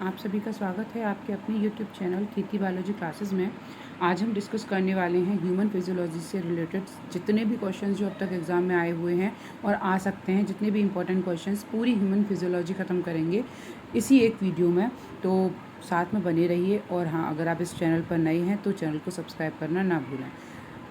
आप सभी का स्वागत है आपके अपने यूट्यूब चैनल खेती बायोलॉजी क्लासेस में। आज हम डिस्कस करने वाले हैं ह्यूमन फिजियोलॉजी से रिलेटेड जितने भी क्वेश्चंस जो अब तक एग्ज़ाम में आए हुए हैं और आ सकते हैं, जितने भी इंपॉर्टेंट क्वेश्चंस पूरी ह्यूमन फिजियोलॉजी ख़त्म करेंगे इसी एक वीडियो में। तो साथ में बने रहिए और हाँ, अगर आप इस चैनल पर नए हैं तो चैनल को सब्सक्राइब करना ना भूलें।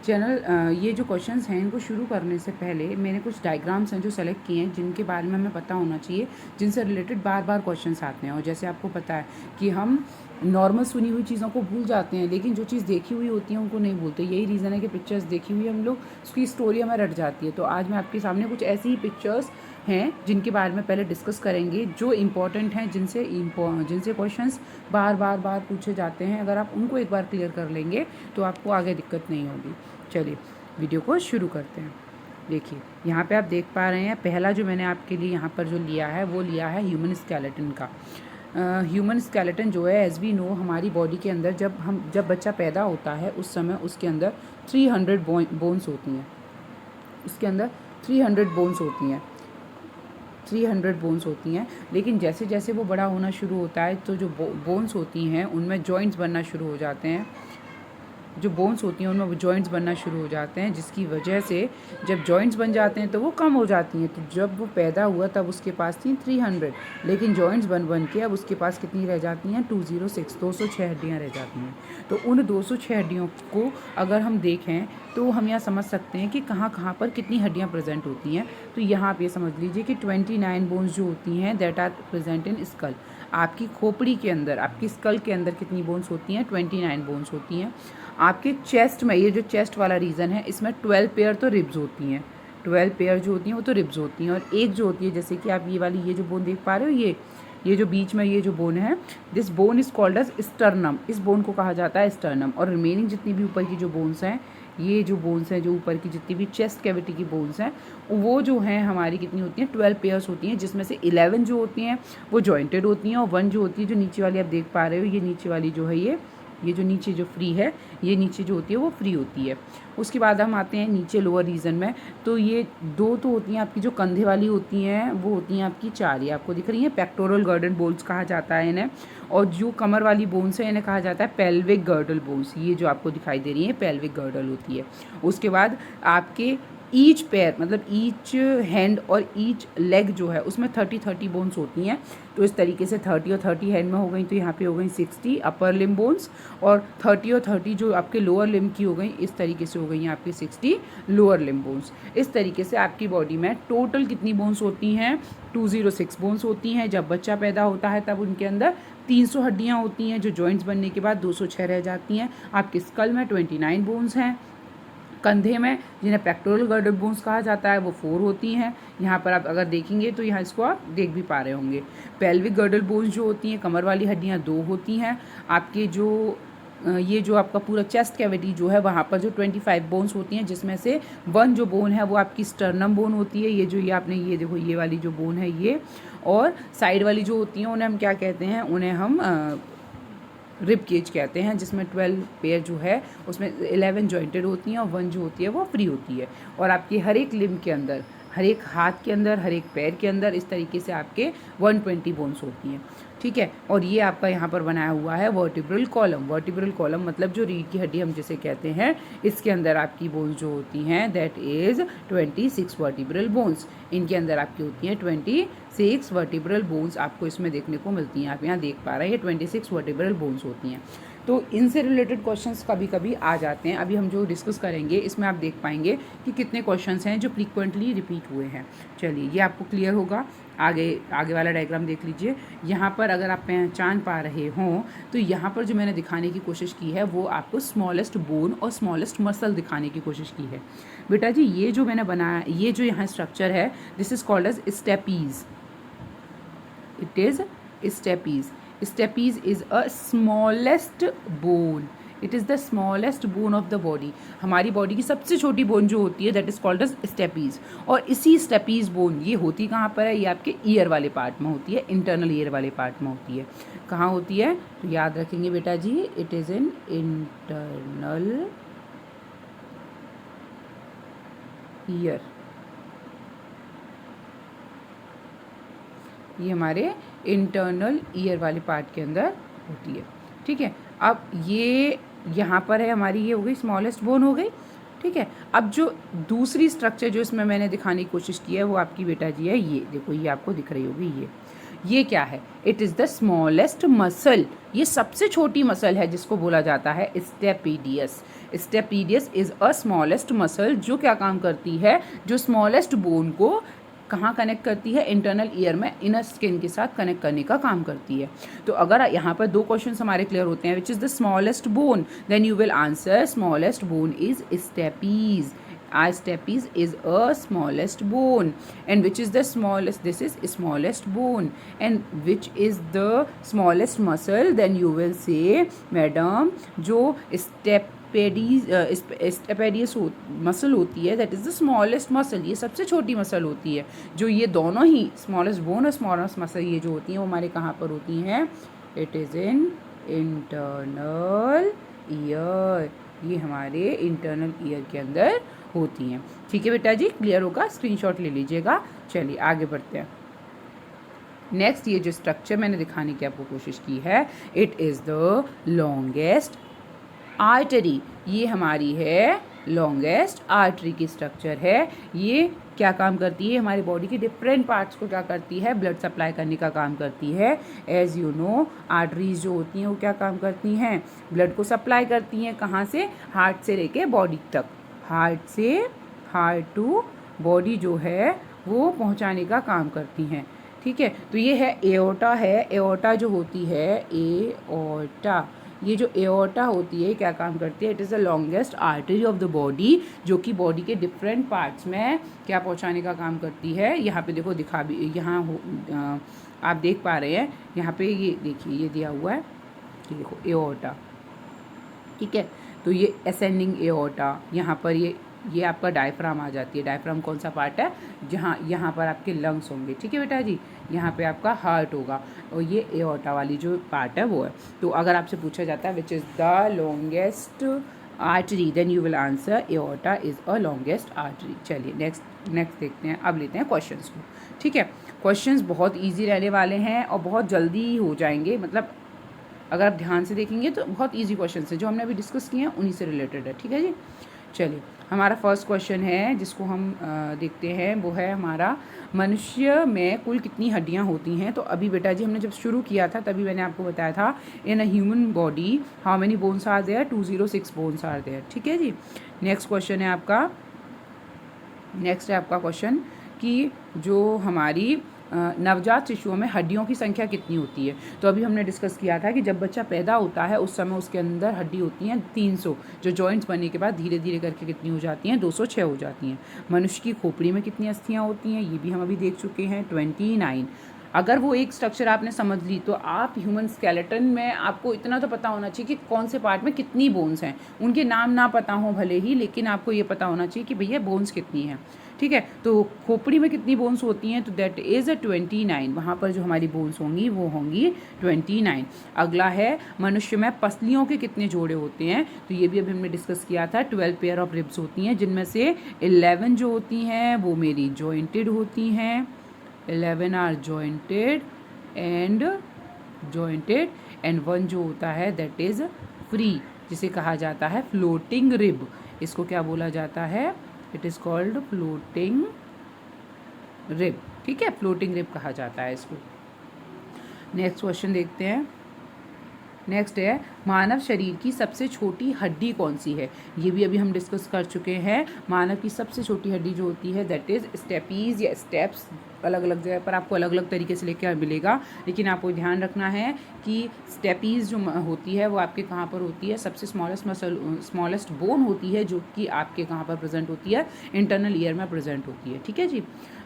ये जो क्वेश्चंस हैं इनको शुरू करने से पहले मैंने कुछ डायग्राम्स हैं जो सेलेक्ट किए हैं जिनके बारे में हमें पता होना चाहिए, जिनसे रिलेटेड बार बार क्वेश्चंस आते हैं। और जैसे आपको पता है कि हम नॉर्मल सुनी हुई चीज़ों को भूल जाते हैं, लेकिन जो चीज़ देखी हुई होती है उनको नहीं भूलते। यही रीज़न है कि पिक्चर्स देखी हुई हम लोग उसकी स्टोरी हमें रट जाती है। तो आज मैं आपके सामने कुछ ऐसी ही पिक्चर्स हैं जिनके बारे में पहले डिस्कस करेंगे, जो इम्पॉर्टेंट हैं, जिनसे क्वेश्चंस बार बार पूछे जाते हैं। अगर आप उनको एक बार क्लियर कर लेंगे तो आपको आगे दिक्कत नहीं होगी। चलिए वीडियो को शुरू करते हैं। देखिए यहाँ पे आप देख पा रहे हैं, पहला जो मैंने आपके लिए यहाँ पर जो लिया है वो लिया है ह्यूमन स्केलेटन का। ह्यूमन स्केलेटन जो है, एज वी नो, हमारी बॉडी के अंदर जब बच्चा पैदा होता है उस समय उसके अंदर 300 बोन्स होती हैं। उसके अंदर 300 बोन्स होती हैं 300 बोन्स होती हैं। लेकिन जैसे जैसे वो बड़ा होना शुरू होता है तो जो बोन्स होती हैं उनमें जॉइंट्स बनना शुरू हो जाते हैं। जो बोन्स होती हैं उनमें वो जॉइंट्स बनना शुरू हो जाते हैं, जिसकी वजह से जब जॉइंट्स बन जाते हैं तो वो कम हो जाती हैं। तो जब वो पैदा हुआ तब उसके पास थी 300, लेकिन जॉइंट्स बन के अब उसके पास कितनी रह जाती हैं? 206 हड्डियाँ रह जाती हैं। तो उन 206 हड्डियों को अगर हम देखें तो हम यहाँ समझ सकते हैं कि कहाँ कहाँ पर कितनी हड्डियाँ प्रेजेंट होती हैं। तो यहाँ आप ये समझ लीजिए कि 29 बोन्स जो होती हैं that are present in skull. आपकी खोपड़ी के अंदर, आपकी स्कल के अंदर कितनी बोन्स होती हैं? 29 बोन्स होती हैं। आपके चेस्ट में, ये जो चेस्ट वाला रीजन है, इसमें 12 पेयर तो रिब्स होती हैं। 12 पेयर जो होती हैं वो तो रिब्स होती हैं। और एक जो होती है, जैसे कि आप ये जो बोन देख पा रहे हो, ये जो बीच में ये जो बोन है, this bone is called as sternum. इस बोन को कहा जाता है स्टर्नम। और रिमेनिंग जितनी भी ऊपर की जो बोन्स हैं, ये जो बोन्स हैं, जो ऊपर की जितनी भी चेस्ट कैविटी की बोन्स हैं, वो जो हैं हमारी कितनी होती हैं? 12 पेयर्स होती हैं, जिसमें से 11 जो होती हैं वो जॉइंटेड होती हैं और 1 जो होती है, जो नीचे वाली आप देख पा रहे हो, ये नीचे वाली जो है, ये जो नीचे जो फ्री है, ये नीचे जो होती है वो फ्री होती है। उसके बाद हम आते हैं नीचे लोअर रीजन में। तो ये दो तो होती हैं आपकी, जो कंधे वाली होती हैं वो होती हैं आपकी 4, ये आपको दिख रही हैं, पेक्टोरल गर्डल बोन्स कहा जाता है इन्हें। और जो कमर वाली बोन्स है इन्हें कहा जाता है पेल्विक गर्डल बोन्स। ये जो आपको दिखाई दे रही है पेल्विक गर्डल होती है। उसके बाद आपके ईच पैर, मतलब ईच हैंड और ईच लेग जो है, उसमें 30 बोन्स होती हैं। तो इस तरीके से 30 और 30 हैंड में हो गई, तो यहाँ पे हो गई 60 अपर लिम बोन्स, और 30 और 30 जो आपके लोअर लिम की हो गई, इस तरीके से हो गई हैं आपकी 60 लोअर लिम बोन्स। इस तरीके से आपकी बॉडी में टोटल कितनी बोन्स होती हैं? 206 बोन्स होती हैं। जब बच्चा पैदा होता है तब उनके अंदर 300 हड्डियाँ होती हैं, जो जॉइंट्स बनने के बाद 206 रह जाती हैं। आपके स्कल में 29 बोन्स हैं। कंधे में, जिन्हें पेक्टोरल गर्डल बोन्स कहा जाता है, वो 4 होती हैं। यहाँ पर आप अगर देखेंगे तो यहाँ इसको आप देख भी पा रहे होंगे। पेल्विक गर्डल बोन्स जो होती हैं, कमर वाली हड्डियाँ 2 होती हैं। आपके ये जो आपका पूरा चेस्ट कैविटी जो है, वहाँ पर जो 25 बोन्स होती हैं, जिसमें से 1 जो बोन है वो आपकी स्टर्नम बोन होती है। ये जो ये देखो, ये वाली जो बोन है ये, और साइड वाली जो होती हैं उन्हें हम क्या कहते हैं? उन्हें हम रिब केज कहते हैं, जिसमें 12 पेयर जो है उसमें 11 जॉइंटेड होती हैं और 1 जो होती है वो फ्री होती है। और आपके हर एक लिम्ब के अंदर, हर एक हाथ के अंदर, हर एक पैर के अंदर इस तरीके से आपके 120 बोन्स होती हैं। ठीक है। और ये आपका यहाँ पर बनाया हुआ है वर्टिब्रल कॉलम। वर्टिब्रल कॉलम मतलब जो रीढ़ की हड्डी हम जिसे कहते हैं, इसके अंदर आपकी बोन्स जो होती हैं दैट इज़ 26 वर्टिब्रल बोन्स। इनके अंदर आपकी होती हैं 26 वर्टिब्रल बोन्स, आपको इसमें देखने को मिलती हैं। आप यहाँ देख पा रहे हैं, ये 26 वर्टिब्रल बोन्स होती हैं। तो इनसे रिलेटेड क्वेश्चंस कभी कभी आ जाते हैं। अभी हम जो डिस्कस करेंगे इसमें आप देख पाएंगे कि कितने क्वेश्चंस हैं जो फ्रीक्वेंटली रिपीट हुए हैं। चलिए, ये आपको क्लियर होगा। आगे वाला डायग्राम देख लीजिए। यहाँ पर अगर आप पहचान पा रहे हों तो यहाँ पर जो मैंने दिखाने की कोशिश की है वो आपको स्मॉलेस्ट बोन और स्मॉलेस्ट मसल दिखाने की कोशिश की है। बेटा जी, ये जो मैंने बनाया, ये जो यहाँ स्ट्रक्चर है, this is called as stapes. It is stapes. Stapes is a smallest bone. It is the smallest bone of the body. हमारी बॉडी की सबसे छोटी बोन जो होती है that is called as stapes. और इसी स्टेपीज बोन ये होती कहाँ पर है? ये आपके ईयर वाले पार्ट में होती है, इंटरनल ईयर वाले पार्ट में होती है। कहाँ होती है? तो याद रखेंगे बेटा जी, it is in internal ear. ये हमारे इंटरनल ईयर वाले पार्ट के अंदर होती है। ठीक है, अब ये यहाँ पर है हमारी, ये हो गई स्मॉलेस्ट बोन हो गई। ठीक है, अब जो दूसरी स्ट्रक्चर जो इसमें मैंने दिखाने की कोशिश की है वो आपकी बेटा जी है, ये देखो, ये आपको दिख रही होगी, ये क्या है? It is the smallest muscle. ये सबसे छोटी मसल है जिसको बोला जाता है stapedius. Stapedius is a smallest muscle जो क्या काम करती है, जो स्मॉलेस्ट बोन को कहाँ कनेक्ट करती है? इंटरनल ईयर में इनर स्किन के साथ कनेक्ट करने का काम करती है। तो अगर यहाँ पर दो क्वेश्चन हमारे क्लियर होते हैं, which is the smallest bone, then you will answer smallest bone is stapes. Stapes is a smallest bone. And which is the smallest? This is smallest bone. And which is the smallest muscle? Then you will say, madam, जो stapedius muscle होती है, that is the smallest muscle. ये सबसे छोटी muscle होती है। जो ये दोनों ही स्मॉलेस्ट बोन और स्मॉलेस्ट मसल ये जो होती हैं वो हमारे कहाँ पर होती हैं? It is in internal ear. ये हमारे इंटरनल ईयर के अंदर होती हैं। ठीक है बेटा जी, क्लियर होगा? स्क्रीनशॉट ले लीजिएगा। चलिए आगे बढ़ते हैं। नेक्स्ट, ये जो स्ट्रक्चर मैंने दिखाने की आपको कोशिश की है, it is the longest artery. ये हमारी है लॉन्गेस्ट आर्टरी की स्ट्रक्चर है। ये क्या काम करती है? हमारी बॉडी के डिफरेंट पार्ट्स को क्या करती है? ब्लड सप्लाई करने का काम करती है। एज यू नो, आर्टरीज जो होती हैं वो क्या काम करती हैं? ब्लड को सप्लाई करती हैं। कहाँ से? हार्ट से लेके बॉडी तक। हार्ट से, हार्ट टू बॉडी जो है वो पहुंचाने का काम करती हैं। ठीक है, तो ये है एओर्टा है। एओर्टा जो होती है, एओर्टा, ये जो एओर्टा होती है क्या काम करती है? It is the longest artery of the body, जो कि बॉडी के डिफरेंट पार्ट्स में क्या पहुंचाने का काम करती है। यहाँ पे देखो, दिखा भी यहाँ आप देख पा रहे हैं, यहाँ पे ये देखिए, ये दिया हुआ है, ये देखो एओर्टा। ठीक है, तो ये असेंडिंग एओर्टा, यहाँ पर ये आपका डायफ्राम आ जाती है। डायफ्राम कौन सा पार्ट है? जहाँ यहाँ पर आपके लंग्स होंगे। ठीक है बेटा जी, यहाँ पे आपका हार्ट होगा और ये एओर्टा वाली जो पार्ट है वो है। तो अगर आपसे पूछा जाता है which is the longest artery, then you will answer aorta is a longest artery. चलिए नेक्स्ट देखते हैं। अब लेते हैं क्वेश्चंस को। ठीक है, क्वेश्चंस बहुत ईजी रहने वाले हैं और बहुत जल्दी हो जाएंगे। मतलब अगर आप ध्यान से देखेंगे तो बहुत ईजी क्वेश्चन है, जो हमने अभी डिस्कस किए हैं उन्हीं से रिलेटेड है। ठीक है जी, चलिए हमारा फर्स्ट क्वेश्चन है जिसको हम देखते हैं, वो है हमारा, मनुष्य में कुल कितनी हड्डियां होती हैं? तो अभी बेटा जी हमने जब शुरू किया था तभी मैंने आपको बताया था, in a human body how many bones are there? 206 bones are there. ठीक है जी, नेक्स्ट क्वेश्चन है आपका, नेक्स्ट है आपका क्वेश्चन कि जो हमारी नवजात शिशुओं में हड्डियों की संख्या कितनी होती है? तो अभी हमने डिस्कस किया था कि जब बच्चा पैदा होता है उस समय उसके अंदर हड्डी होती हैं 300, जो जॉइंट्स बनने के बाद धीरे धीरे करके कितनी हो जाती हैं? 206 हो जाती हैं। मनुष्य की खोपड़ी में कितनी अस्थियाँ होती हैं? ये भी हम अभी देख चुके हैं, 29। अगर वो एक स्ट्रक्चर आपने समझ ली तो आप ह्यूमन स्केलेटन में आपको इतना तो पता होना चाहिए कि कौन से पार्ट में कितनी बोन्स हैं। उनके नाम ना पता हो भले ही, लेकिन आपको ये पता होना चाहिए कि भैया बोन्स कितनी हैं। ठीक है, तो खोपड़ी में कितनी बोन्स होती हैं? तो दैट इज़ 29। वहाँ पर जो हमारी बोन्स होंगी वो होंगी 29। अगला है, मनुष्य में पसलियों के कितने जोड़े होते हैं? तो ये भी अभी हमने डिस्कस किया था, 12 पेयर ऑफ रिब्स होती हैं, जिनमें से 11 जो होती हैं वो मेरी जॉइंटेड होती हैं। 11 आर जॉइंटेड एंड 1 जो होता है दैट इज़ फ्री, जिसे कहा जाता है फ्लोटिंग रिब। इसको क्या बोला जाता है? It is called floating rib. ठीक है, फ्लोटिंग रिब कहा जाता है इसको। नेक्स्ट क्वेश्चन देखते हैं। नेक्स्ट है, मानव शरीर की सबसे छोटी हड्डी कौन सी है? ये भी अभी हम डिस्कस कर चुके हैं। मानव की सबसे छोटी हड्डी जो होती है दैट इज़ स्टेपीज या स्टेप्स। अलग अलग जगह पर आपको अलग अलग तरीके से लेकर मिलेगा, लेकिन आपको ध्यान रखना है कि स्टेपीज जो होती है वो आपके कहाँ पर होती है? सबसे स्मॉलेस्ट बोन होती है, जो कि आपके कहाँ पर प्रेजेंट होती है? इंटरनल ईयर में प्रेजेंट होती है। ठीक है जी।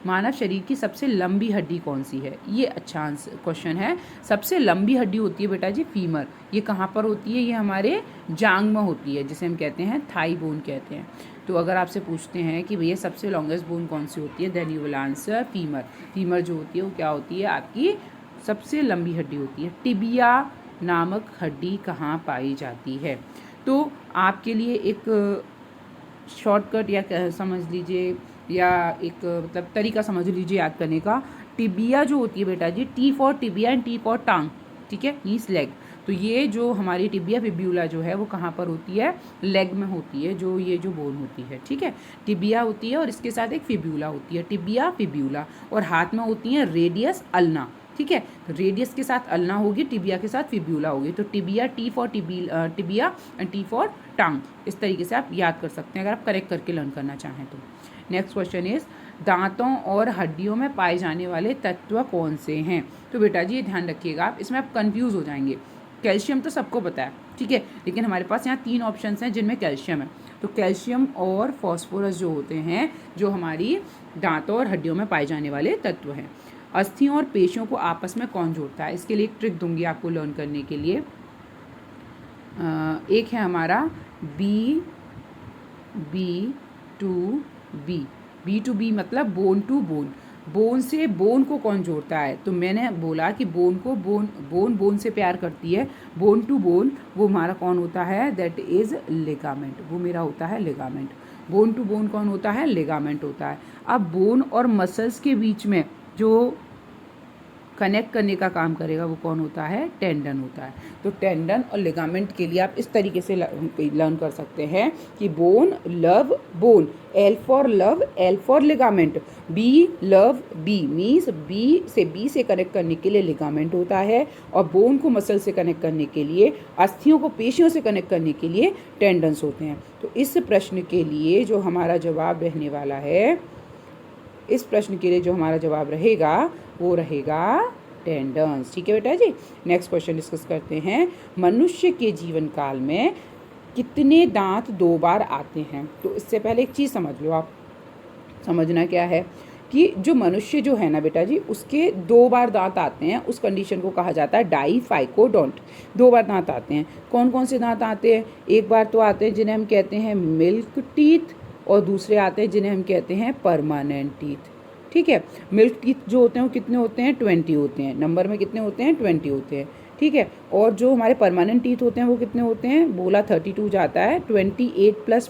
मानव शरीर की सबसे लंबी हड्डी कौन सी है? ये अच्छा क्वेश्चन है। सबसे लंबी हड्डी होती है बेटा जी फीमर। ये कहाँ पर होती है? ये हमारे जांग में होती है, जिसे हम कहते हैं थाई बोन कहते हैं। तो अगर आपसे पूछते हैं कि भैया सबसे लॉन्गेस्ट बोन कौन सी होती है, then you will answer femur. Femur जो होती है वो क्या होती है? आपकी सबसे लंबी हड्डी होती है। टिबिया नामक हड्डी कहाँ पाई जाती है? तो आपके लिए एक शॉर्टकट या समझ लीजिए, या एक मतलब तरीका समझ लीजिए याद करने का। टिबिया जो होती है बेटा जी, T for tibia and T for टांग, ठीक है, मीन्स लेग। तो ये जो हमारी टिबिया फिब्यूला जो है वो कहाँ पर होती है, लेग में होती है, जो ये जो बोन होती है, ठीक है। टिबिया होती है और इसके साथ एक फिब्यूला होती है, टिबिया फिब्यूला, और हाथ में होती है रेडियस अल्ना, ठीक है। तो रेडियस के साथ अल्ना होगी, टिबिया के साथ फिब्यूला होगी। तो tibia, T for tibia and T for टांग, इस तरीके से आप याद कर सकते हैं अगर आप करेक्ट करके लर्न करना चाहें तो। नेक्स्ट क्वेश्चन इज दांतों और हड्डियों में पाए जाने वाले तत्व कौन से हैं। तो बेटा जी ये ध्यान रखिएगा आप, इसमें आप कंफ्यूज हो जाएंगे। कैल्शियम तो सबको पता है, ठीक है, लेकिन हमारे पास यहाँ 3 ऑप्शंस हैं जिनमें कैल्शियम है। तो कैल्शियम और फॉस्फोरस जो होते हैं, जो हमारी दांतों और हड्डियों में पाए जाने वाले तत्व हैं। अस्थियों और पेशियों को आपस में कौन जोड़ता है, इसके लिए एक ट्रिक दूंगी आपको लर्न करने के लिए। एक है हमारा बी टू बी मतलब बोन टू बोन, बोन से बोन को कौन जोड़ता है। तो मैंने बोला कि बोन को बोन से प्यार करती है, बोन टू बोन वो हमारा कौन होता है, दैट इज लिगामेंट, वो मेरा होता है लिगामेंट। बोन टू बोन कौन होता है, लिगामेंट होता है। अब बोन और मसल्स के बीच में जो कनेक्ट करने का काम करेगा वो कौन होता है, टेंडन होता है। तो टेंडन और लिगामेंट के लिए आप इस तरीके से लर्न कर सकते हैं कि bone love bone, L for love, L for ligament, B love B, means B से कनेक्ट करने के लिए लिगामेंट होता है, और बोन को मसल से कनेक्ट करने के लिए, अस्थियों को पेशियों से कनेक्ट करने के लिए टेंडन्स होते हैं। तो इस प्रश्न के लिए जो हमारा जवाब रहने वाला है, इस प्रश्न के लिए जो हमारा जवाब रहेगा वो रहेगा टेंडन्स, ठीक है बेटा जी। नेक्स्ट क्वेश्चन डिस्कस करते हैं। मनुष्य के जीवन काल में कितने दांत 2 बार आते हैं। तो इससे पहले एक चीज़ समझ लो आप, समझना क्या है कि जो मनुष्य जो है ना बेटा जी, उसके 2 बार दांत आते हैं, उस कंडीशन को कहा जाता है डाइफाइकोडोंट। 2 बार दांत आते हैं। कौन कौन से दांत आते हैं, एक बार तो आते हैं जिन्हें हम कहते हैं मिल्क टीथ, और दूसरे आते हैं जिन्हें हम कहते हैं परमानेंट टीथ, ठीक है। मिल्क टीथ जो होते हैं वो कितने होते हैं, 20 होते हैं, नंबर में कितने होते हैं, 20 होते हैं, ठीक है। और जो हमारे परमानेंट टीथ होते हैं वो कितने होते हैं, बोला 32 जाता है, 28 +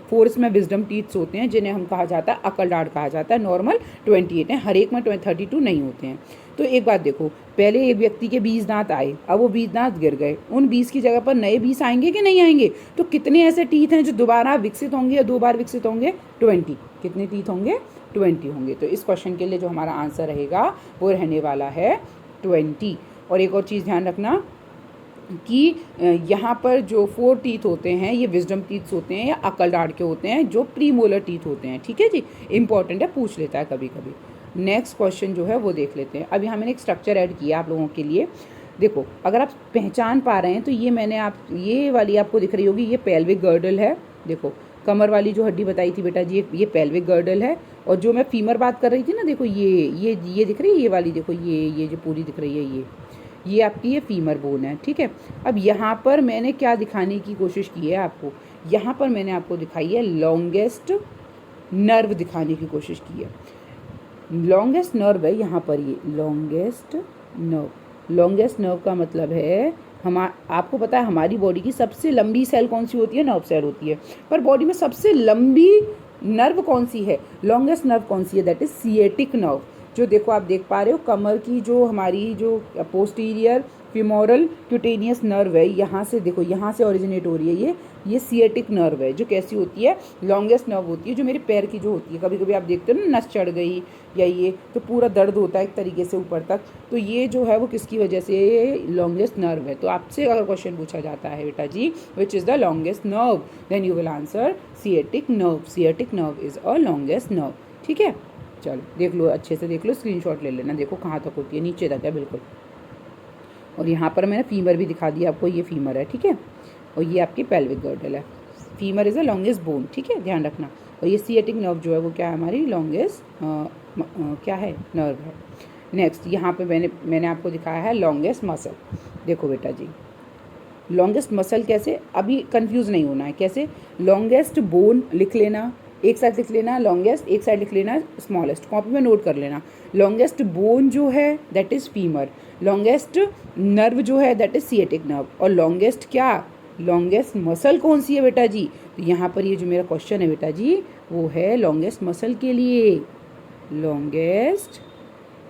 4 इसमें विजडम टीथ्स होते हैं जिन्हें हम कहा जाता है अकल डाढ़ कहा जाता है। नॉर्मल 28 हैं, हर एक में 32 नहीं होते हैं। तो एक बात देखो, पहले एक व्यक्ति के 20 दांत आए, अब वो 20 दांत गिर गए, उन 20 की जगह पर नए 20 आएंगे कि नहीं आएंगे। तो कितने ऐसे टीथ हैं जो दोबारा विकसित होंगे या 2 बार विकसित होंगे, 20। कितने टीथ होंगे, 20 होंगे। तो इस क्वेश्चन के लिए जो हमारा आंसर रहेगा वो रहने वाला है 20। और एक और चीज़ ध्यान रखना कि यहाँ पर जो 4 टीथ होते हैं ये विजडम टीथ्स होते हैं या अकल डाढ़ के होते हैं, जो प्रीमोलर टीथ होते हैं, ठीक है जी। इंपॉर्टेंट है, पूछ लेता है कभी कभी। नेक्स्ट क्वेश्चन जो है वो देख लेते हैं। अब यहाँ मैंने एक स्ट्रक्चर ऐड किया आप लोगों के लिए। देखो अगर आप पहचान पा रहे हैं तो ये वाली आपको दिख रही होगी, ये पेल्विक गर्डल है। देखो कमर वाली जो हड्डी बताई थी बेटा जी, ये पेल्विक गर्डल है। और जो मैं फीमर बात कर रही थी ना, देखो ये दिख रही है, ये वाली देखो, ये जो पूरी दिख रही है, ये आपकी ये फीमर बोन है, ठीक है। अब यहाँ पर मैंने क्या दिखाने की कोशिश की है आपको, यहाँ पर मैंने आपको दिखाई है लॉन्गेस्ट नर्व दिखाने की कोशिश की है। लॉन्गेस्ट नर्व है यहाँ पर, ये लॉन्गेस्ट नर्व का मतलब है आपको पता है हमारी बॉडी की सबसे लंबी सेल कौन सी होती है, नर्व सेल होती है। पर बॉडी में सबसे लंबी नर्व कौन सी है, लॉन्गेस्ट नर्व कौन सी है, दैट इज सिएटिक नर्व। जो देखो आप देख पा रहे हो कमर की जो हमारी जो पोस्टीरियर फिमोरल क्यूटेनियस नर्व है, यहाँ से देखो, यहाँ से ओरिजिनेट हो रही है ये सिएटिक नर्व है, जो कैसी होती है, लॉन्गेस्ट नर्व होती है, जो मेरे पैर की जो होती है। कभी कभी आप देखते हो ना नस चढ़ गई या ये तो पूरा दर्द होता है एक तरीके से ऊपर तक, तो ये जो है वो किसकी वजह से लॉन्गेस्ट नर्व है। तो आपसे अगर क्वेश्चन पूछा जाता है बेटा जी which is the longest nerve, then you will answer sciatic nerve. Sciatic nerve is a longest nerve, ठीक है। चलो देख लो, अच्छे से देख लो, स्क्रीनशॉट ले लेना। देखो कहाँ तक होती है, नीचे तक है बिल्कुल। और यहाँ पर मैंने फीमर भी दिखा दिया आपको, ये फीमर है, ठीक है। और ये आपकी पेल्विक गर्डल है। Femur is a longest bone, ठीक है, ध्यान रखना। और ये सिएटिक नर्व जो है वो क्या है, हमारी लॉन्गेस्ट क्या है, नर्व है। नेक्स्ट यहाँ पे मैंने आपको दिखाया है लॉन्गेस्ट मसल। देखो बेटा जी लॉन्गेस्ट मसल कैसे, अभी कंफ्यूज नहीं होना है, कैसे, लॉन्गेस्ट बोन लिख लेना, एक साइड लिख लेना लॉन्गेस्ट, एक साइड लिख लेना स्मॉलेस्ट, कॉपी में नोट कर लेना। लॉन्गेस्ट बोन जो है that is femur, longest nerve जो है दैट इज़ सिएटिक नर्व, और लॉन्गेस्ट क्या, लॉन्गेस्ट मसल कौन सी है बेटा जी। तो यहाँ पर ये जो मेरा क्वेश्चन है बेटा जी वो है लॉन्गेस्ट मसल के लिए, लॉन्गेस्ट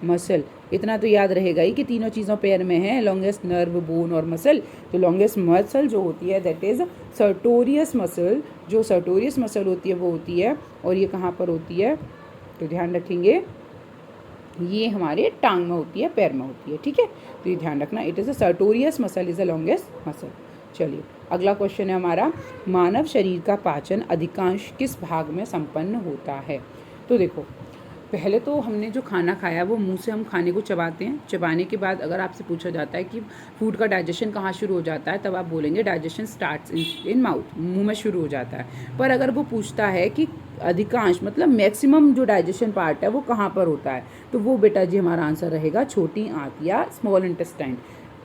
मसल। इतना तो याद रहेगा ही कि तीनों चीज़ों पैर में है, लॉन्गेस्ट नर्व, बोन और मसल। तो लॉन्गेस्ट मसल जो होती है दैट इज़ सर्टोरियस मसल। जो सर्टोरियस मसल होती है वो होती है, और ये कहाँ पर होती है तो ध्यान रखेंगे, ये हमारे टांग में होती है, पैर में होती है, ठीक है। तो ये ध्यान रखना, it is a Sartorius muscle is a longest muscle. चलिए अगला क्वेश्चन है हमारा, मानव शरीर का पाचन अधिकांश किस भाग में संपन्न होता है। तो देखो, पहले तो हमने जो खाना खाया वो मुंह से हम खाने को चबाते हैं। चबाने के बाद अगर आपसे पूछा जाता है कि फूड का डाइजेशन कहाँ शुरू हो जाता है, तब आप बोलेंगे डाइजेशन स्टार्ट्स इन माउथ, मुंह में शुरू हो जाता है। पर अगर वो पूछता है कि अधिकांश मतलब मैक्सिमम जो डाइजेशन पार्ट है वो कहाँ पर होता है, तो वो बेटा जी हमारा आंसर रहेगा छोटी आंत या स्मॉल इंटेस्टाइन।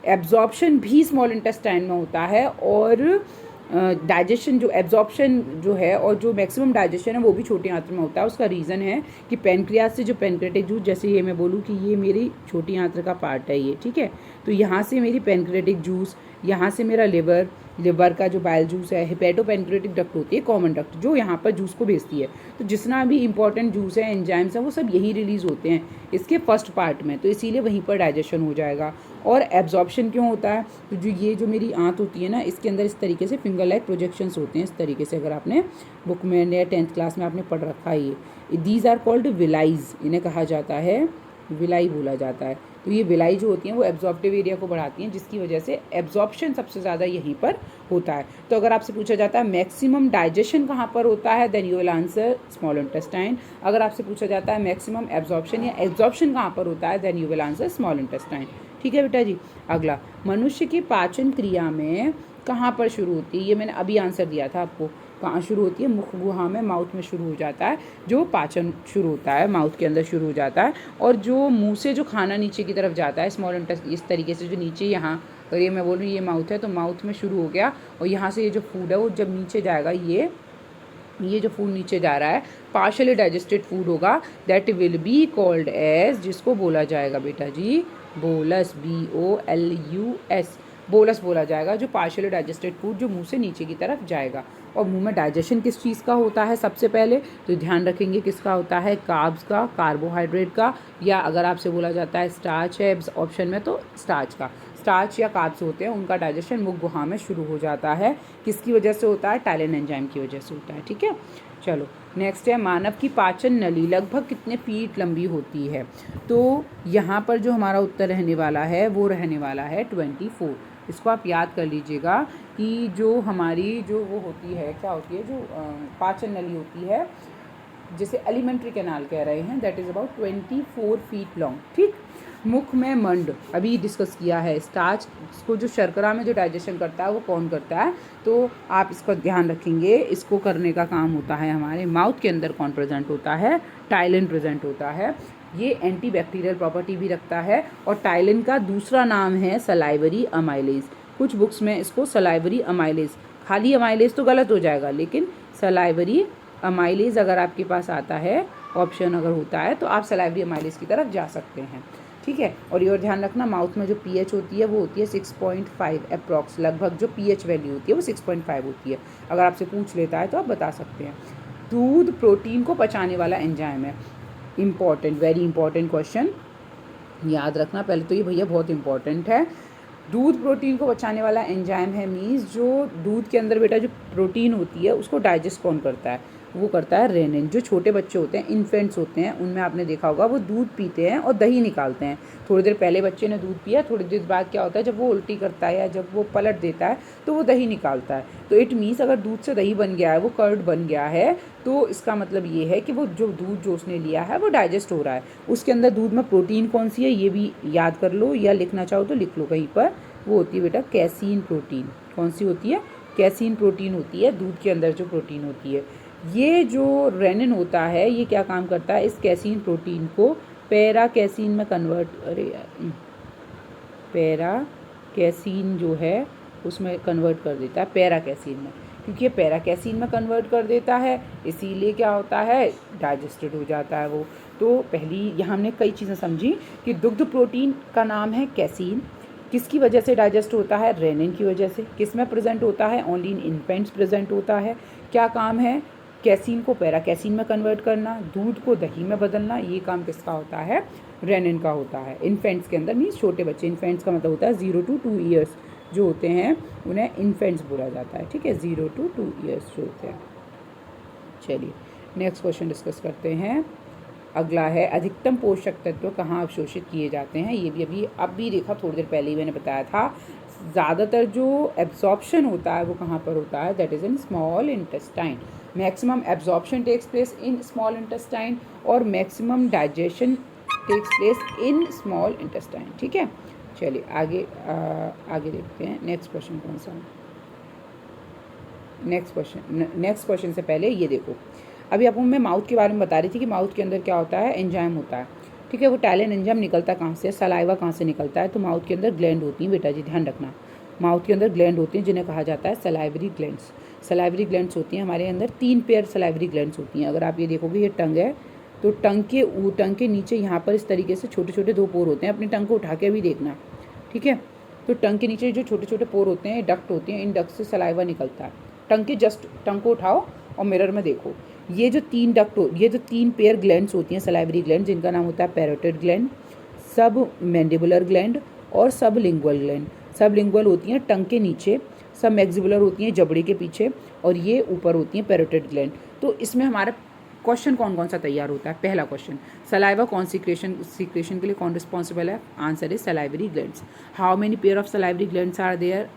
एब्जॉर्प्शन भी स्मॉल इंटेस्टाइन में होता है, और डाइजेशन जो एब्जॉर्प्शन जो है और जो मैक्सिमम डाइजेशन है वो भी छोटी आंत में होता है। उसका रीज़न है कि पेनक्रियाज से जो पेनक्रेटिक जूस, जैसे ये मैं बोलूँ कि ये मेरी छोटी आंत का पार्ट है ये, ठीक है, तो यहाँ से मेरी पेनक्रेटिक जूस, यहाँ से मेरा लिवर का जो बाइल जूस है, हिपेटो पेनक्रेटिक डक्ट होती है, कॉमन डक्ट, जो यहाँ पर जूस को भेजती है। तो जितना भी इंपॉर्टेंट जूस है, एंजाइम्स हैं, वो सब यही रिलीज़ होते हैं इसके फर्स्ट पार्ट में, तो इसीलिए वहीं पर डाइजेशन हो जाएगा। और एब्जॉर्प्शन क्यों होता है, तो जो मेरी आंत होती है ना, इसके अंदर इस तरीके से फिंगर लाइक प्रोजेक्शंस होते हैं, इस तरीके से, अगर आपने बुक में या 10th क्लास में आपने पढ़ रखा है ये, दीज आर कॉल्ड विलाइज, इन्हें कहा जाता है, विलाई बोला जाता है। तो ये विलाई जो होती हैं वो एब्जॉर्प्टिव एरिया को बढ़ाती हैं, जिसकी वजह से एब्जॉर्प्शन सबसे ज़्यादा यहीं पर होता है। तो अगर आपसे पूछा जाता है मैक्सिमम डाइजेशन कहाँ पर होता है, then you will answer small intestine. अगर आपसे पूछा जाता है मैक्सिमम एब्जॉर्प्शन या एब्जॉर्प्शन कहाँ पर होता है, then you will answer small intestine, ठीक है बेटा जी। अगला, मनुष्य की पाचन क्रिया में कहाँ पर शुरू होती है, ये मैंने अभी आंसर दिया था आपको, कहाँ शुरू होती है, मुख गुहा में, माउथ में शुरू हो जाता है, जो पाचन शुरू होता है माउथ के अंदर शुरू हो जाता है। और जो मुंह से जो खाना नीचे की तरफ जाता है, स्मॉल इंटेस्ट, इस तरीके से जो नीचे यहाँ, अगर ये मैं बोल रही हूँ ये माउथ है, तो माउथ में शुरू हो गया, और यहाँ से ये जो फूड है वो जब नीचे जाएगा, ये जो फूड नीचे जा रहा है पार्शियली डाइजेस्टेड फूड होगा, that will be called as, जिसको बोला जाएगा बेटा जी बोलस, BOLUS, बोलस बोला जाएगा, जो पार्शियली डाइजेस्टेड फूड जो मुंह से नीचे की तरफ जाएगा। और मुंह में डाइजेशन किस चीज़ का होता है सबसे पहले, तो ध्यान रखेंगे किसका होता है, कार्ब्स का, कार्बोहाइड्रेट का, या अगर आपसे बोला जाता है स्टार्च है ऑप्शन में, तो स्टार्च का, स्टार्च या कार्ब्स होते हैं, उनका डाइजेशन मुख गुहा में शुरू हो जाता है। किसकी वजह से होता है, टाइलिन एंजाइम की वजह से होता है, ठीक है। चलो नेक्स्ट है, मानव की पाचन नली लगभग कितने फीट लंबी होती है। तो यहाँ पर जो हमारा उत्तर रहने वाला है वो रहने वाला है 24। इसको आप याद कर लीजिएगा कि जो हमारी जो वो होती है, क्या होती है, जो पाचन नली होती है, जिसे एलिमेंट्री कैनाल कह रहे हैं, that is about 24 feet long, ठीक। मुख में मंड अभी डिस्कस किया है, स्टार्च को जो शर्करा में जो डाइजेशन करता है वो कौन करता है, तो आप इसका ध्यान रखेंगे, इसको करने का काम होता है हमारे माउथ के अंदर कौन प्रेजेंट होता है, टाइलिन प्रेजेंट होता है। ये एंटी बैक्टीरियल प्रॉपर्टी भी रखता है, और टाइलिन का दूसरा नाम है सलाइवरी अमाइलेज। कुछ बुक्स में इसको सलाइवरी अमाइलेज, खाली अमाइलेज तो गलत हो जाएगा, लेकिन सलाइवरी अमाइलेज अगर आपके पास आता है, ऑप्शन अगर होता है, तो आप सलाइवरी अमाइलेज की तरफ जा सकते हैं, ठीक है। और ये और ध्यान रखना, माउथ में जो pH होती है वो होती है 6.5 अप्रॉक्स, लगभग जो pH वैल्यू होती है वो 6.5 होती है। अगर आपसे पूछ लेता है तो आप बता सकते हैं। दूध प्रोटीन को पचाने वाला एंजाइम है, इम्पॉर्टेंट, वेरी इंपॉर्टेंट क्वेश्चन, याद रखना। पहले तो ये भैया बहुत इंपॉर्टेंट है, दूध प्रोटीन को पचाने वाला एंजाइम है, मीन्स जो दूध के अंदर बेटा जो प्रोटीन होती है उसको डाइजेस्ट कौन करता है, वो करता है रेनिन। जो छोटे बच्चे होते हैं, इन्फेंट्स होते हैं, उनमें आपने देखा होगा वो दूध पीते हैं और दही निकालते हैं। थोड़ी देर पहले बच्चे ने दूध पिया, थोड़ी देर बाद क्या होता है, जब वो उल्टी करता है या जब वो पलट देता है तो वो दही निकालता है। तो इट मीन्स अगर दूध से दही बन गया है, वो कर्ड बन गया है, तो इसका मतलब ये है कि वो जो दूध जो उसने लिया है वो डाइजेस्ट हो रहा है। उसके अंदर दूध में प्रोटीन कौन सी है ये भी याद कर लो, या लिखना चाहो तो लिख लो कहीं पर, वो होती है बेटा कैसीन प्रोटीन। कौन सी होती है, कैसीन प्रोटीन होती है दूध के अंदर जो प्रोटीन होती है। ये जो रेनिन होता है ये क्या काम करता है, इस कैसीन प्रोटीन को पैरा कैसीन में कन्वर्ट, पैरा कैसीन जो है उसमें कन्वर्ट कर देता है, पैरा कैसीन में, क्योंकि ये पैरा कैसीन में कन्वर्ट कर देता है, इसीलिए क्या होता है, डाइजेस्टेड हो जाता है वो। तो पहली यहाँ हमने कई चीज़ें समझी कि दुग्ध प्रोटीन का नाम है कैसीन, किसकी वजह से डाइजेस्ट होता है, रेनिन की वजह से। किस में प्रेजेंट होता है, ओनली इन इन्फेंट्स प्रेजेंट होता है। क्या काम है, कैसीन को पैरा कैसीन में कन्वर्ट करना, दूध को दही में बदलना, ये काम किसका होता है, रेनिन का होता है। इन्फेंट्स के अंदर मीन्स छोटे बच्चे, इन्फेंट्स का मतलब होता है 0 to 2 ईयर्स जो होते हैं उन्हें इन्फेंट्स बोला जाता है, ठीक है, 0 to 2 ईयर्स जो होते हैं। चलिए नेक्स्ट क्वेश्चन डिस्कस करते हैं। अगला है अधिकतम पोषक तत्व कहाँ अवशोषित किए जाते हैं। ये भी अभी देखा, थोड़ी देर पहले ही मैंने बताया था। ज़्यादातर जो एब्जॉर्प्शन होता है वो कहाँ पर होता है, that is in small intestine. Maximum absorption takes place in small intestine और maximum digestion takes place in small intestine, ठीक है। चलिए आगे देखते हैं नेक्स्ट क्वेश्चन कौन सा। नेक्स्ट क्वेश्चन से पहले ये देखो, अभी आपको मैं माउथ के बारे में बता रही थी कि माउथ के अंदर क्या होता है, एंजाइम होता है, ठीक है। वो टैलिन एंजाइम निकलता कहाँ से, सलाइवा कहाँ से निकलता है, तो माउथ के अंदर ग्लैंड होती हैं बेटा जी, ध्यान रखना। माउथ के अंदर ग्लैंड होती हैं जिन्हें कहा जाता है सलाइवरी ग्लैंड्स। सलाइवरी ग्लैंड्स होती हैं हमारे अंदर 3 पेयर सलाइवरी ग्लैंड्स होती हैं। अगर आप ये देखोगे ये टंग है, तो टंग के नीचे यहाँ पर इस तरीके से छोटे छोटे 2 पोर होते हैं। अपनी टंग को उठा के भी देखना, ठीक है। तो टंग के नीचे जो छोटे छोटे पोर होते हैं, डक्ट होती हैं, इन डक्ट से सलाइवा निकलता है। टंग को उठाओ और मिरर में देखो, ये जो 3 पेयर ग्लैंड्स होती हैं सलाइवरी ग्लैंड, जिनका नाम होता है पैरोटिड ग्लैंड, सब मैंडिबुलर ग्लैंड और सब लिंगुअल ग्लैंड। सब लिंगुअल होती हैं टंग के नीचे, सब मैक्सिबुलर होती हैं जबड़े के पीछे, और ये ऊपर होती हैं पैरोटिड ग्लैंड। तो इसमें हमारा क्वेश्चन कौन सा तैयार होता है। पहला क्वेश्चन, सलाइवा कौन सीक्रेशन के लिए कौन रिस्पॉन्सिबल है, answer is salivary glands. How many pair of salivary glands are there,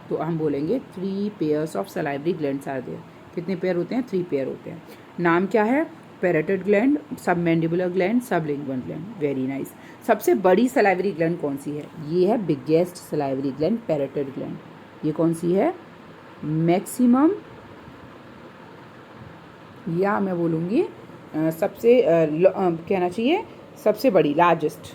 तो हम बोलेंगे 3 pairs of salivary glands are there. कितने पेयर होते हैं, 3 पेयर होते हैं। नाम क्या है, parotid gland, submandibular gland, sublingual gland. Very nice. सबसे बड़ी सलाइवरी ग्लैंड कौन सी है, ये है biggest salivary gland, parotid gland. ये कौन सी है, मैक्सिमम, या मैं बोलूँगी सबसे कहना चाहिए सबसे बड़ी, लार्जेस्ट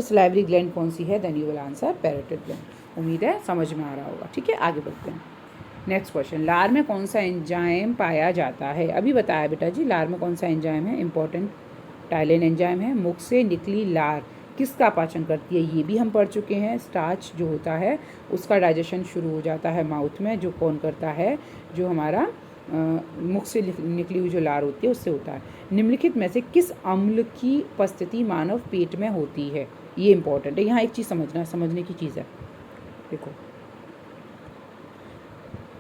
सलाइवरी ग्लैंड कौन सी है, then you will answer parotid gland. उम्मीद है समझ में आ रहा होगा, ठीक है। आगे बढ़ते हैं। नेक्स्ट क्वेश्चन, लार में कौन सा एंजाइम पाया जाता है। अभी बताया बेटा जी, लार में कौन सा एंजाइम है, इंपॉर्टेंट टाइलिन एंजाइम है। मुख से निकली लार किसका पाचन करती है, ये भी हम पढ़ चुके हैं। स्टार्च जो होता है उसका डाइजेशन शुरू हो जाता है माउथ में, जो कौन करता है, जो हमारा मुख से निकली हुई जो लार होती है उससे होता है। निम्नलिखित में से किस अम्ल की उपस्थिति मानव पेट में होती है, ये इंपॉर्टेंट है। यहाँ एक चीज़ समझने की चीज़ है, देखो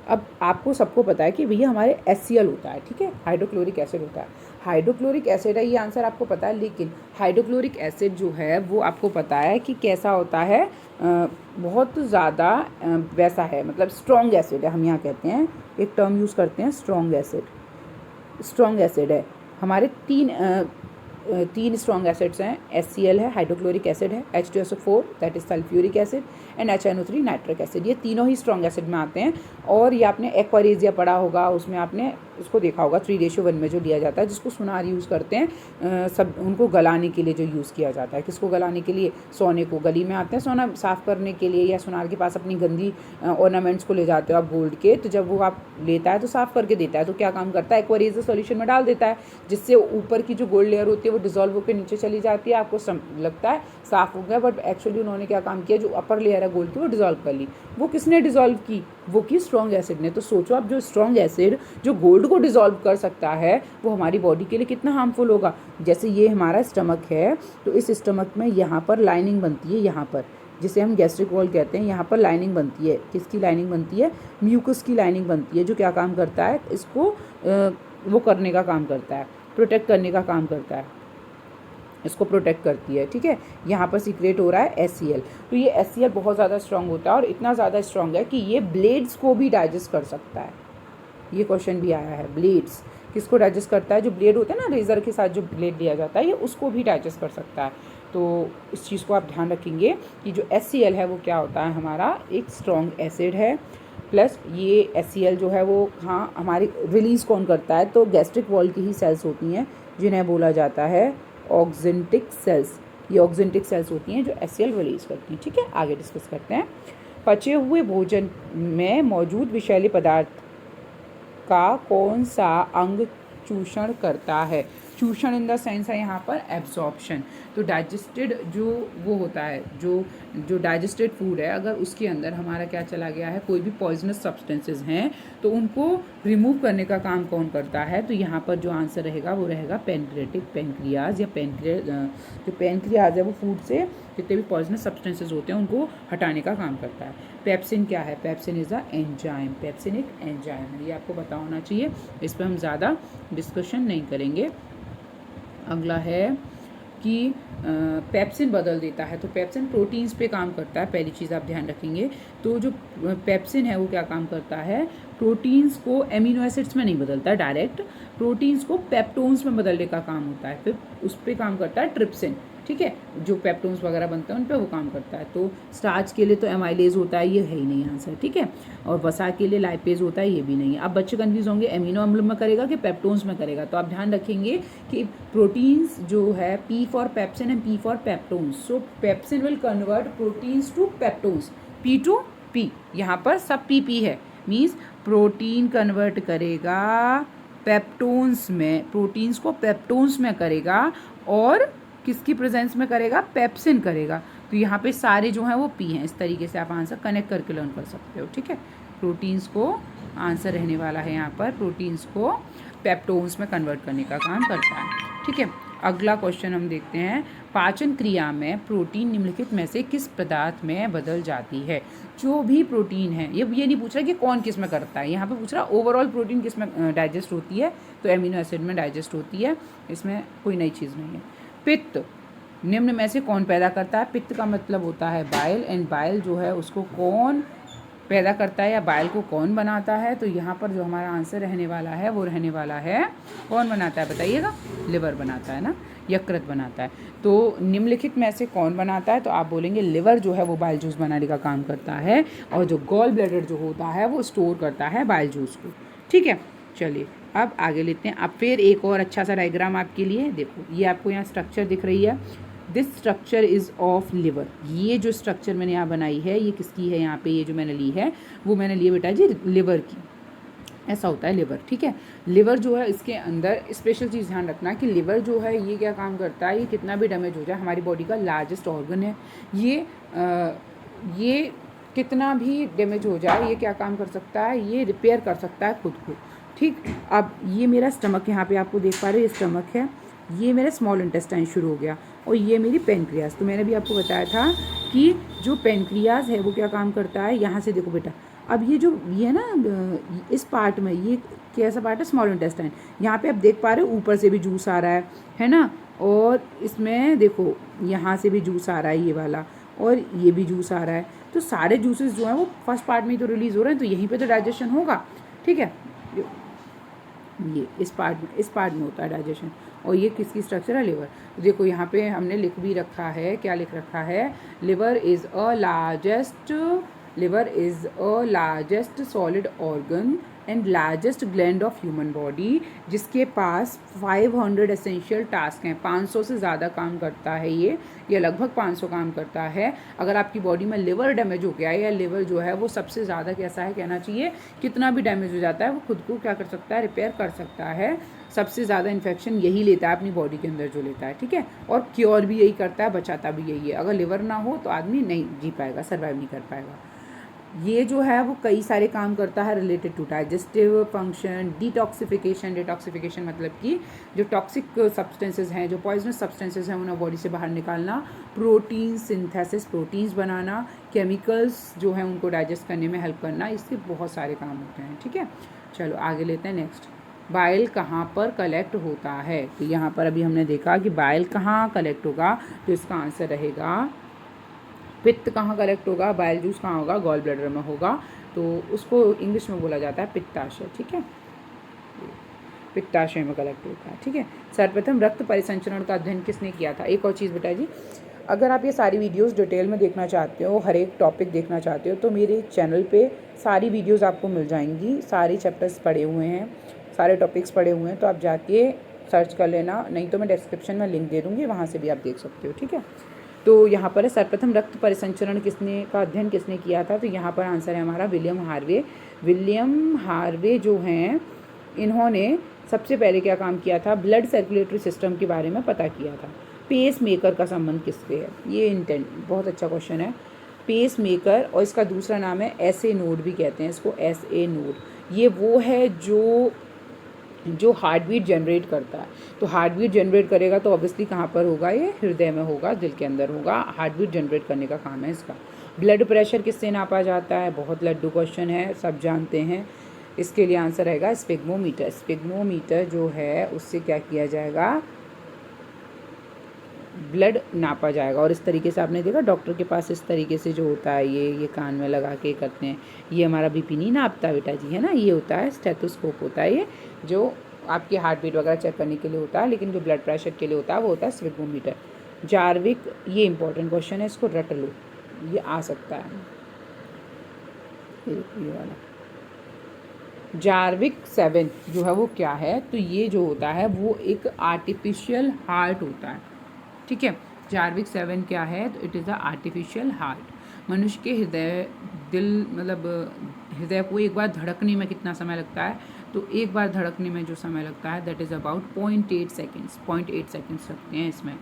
अब आपको सबको पता है कि भैया हमारे HCl होता है, ठीक है, हाइड्रोक्लोरिक एसिड होता है। हाइड्रोक्लोरिक एसिड है, ये आंसर आपको पता है, लेकिन हाइड्रोक्लोरिक एसिड जो है वो आपको पता है कि कैसा होता है, बहुत ज़्यादा वैसा है, मतलब स्ट्रॉन्ग एसिड है। हम यहाँ कहते हैं, एक टर्म यूज़ करते हैं, स्ट्रॉन्ग एसिड है। हमारे तीन स्ट्रॉन्ग एसिड्स हैं, HCl है, हाइड्रोक्लोरिक एसिड है, H2SO4 that is sulphuric acid, and HNO3 nitric acid. ये तीनों ही स्ट्रॉन्ग एसिड में आते हैं। और ये आपने एक्वारेजिया पढ़ा होगा, उसमें आपने इसको देखा होगा 3:1 में जो लिया जाता है, जिसको सुनार यूज़ करते हैं, सब उनको गलाने के लिए जो यूज़ किया जाता है। किसको गलाने के लिए, सोने को। गली में आते हैं सोना साफ़ करने के लिए, या सुनार के पास अपनी गंदी ऑर्नामेंट्स को ले जाते हो आप गोल्ड के, तो जब वो आप लेता है तो साफ़ करके देता है, तो क्या काम करता है, एक्वारेजिया सॉल्यूशन में डाल देता है, जिससे ऊपर की जो गोल्ड लेयर होती है वो डिजॉल्व होकर नीचे चली जाती है। आपको लगता है साफ़ हो गया, बट एक्चुअली उन्होंने क्या काम किया, जो अपर लेयर है गोल्ड की वो डिजॉल्व कर ली। वो किसने डिजॉल्व की, वो की स्ट्रॉन्ग एसिड ने। तो सोचो आप, जो स्ट्रॉन्ग एसिड जो गोल्ड को डिजॉल्व कर सकता है, वो हमारी बॉडी के लिए कितना हार्मफुल होगा। जैसे ये हमारा स्टमक है, तो इस स्टमक में यहाँ पर लाइनिंग बनती है, यहाँ पर जिसे हम गैस्ट्रिक वॉल कहते हैं, यहाँ पर लाइनिंग बनती है। किसकी लाइनिंग बनती है, म्यूकस की लाइनिंग बनती है, जो क्या काम करता है, इसको वो करने का काम करता है, प्रोटेक्ट करने का काम करता है, इसको प्रोटेक्ट करती है, ठीक है। यहाँ पर सीक्रेट हो रहा है HCl। तो ये HCl बहुत ज़्यादा स्ट्रॉन्ग होता है, और इतना ज़्यादा स्ट्रॉन्ग है कि ये ब्लेड्स को भी डाइजेस्ट कर सकता है। ये क्वेश्चन भी आया है, ब्लेड्स किसको डाइजेस्ट करता है, जो ब्लेड होता है ना, रेज़र के साथ जो ब्लेड लिया जाता है, ये उसको भी डाइजेस्ट कर सकता है। तो इस चीज़ को आप ध्यान रखेंगे कि जो HCl है वो क्या होता है, हमारा एक स्ट्रॉन्ग एसिड है। प्लस ये HCl जो है वो हमारी रिलीज़ कौन करता है, तो गैस्ट्रिक वॉल की ही सेल्स होती हैं, जिन्हें बोला जाता है ऑक्जेंटिक सेल्स। ये ऑक्जेंटिक सेल्स होती हैं जो HCl रिलीज़ करती हैं, ठीक है। आगे डिस्कस करते हैं। पचे हुए भोजन में मौजूद विषैले पदार्थ का कौन सा अंग चूषण करता है। चूषण इन द सेंस है यहाँ पर एब्जॉर्प्शन। तो डाइजेस्टेड जो वो होता है, जो डाइजेस्टेड फूड है, अगर उसके अंदर हमारा क्या चला गया है, कोई भी पॉइजनस सब्सटेंसेस हैं, तो उनको रिमूव करने का काम कौन करता है? तो यहाँ पर जो आंसर रहेगा वो रहेगा पेनक्रियाज, या जो पेनक्रियाज है वो फूड से जितने भी पॉइजनस सब्सटेंसेस होते हैं उनको हटाने का काम करता है। पेप्सिन क्या है? Pepsin is a enzyme. Pepsin एक एंजाइम है, ये आपको पता होना चाहिए, इस पर हम ज़्यादा डिस्कशन नहीं करेंगे। अगला है कि पेप्सिन बदल देता है, तो पेप्सिन प्रोटीन्स पे काम करता है, पहली चीज़ आप ध्यान रखेंगे। तो जो पेप्सिन है वो क्या काम करता है? प्रोटीन्स को एमिनो एसिड्स में नहीं बदलता डायरेक्ट, प्रोटीन्स को पेप्टोन्स में बदलने का काम होता है। फिर उस पर काम करता है ट्रिप्सिन, ठीक है, जो पेप्टोन्स वगैरह बनते हैं उन पे वो काम करता है। तो स्टार्च के लिए तो एमाइलेज होता है, ये है ही नहीं आंसर, ठीक है। और वसा के लिए लाइपेज होता है, ये भी नहीं है। अब बच्चे कंफ्यूज होंगे एमिनो अम्ल में करेगा कि पेप्टोन्स में करेगा, तो आप ध्यान रखेंगे कि प्रोटीन्स जो है P for pepsin and P for peptones, so pepsin will convert proteins to peptones, P to P, यहाँ पर सब पी है, मीन्स प्रोटीन कन्वर्ट करेगा पेप्टोन्स में, प्रोटीन्स को पेप्टोन्स में करेगा, और किसकी प्रेजेंस में करेगा? पेप्सिन करेगा। तो यहाँ पे सारे जो हैं वो पी हैं। इस तरीके से आप आंसर कनेक्ट करके लर्न कर सकते हो, ठीक है। प्रोटीन्स को आंसर रहने वाला है यहाँ पर, प्रोटीन्स को पेप्टोन्स में कन्वर्ट करने का काम करता है, ठीक है। अगला क्वेश्चन हम देखते हैं, पाचन क्रिया में प्रोटीन निम्नलिखित में से किस पदार्थ में बदल जाती है? जो भी प्रोटीन है, ये नहीं पूछ रहा कि कौन किस में करता है, यहाँ पे पूछ रहा ओवरऑल प्रोटीन किस में डाइजेस्ट होती है, तो एमिनो एसिड में डाइजेस्ट होती है, इसमें कोई नई चीज़ नहीं है। पित्त निम्न में से कौन पैदा करता है? पित्त का मतलब होता है बाइल, एंड बाइल जो है उसको कौन पैदा करता है या बाइल को कौन बनाता है? तो यहाँ पर जो हमारा आंसर रहने वाला है वो रहने वाला है, कौन बनाता है बताइएगा? लिवर बनाता है ना, यकृत बनाता है। तो निम्नलिखित में से कौन बनाता है? तो आप बोलेंगे लिवर जो है वो बाइल जूस बनाने का काम करता है, और जो गॉल ब्लैडर जो होता है वो स्टोर करता है बाइल जूस को, ठीक है। चलिए अब आगे लेते हैं। अब फिर एक और अच्छा सा डायग्राम आपके लिए, देखो ये आपको यहाँ स्ट्रक्चर दिख रही है, this structure is of liver. ये जो स्ट्रक्चर मैंने यहाँ बनाई है ये किसकी है? यहाँ पे ये जो मैंने ली है वो मैंने ली बेटा जी लिवर की, ऐसा होता है लिवर, ठीक है। लिवर जो है इसके अंदर स्पेशल चीज़ ध्यान रखना कि लिवर जो है ये क्या काम करता है, ये कितना भी डैमेज हो जाए, हमारी बॉडी का लार्जेस्ट ऑर्गन है, ये कितना भी डैमेज हो जाए ये क्या काम कर सकता है? ये रिपेयर कर सकता है खुद को, ठीक। अब ये मेरा स्टमक यहाँ पे आपको देख पा रहे हो, ये स्टमक है, ये मेरा स्मॉल इंटेस्टाइन शुरू हो गया, और ये मेरी पेनक्रियाज। तो मैंने भी आपको बताया था कि जो पेनक्रियाज है वो क्या काम करता है, यहाँ से देखो बेटा, अब ये ना इस पार्ट में ये कैसा पार्ट है? Small intestine. यहाँ पे आप देख पा रहे हो ऊपर से भी जूस आ रहा है ना, और इसमें देखो यहाँ से भी जूस आ रहा है ये वाला, और ये भी जूस आ रहा है। तो सारे जूसेस जो हैं वो फर्स्ट पार्ट में ही तो रिलीज़ हो रहे हैं, तो यहीं पे तो डाइजेशन होगा, ठीक है। ये इस पार्ट में होता है डाइजेशन, और ये किसकी स्ट्रक्चर है? लिवर। देखो यहाँ पे हमने लिख भी रखा है, क्या लिख रखा है? Liver is a largest solid organ and largest gland of human body, जिसके पास 500 एसेंशियल टास्क हैं। 500 से ज़्यादा काम करता है ये लगभग 500 काम करता है। अगर आपकी बॉडी में लिवर डैमेज हो गया है, या लिवर जो है वो सबसे ज़्यादा कैसा है कहना चाहिए, कितना भी डैमेज हो जाता है वो खुद को क्या कर सकता है? रिपेयर कर सकता है। सबसे ज़्यादा इन्फेक्शन यही लेता है अपनी बॉडी के अंदर जो लेता है, ठीक है, और क्योर भी यही करता है, बचाता भी यही है। अगर लिवर ना हो तो आदमी नहीं जी पाएगा, सर्वाइव नहीं कर पाएगा। ये जो है वो कई सारे काम करता है related to digestive function, detoxification मतलब कि जो टॉक्सिक सब्सटेंसेस हैं, जो पॉइजनस सब्सटेंसेस हैं उन्हें बॉडी से बाहर निकालना, प्रोटीन सिंथेसिस, प्रोटीन्स बनाना, केमिकल्स जो हैं उनको डाइजेस्ट करने में हेल्प करना, इसके बहुत सारे काम होते हैं, ठीक है। चलो आगे लेते हैं नेक्स्ट। बाइल कहाँ पर कलेक्ट होता है? तो यहाँ पर अभी हमने देखा कि बाइल कहाँ कलेक्ट होगा, तो इसका आंसर रहेगा पित्त कहाँ कलेक्ट होगा, बाइल जूस कहाँ होगा? गॉल ब्लैडर में होगा, तो उसको इंग्लिश में बोला जाता है पित्ताशय, ठीक है, पित्ताशय में कलेक्ट होता है, ठीक है। सर्वप्रथम रक्त परिसंचरण का अध्ययन किसने किया था? एक और चीज़ बेटा जी, अगर आप ये सारी वीडियोस डिटेल में देखना चाहते हो, हर एक टॉपिक देखना चाहते हो, तो मेरे चैनल पे सारी वीडियोस आपको मिल जाएंगी, सारे चैप्टर्स पढ़े हुए हैं, सारे टॉपिक्स पढ़े हुए हैं, तो आप जाके सर्च कर लेना, नहीं तो मैं डिस्क्रिप्शन में लिंक दे दूँगी, वहाँ से भी आप देख सकते हो, ठीक है। तो यहाँ पर सर्वप्रथम रक्त परिसंचरण का अध्ययन किसने किया था? तो यहाँ पर आंसर है हमारा विलियम हार्वे। विलियम हार्वे जो हैं इन्होंने सबसे पहले क्या काम किया था, ब्लड सर्कुलेटरी सिस्टम के बारे में पता किया था। पेस मेकर का संबंध किससे है, ये इंटेंट बहुत अच्छा क्वेश्चन है। पेस मेकर, और इसका दूसरा नाम है एसए नोड भी कहते हैं इसको, एसए नोड। ये वो है जो हार्ट बीट जनरेट करता है। तो हार्ट बीट जनरेट करेगा तो ऑब्वियसली कहाँ पर होगा, ये हृदय में होगा, दिल के अंदर होगा। हार्ट बीट जनरेट करने का काम है इसका। ब्लड प्रेशर किससे नापा जाता है, बहुत लड्डू क्वेश्चन है, सब जानते हैं। इसके लिए आंसर रहेगा स्पिग्मोमीटर। स्पिग्मोमीटर जो है उससे क्या किया जाएगा, ब्लड नापा जाएगा। और इस तरीके से आपने देखा डॉक्टर के पास इस तरीके से जो होता है, ये कान में लगा के करते हैं। ये हमारा बीपी नहीं नापता बेटा जी, है ना, ये होता है स्टेथोस्कोप होता है, ये जो आपकी हार्ट बीट वगैरह चेक करने के लिए होता है, लेकिन जो ब्लड प्रेशर के लिए होता है वो होता है स्पिग्मोमीटर। जार्विक, ये इंपॉर्टेंट क्वेश्चन है, इसको रट लो, ये आ सकता है, ये वाला। जार्विक 7 जो है वो क्या है, तो ये जो होता है वो एक आर्टिफिशियल हार्ट होता है, ठीक है। जार्विक 7 क्या है, तो it is a artificial heart. मनुष्य के हृदय, दिल मतलब हृदय को एक बार धड़कने में कितना समय लगता है, तो एक बार धड़कने में जो समय लगता है that is about 0.8 seconds. 0.8 seconds लगते हैं इसमें।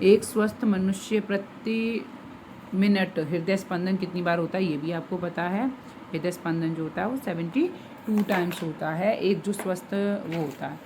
एक स्वस्थ मनुष्य प्रति मिनट हृदय स्पंदन कितनी बार होता है, ये भी आपको पता है। हृदय स्पंदन जो होता है वो 72 टाइम्स होता है, एक जो स्वस्थ वो होता है।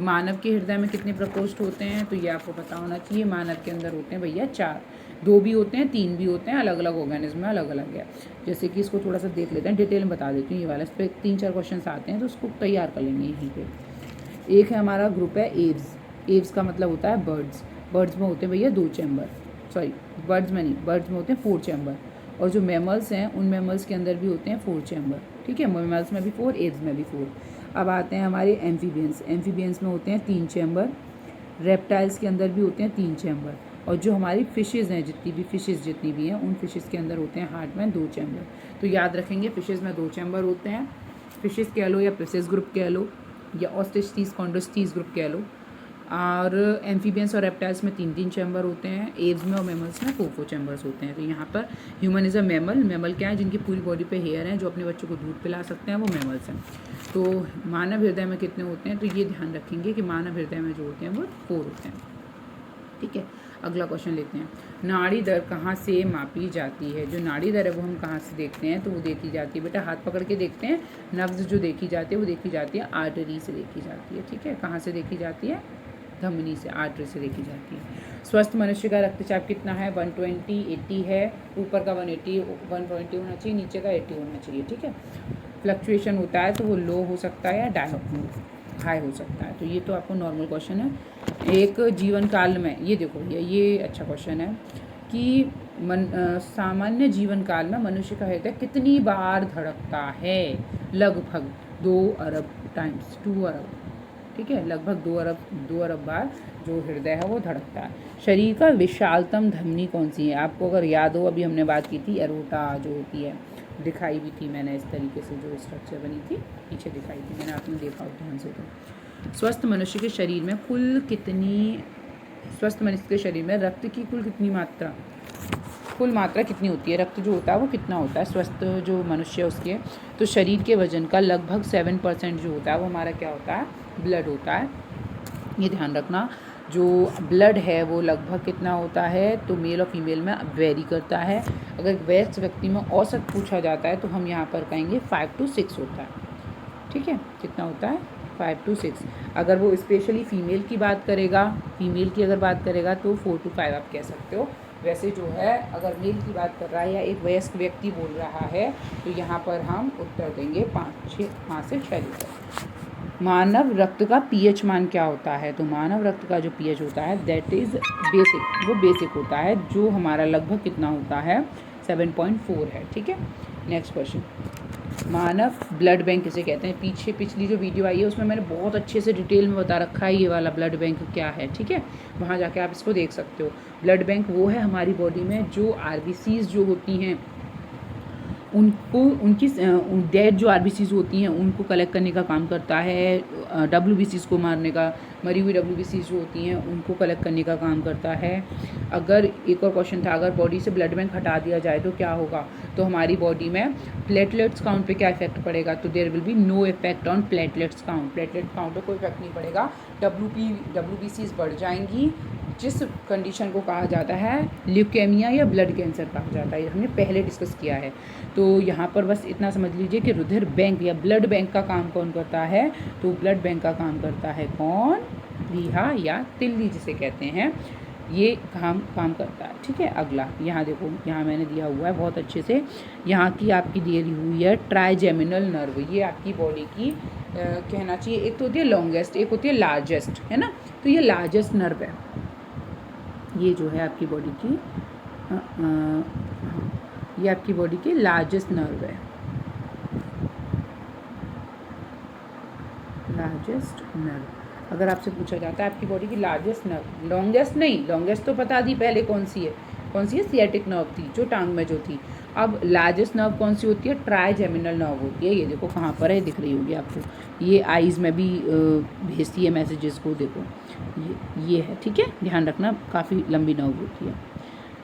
मानव के हृदय में कितने प्रकोष्ठ होते हैं, तो ये आपको पता होना चाहिए। मानव के अंदर होते हैं भैया 4, 2 भी होते हैं, 3 भी होते हैं, अलग अलग ऑर्गेनिज्म में अलग अलग है। जैसे कि इसको थोड़ा सा देख लेते हैं, डिटेल में बता देती हूँ ये वाला, इस पर 3-4 क्वेश्चन आते हैं तो उसको तैयार कर लेंगे यहीं पे। एक है हमारा ग्रुप है एव्स। एव्स का मतलब होता है बर्ड्स। बर्ड्स में होते हैं भैया 2 चैम्बर, सॉरी बर्ड्स में नहीं, बर्ड्स में होते हैं 4 चैम्बर। और जो मैमल्स हैं उन मैमल्स के अंदर भी होते हैं 4 चैम्बर, ठीक है। मैमल्स में भी 4, एव्स में भी 4। अब आते हैं हमारे एम्फीबियंस। एम्फीबियंस में होते हैं 3 चैम्बर। रेप्टाइल्स के अंदर भी होते हैं 3 चैम्बर। और जो हमारी फिशेज़ हैं, जितनी भी हैं, उन फिशेज़ के अंदर होते हैं हार्ट में 2 चैम्बर। तो याद रखेंगे फिशेज़ में 2 चैम्बर होते हैं। फिशेज़ कह लो या पिसेस ग्रुप कह लो या ऑस्ट्रिचटीज कॉन्ड्रोस्टीज ग्रुप कह लो। और एम्फीबियंस और रेप्टाइल्स में 3-3 चैम्बर होते हैं। एव्स में और मैमल्स में 4-4 चैम्बर्स होते हैं। तो यहाँ पर human is a mammal. Mammal क्या है, जिनकी पूरी बॉडी पे हेयर हैं, जो अपने बच्चों को दूध पिला सकते हैं, वो मैमल्स हैं। तो मानव हृदय में कितने होते हैं, तो ये ध्यान रखेंगे कि मानव हृदय में जो होते हैं वो 4 होते हैं, ठीक है। अगला क्वेश्चन लेते हैं। नाड़ी दर कहाँ से मापी जाती है। जो नाड़ी दर है वो हम कहाँ से देखते हैं, तो वो देखी जाती है बेटा, हाथ पकड़ के देखते हैं। नब्ज़ जो देखी जाती है वो देखी जाती है आर्टरी से देखी जाती है, ठीक है। कहाँ से देखी जाती है, धमनी से, आर्टरी से देखी जाती है। स्वस्थ मनुष्य का रक्तचाप कितना है, 120, 80 है। ऊपर का 120 होना चाहिए, नीचे का 80 होना चाहिए, ठीक है। फ्लक्चुएशन होता है तो वो लो हो सकता है या हाई हो सकता है। तो ये तो आपको नॉर्मल क्वेश्चन है। एक जीवन काल में, ये देखो ये अच्छा क्वेश्चन है कि सामान्य जीवन काल में मनुष्य का हृदय कितनी बार धड़कता है। लगभग 2 अरब टाइम्स, 2 अरब, ठीक है। लगभग 2 अरब बार जो हृदय है वो धड़कता है। शरीर का विशालतम धमनी कौन सी है, आपको अगर याद हो, अभी हमने बात की थी एरोटा जो होती है, दिखाई भी थी मैंने इस तरीके से, जो स्ट्रक्चर बनी थी पीछे दिखाई थी मैंने, आपने देखा हो ध्यान से। तो स्वस्थ मनुष्य के शरीर में स्वस्थ मनुष्य के शरीर में रक्त की कुल मात्रा कितनी होती है, रक्त जो होता है वो कितना होता है स्वस्थ जो मनुष्य उसके। तो शरीर के वजन का लगभग 7% जो होता है वो हमारा क्या होता है, ब्लड होता है। ये ध्यान रखना, जो ब्लड है वो लगभग कितना होता है, तो मेल और फीमेल में वेरी करता है। अगर वयस्क व्यक्ति में औसत पूछा जाता है तो हम यहाँ पर कहेंगे 5 to 6 होता है, ठीक है। कितना होता है, 5 to 6। अगर वो स्पेशली फीमेल की बात करेगा, अगर बात करेगा तो 4 to 5 आप कह सकते हो। वैसे जो है अगर मेल की बात कर रहा है या एक वयस्क व्यक्ति बोल रहा है तो यहाँ पर हम उत्तर देंगे 5 से 6 लीटर। मानव रक्त का पीएच मान क्या होता है, तो मानव रक्त का जो पीएच होता है दैट इज़ बेसिक, वो बेसिक होता है, जो हमारा लगभग कितना होता है, 7.4 है, ठीक है। नेक्स्ट क्वेश्चन, मानव ब्लड बैंक किसे कहते हैं। पिछली जो वीडियो आई है उसमें मैंने बहुत अच्छे से डिटेल में बता रखा है ये वाला ब्लड बैंक क्या है, ठीक है। वहाँ जाके आप इसको देख सकते हो। ब्लड बैंक वो है हमारी बॉडी में जो आरबीसीज जो होती हैं उनको उनकी डेड जो आरबीसीज होती हैं उनको कलेक्ट करने का काम करता है, डब्ल्यूबीसीज को मारने का, मरी हुई डब्ल्यूबीसीज जो होती हैं उनको कलेक्ट करने का काम करता है। अगर एक और क्वेश्चन था, अगर बॉडी से ब्लड बैंक हटा दिया जाए तो क्या होगा, तो हमारी बॉडी में प्लेटलेट्स काउंट पे क्या इफेक्ट पड़ेगा, तो there will be no effect on platelets count, platelet count पे कोई इफेक्ट नहीं पड़ेगा। डब्ल्यूबीसीज बढ़ जाएंगी, जिस कंडीशन को कहा जाता है ल्यूकेमिया या ब्लड कैंसर कहा जाता है, हमने पहले डिस्कस किया है। तो यहाँ पर बस इतना समझ लीजिए कि रुधिर बैंक या ब्लड बैंक का काम कौन करता है, तो ब्लड बैंक का काम करता है कौन, प्लीहा या तिल्ली जिसे कहते हैं, ये काम करता है। ठीक है, अगला यहाँ देखो, यहाँ मैंने दिया हुआ है बहुत अच्छे से, यहाँ की आपकी दी हुई है ट्राइजेमिनल नर्व, ये आपकी बॉडी की कहना चाहिए, एक तो होती है लॉन्गेस्ट, एक होती है लार्जेस्ट, है ना, तो ये लार्जेस्ट नर्व है, ये जो है आपकी बॉडी की ये आपकी बॉडी की लार्जेस्ट नर्व है, लार्जेस्ट नर्व। अगर आपसे पूछा जाता है आपकी बॉडी की लार्जेस्ट नर्व, लॉन्गेस्ट नहीं, लॉन्गेस्ट तो बता दी पहले कौन सी है, सियाटिक नर्व थी जो टांग में जो थी। अब लार्जेस्ट नर्व कौन सी होती है, ट्राइजेमिनल नर्व होती है, ये देखो कहाँ पर है, दिख रही होगी आपको, ये आइज़ में भी भेजती है मैसेजेस को, देखो ये है। ठीक है, ध्यान रखना, काफ़ी लंबी नर्व होती है,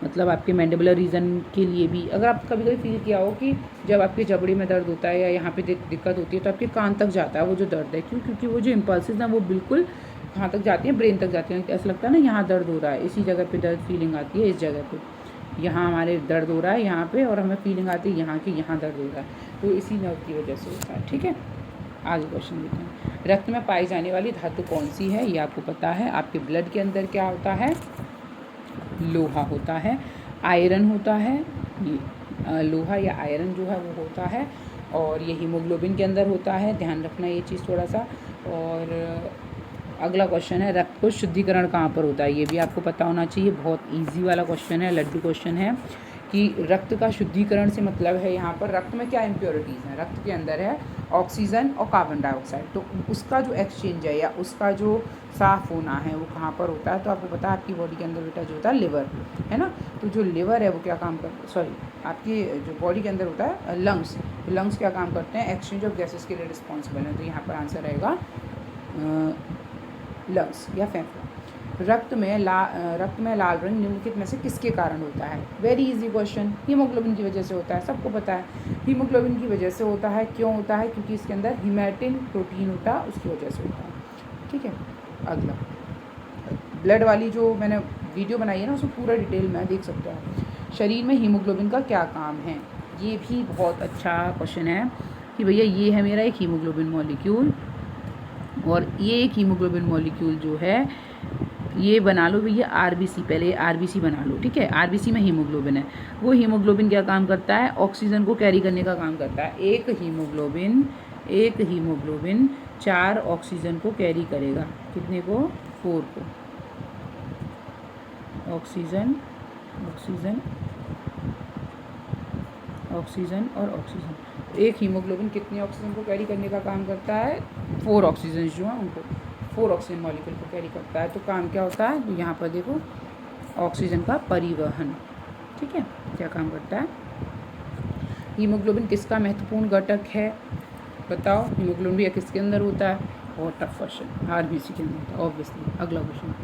मतलब आपके मैंडिबुलर रीजन के लिए भी। अगर आप कभी कभी फील किया हो कि जब आपके जबड़े में दर्द होता है या यहाँ पे दिक्कत होती है तो आपके कान तक जाता है वो जो दर्द है, क्यों, क्योंकि वो जो इम्पल्सेस हैं वो बिल्कुल कहाँ तक जाती हैं, ब्रेन तक जाती हैं। ऐसा लगता है ना यहाँ दर्द हो रहा है, इसी जगह पे दर्द फीलिंग आती है, इस जगह पे यहाँ हमारे दर्द हो रहा है यहाँ पे, और हमें फीलिंग आती है यहाँ की, यहाँ दर्द हो रहा है, तो इसी नर्व की वजह से होता है। ठीक है, आगे क्वेश्चन देखते हैं, रक्त में पाई जाने वाली धातु कौन सी है, ये आपको पता है। आपके ब्लड के अंदर क्या होता है, लोहा होता है, आयरन होता है, ये लोहा या आयरन जो है वो होता है, और ये हीमोग्लोबिन के अंदर होता है, ध्यान रखना ये चीज़ थोड़ा सा। और अगला क्वेश्चन है, रक्त को शुद्धिकरण कहाँ पर होता है, ये भी आपको पता होना चाहिए, बहुत इजी वाला क्वेश्चन है, लड्डू क्वेश्चन है कि रक्त का शुद्धिकरण से मतलब है यहाँ पर रक्त में क्या इम्प्योरिटीज़ हैं, रक्त के अंदर है ऑक्सीजन और कार्बन डाइऑक्साइड, तो उसका जो एक्सचेंज है या उसका जो साफ़ होना है वो कहाँ पर होता है, तो आपको पता है आपकी बॉडी के अंदर बेटा जो होता है लिवर, है ना, तो जो लिवर है वो क्या काम करता, सॉरी आपकी जो बॉडी के अंदर होता है लंग्स, तो लंग्स क्या काम करते हैं, एक्सचेंज ऑफ गैसेस के लिए रिस्पॉन्सिबल है, तो यहाँ पर आंसर रहेगा लंग्स या फेफड़ा। रक्त में लाल रंग निम्नलिखित में से किसके कारण होता है, वेरी इजी क्वेश्चन, हीमोग्लोबिन की वजह से होता है, सबको पता है हीमोग्लोबिन की वजह से होता है। क्यों होता है, क्योंकि इसके अंदर हीमेटिन प्रोटीन होता है, उसकी वजह से होता है। ठीक है, अगला ब्लड वाली जो मैंने वीडियो बनाई है ना उसमें पूरा डिटेल में देख सकते हो। शरीर में हीमोग्लोबिन का क्या काम है, ये भी बहुत अच्छा क्वेश्चन है कि भैया ये है मेरा एक हीमोग्लोबिन मॉलिक्यूल, और ये एक हीमोग्लोबिन मॉलिक्यूल जो है ये बना लो भैया आरबीसी, पहले आरबीसी बना लो। ठीक है, आरबीसी में हीमोग्लोबिन है, वो हीमोग्लोबिन क्या काम करता है, ऑक्सीजन को कैरी करने का काम करता है। एक हीमोग्लोबिन 4 ऑक्सीजन को कैरी करेगा, कितने को, 4 को, ऑक्सीजन और ऑक्सीजन। एक हीमोग्लोबिन कितने ऑक्सीजन को कैरी करने का काम करता है, 4 ऑक्सीजन जो है उनको, 4 ऑक्सीजन मॉलिक्यूल को कैरी करता है। तो काम क्या होता है, तो यहाँ पर देखो ऑक्सीजन का परिवहन। ठीक है, क्या काम करता है, हीमोग्लोबिन किसका महत्वपूर्ण घटक है, बताओ, हीमोग्लोबिन भी किसके अंदर होता है, और टफ क्वेश्चन, आरबीसी के अंदर होता है ऑब्वियसली। अगला क्वेश्चन,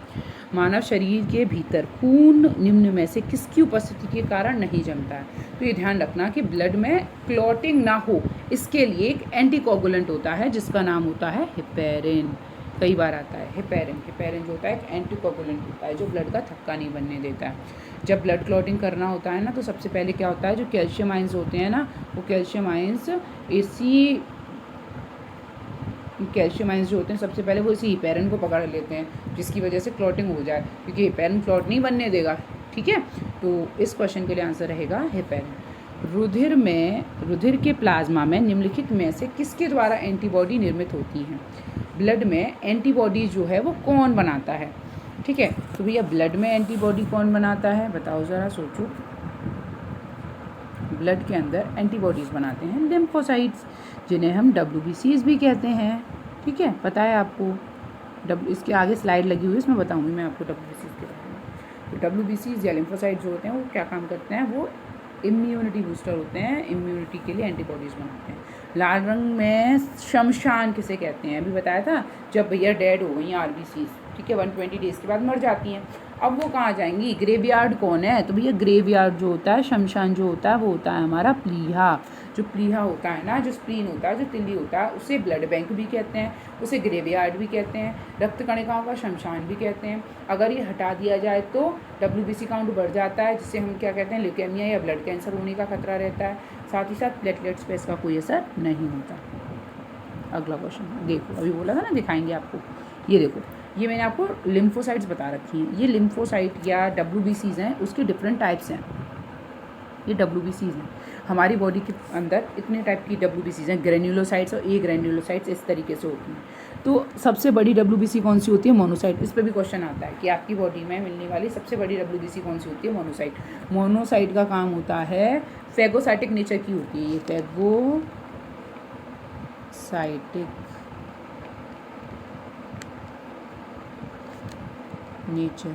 मानव शरीर के भीतर खून निम्न में से किसकी उपस्थिति के कारण नहीं जमता है, तो ये ध्यान रखना कि ब्लड में क्लॉटिंग ना हो इसके लिए एक एंटीकोगुलेंट होता है जिसका नाम होता है हेपेरिन, कई बार आता है हेपेरिन जो होता है एक एंटीकोगुलेंट होता है जो ब्लड का थक्का नहीं बनने देता है। जब ब्लड क्लॉटिंग करना होता है ना तो सबसे पहले क्या होता है, जो कैल्शियम आयंस होते हैं ना, वो कैल्शियम आयंस जो होते हैं सबसे पहले वो इसी हेपेरिन को पकड़ लेते हैं, जिसकी वजह से क्लॉटिंग हो जाए, क्योंकि हेपेरिन क्लॉट नहीं बनने देगा। ठीक है, तो इस क्वेश्चन के लिए आंसर रहेगा हेपेरिन। रुधिर के प्लाज्मा में निम्नलिखित में से किसके द्वारा एंटीबॉडी निर्मित होती हैं, ब्लड में एंटीबॉडी जो है वो कौन बनाता है। ठीक है, तो भैया ब्लड में एंटीबॉडी कौन बनाता है, बताओ ज़रा सोचो, ब्लड के अंदर एंटीबॉडीज़ बनाते हैं लिम्फोसाइट्स, जिन्हें हम WBCs भी कहते हैं। ठीक है, पता है आपको, इसके आगे स्लाइड लगी हुई है, इसमें बताऊंगी मैं आपको WBCs के बारे में। तो WBCs या लिम्फोसाइट जो होते हैं वो क्या काम करते हैं, वो इम्यूनिटी बूस्टर होते हैं, इम्यूनिटी के लिए एंटीबॉडीज़ बनाते हैं। लाल रंग में शमशान किसे कहते हैं, अभी बताया था, जब भैया डेड हो गई आरबीसी, ठीक है, 120 डेज़ के बाद मर जाती हैं। अब वो कहाँ जाएंगी, ग्रेवयार्ड कौन है, तो भैया ग्रेवयार्ड जो होता है, शमशान जो होता है, वो होता है हमारा प्लीहा। जो प्लीहा होता है ना, जो स्प्लीन होता है, जो तिल्ली होता है, उसे ब्लड बैंक भी कहते हैं, उसे ग्रेवयार्ड भी कहते हैं, रक्त कणिकाओं का शमशान भी कहते हैं। अगर ये हटा दिया जाए तो WBC काउंट बढ़ जाता है, जिससे हम क्या कहते हैं, ल्यूकेमिया या ब्लड कैंसर होने का खतरा रहता है। साथ ही साथ प्लेटलेट्स पे इसका कोई असर नहीं होता। अगला क्वेश्चन देखो, अभी बोला था ना दिखाएंगे आपको, ये देखो, ये मैंने आपको लिम्फोसाइट्स बता रखी हैं। ये लिम्फोसाइट या WBCs हैं, उसके डिफरेंट टाइप्स हैं। ये WBCs हैं, हमारी बॉडी के अंदर इतने टाइप की WBCs हैं, ग्रेन्युलोसाइट्स और ए ग्रेन्युलोसाइट्स इस तरीके से होती हैं। तो सबसे बड़ी WBC कौन सी होती है, मोनोसाइट। इस पर भी क्वेश्चन आता है कि आपकी बॉडी में मिलने वाली सबसे बड़ी WBC कौन सी होती है, मोनोसाइट। मोनोसाइट का काम होता है, फैगोसाइटिक नेचर की होती है ये, फैगोसाइटिक नेचर।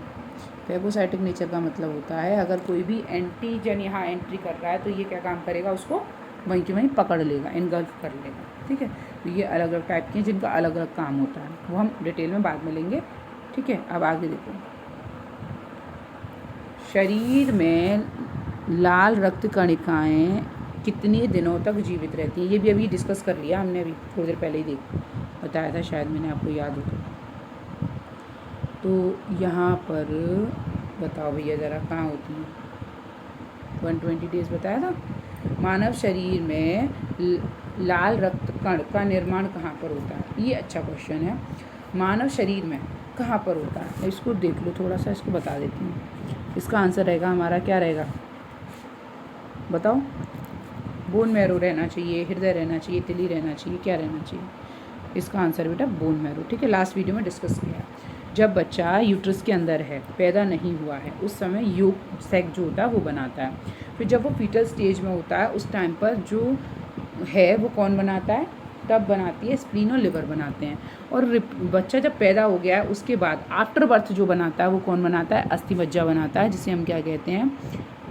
फैगोसाइटिक नेचर का मतलब होता है अगर कोई भी एंटीजन यहाँ एंट्री कर रहा है तो ये क्या काम करेगा, उसको वहीं के वहीं पकड़ लेगा, इनगल्फ कर लेगा, ठीक है। तो ये अलग अलग टाइप के हैं जिनका अलग अलग काम होता है, वो हम डिटेल में बाद में लेंगे, ठीक है। अब आगे देखो, शरीर में लाल रक्त कणिकाएँ कितने दिनों तक जीवित रहती हैं, ये भी अभी डिस्कस कर लिया हमने, अभी थोड़ी देर पहले ही बताया था, शायद मैंने आपको याद हो तो यहाँ पर बताओ भैया ज़रा कहाँ होती है, 120 डेज़ बताया था। मानव शरीर में लाल रक्त कण का निर्माण कहाँ पर होता है, ये अच्छा क्वेश्चन है। मानव शरीर में कहाँ पर होता है, इसको देख लो थोड़ा सा, इसको बता देती हूँ। इसका आंसर रहेगा हमारा, क्या रहेगा बताओ, बोन मैरो रहना चाहिए, हृदय रहना चाहिए, तिली रहना चाहिए, क्या रहना चाहिए, इसका आंसर बेटा बोन मैरो, ठीक है। लास्ट वीडियो में डिस्कस किया। जब बच्चा यूट्रस के अंदर है, पैदा नहीं हुआ है, उस समय योग सैक जो होता है वो बनाता है। फिर जब वो फीटल स्टेज में होता है, उस टाइम पर जो है वो कौन बनाता है, तब बनाती है स्प्लीन और लिवर बनाते हैं। और बच्चा जब पैदा हो गया है उसके बाद आफ्टर बर्थ जो बनाता है वो कौन बनाता है, अस्थि मज्जा बनाता है, जिसे हम क्या कहते हैं,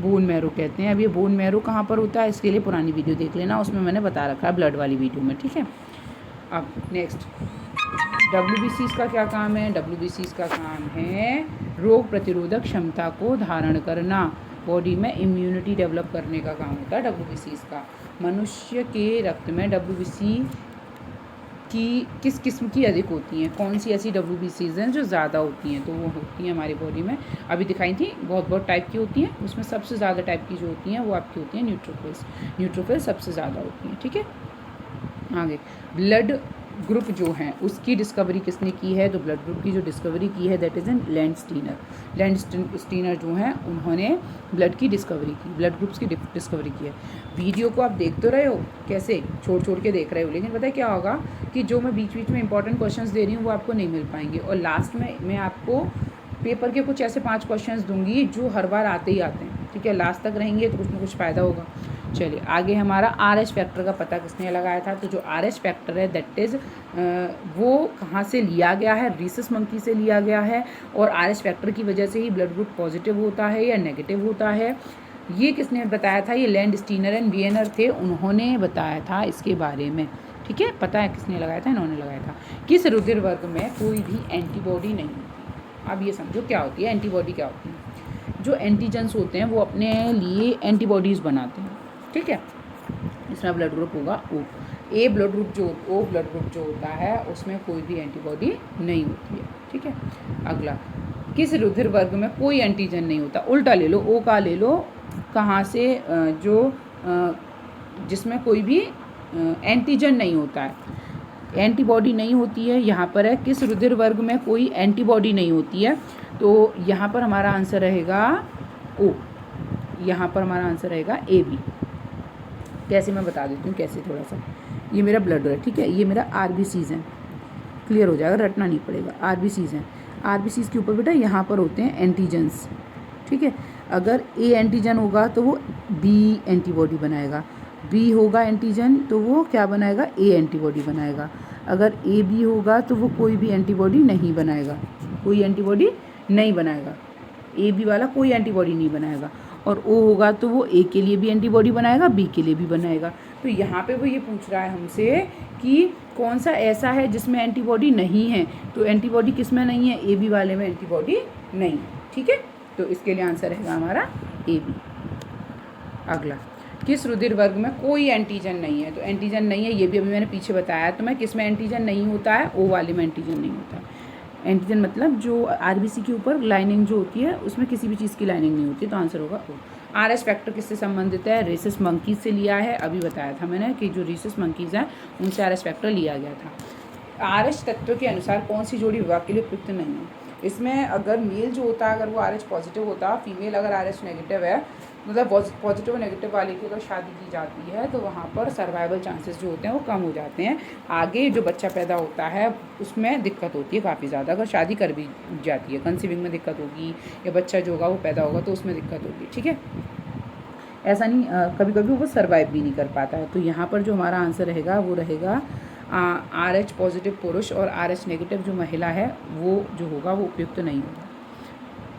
बोन मैरो कहते हैं। अब ये बोन मैरो कहाँ पर होता है, इसके लिए पुरानी वीडियो देख लेना, उसमें मैंने बता रखा है ब्लड वाली वीडियो में, ठीक है। अब नेक्स्ट, WBCs का क्या काम है, WBCs का काम है रोग प्रतिरोधक क्षमता को धारण करना, बॉडी में इम्यूनिटी डेवलप करने का काम होता है WBCs का। मनुष्य के रक्त में WBC की किस किस्म की अधिक होती हैं, कौन सी ऐसी WBCs हैं जो ज़्यादा होती हैं, तो वो होती हैं हमारी बॉडी में, अभी दिखाई थी, बहुत टाइप की होती हैं, उसमें सबसे ज़्यादा टाइप की जो होती हैं वो आपकी होती हैं न्यूट्रोफिल्स। न्यूट्रोफिल्स सबसे ज़्यादा होती हैं, ठीक है। आगे, ब्लड ग्रुप जो हैं उसकी डिस्कवरी किसने की है, तो ब्लड ग्रुप की जो डिस्कवरी की है that is in Landsteiner. Landsteiner जो हैं उन्होंने ब्लड की डिस्कवरी की, ब्लड ग्रुप्स की डिस्कवरी की है। वीडियो को आप देख तो रहे हो, कैसे छोड़ के देख रहे हो, लेकिन पता है क्या होगा कि जो मैं बीच बीच में इंपॉर्टेंट क्वेश्चंस दे रही हूँ वो आपको नहीं मिल पाएंगे, और लास्ट में मैं आपको पेपर के कुछ ऐसे 5 क्वेश्चंस दूंगी जो हर बार आते ही आते हैं, ठीक है। लास्ट तक रहेंगे तो कुछ ना कुछ फ़ायदा होगा। चलिए आगे, हमारा RH फैक्टर का पता किसने लगाया था, तो जो RH फैक्टर है दैट इज़ वो कहाँ से लिया गया है, रीसस मंकी से लिया गया है, और RH फैक्टर की वजह से ही ब्लड ग्रुप पॉजिटिव होता है या नेगेटिव होता है। ये किसने बताया था, ये लैंडस्टीनर एंड वियनर थे, उन्होंने बताया था इसके बारे में, ठीक है। पता है किसने लगाया था, इन्होंने लगाया था। किस रुधिर वर्ग में कोई भी एंटीबॉडी नहीं होती। अब ये समझो क्या होती है एंटीबॉडी, क्या होती है, जो एंटीजेंस होते हैं वो अपने लिए एंटीबॉडीज़ बनाते हैं, ठीक है। इसमें ब्लड ग्रुप होगा O। O ब्लड ग्रुप जो होता है उसमें कोई भी एंटीबॉडी नहीं होती है, ठीक है। अगला, किस रुधिर वर्ग में कोई एंटीजन नहीं होता, उल्टा ले लो, O का ले लो, कहाँ से, जो जिसमें कोई भी एंटीजन नहीं होता है, एंटीबॉडी नहीं होती है, यहाँ पर है किस रुधिर वर्ग में कोई एंटीबॉडी नहीं होती है, तो यहाँ पर हमारा आंसर रहेगा O, यहाँ पर हमारा आंसर रहेगा AB। कैसे मैं बता देती हूँ, कैसे थोड़ा सा, ये मेरा ब्लड है, ठीक है, ये मेरा RBCs हैं, क्लियर हो जाएगा, रटना नहीं पड़ेगा, RBCs हैं। RBCs के ऊपर बेटा यहाँ पर होते हैं एंटीजेंस, ठीक है। अगर A एंटीजन होगा तो वो B एंटीबॉडी बनाएगा, B होगा एंटीजन तो वो क्या बनाएगा, A एंटीबॉडी बनाएगा। अगर AB होगा तो वो कोई भी एंटीबॉडी नहीं बनाएगा, कोई एंटीबॉडी नहीं बनाएगा, AB वाला कोई एंटीबॉडी नहीं बनाएगा। और O होगा तो वो A के लिए भी एंटीबॉडी बनाएगा, B के लिए भी बनाएगा। तो यहाँ पे वो ये पूछ रहा है हमसे कि कौन सा ऐसा है जिसमें एंटीबॉडी नहीं है। तो एंटीबॉडी किस में नहीं है, AB वाले में एंटीबॉडी नहीं है। ठीक है, तो इसके लिए आंसर रहेगा हमारा AB। अगला, किस रुधिर वर्ग में कोई एंटीजन नहीं है। तो एंटीजन नहीं है, ये भी अभी मैंने पीछे बताया। तो मैं किस में एंटीजन नहीं होता है, O वाले में एंटीजन नहीं होता है। एंटीजन मतलब जो RBC के ऊपर लाइनिंग जो होती है उसमें किसी भी चीज़ की लाइनिंग नहीं होती, तो आंसर होगा O। RS फैक्टर किससे संबंधित है, रेसिस मंकीज से लिया है। अभी बताया था मैंने कि जो रेसिस मंकीज हैं उनसे RS फैक्टर लिया गया था। RH तत्व के अनुसार कौन सी जोड़ी विवाह के लिए उपयुक्त नहीं है। इसमें अगर मेल जो होता है अगर वो RH पॉजिटिव होता, फीमेल अगर RH नेगेटिव है, मतलब पॉजिटिव और नेगेटिव वाले की अगर शादी की जाती है तो वहाँ पर सर्वाइवल चांसेस जो होते हैं वो कम हो जाते हैं। आगे जो बच्चा पैदा होता है उसमें दिक्कत होती है काफ़ी ज़्यादा। अगर शादी कर भी जाती है, कंसीविंग में दिक्कत होगी या बच्चा जो होगा वो पैदा होगा तो उसमें दिक्कत होगी। ठीक है, ऐसा नहीं, कभी कभी वो सर्वाइव भी नहीं कर पाता है। तो यहाँ पर जो हमारा आंसर रहेगा वो रहेगा RH पॉजिटिव पुरुष और RH नेगेटिव जो महिला है वो जो होगा वो उपयुक्त नहीं होगा।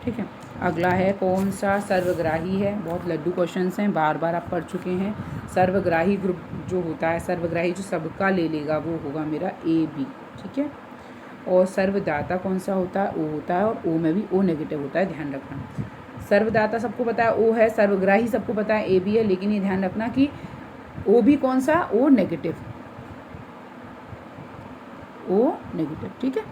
ठीक है, अगला है कौन सा सर्वग्राही है। बहुत लड्डू क्वेश्चंस हैं, बार बार आप पढ़ चुके हैं। सर्वग्राही ग्रुप जो होता है, सर्वग्राही जो सबका ले लेगा वो होगा मेरा AB। ठीक है, और सर्वदाता कौन सा होता है, O होता है, और O में भी O नेगेटिव होता है, ध्यान रखना। सर्वदाता सबको पता है O है, सर्वग्राही सबको पता है AB है, लेकिन ये ध्यान रखना कि O भी कौन सा, O नेगेटिव, O नेगेटिव। ठीक है,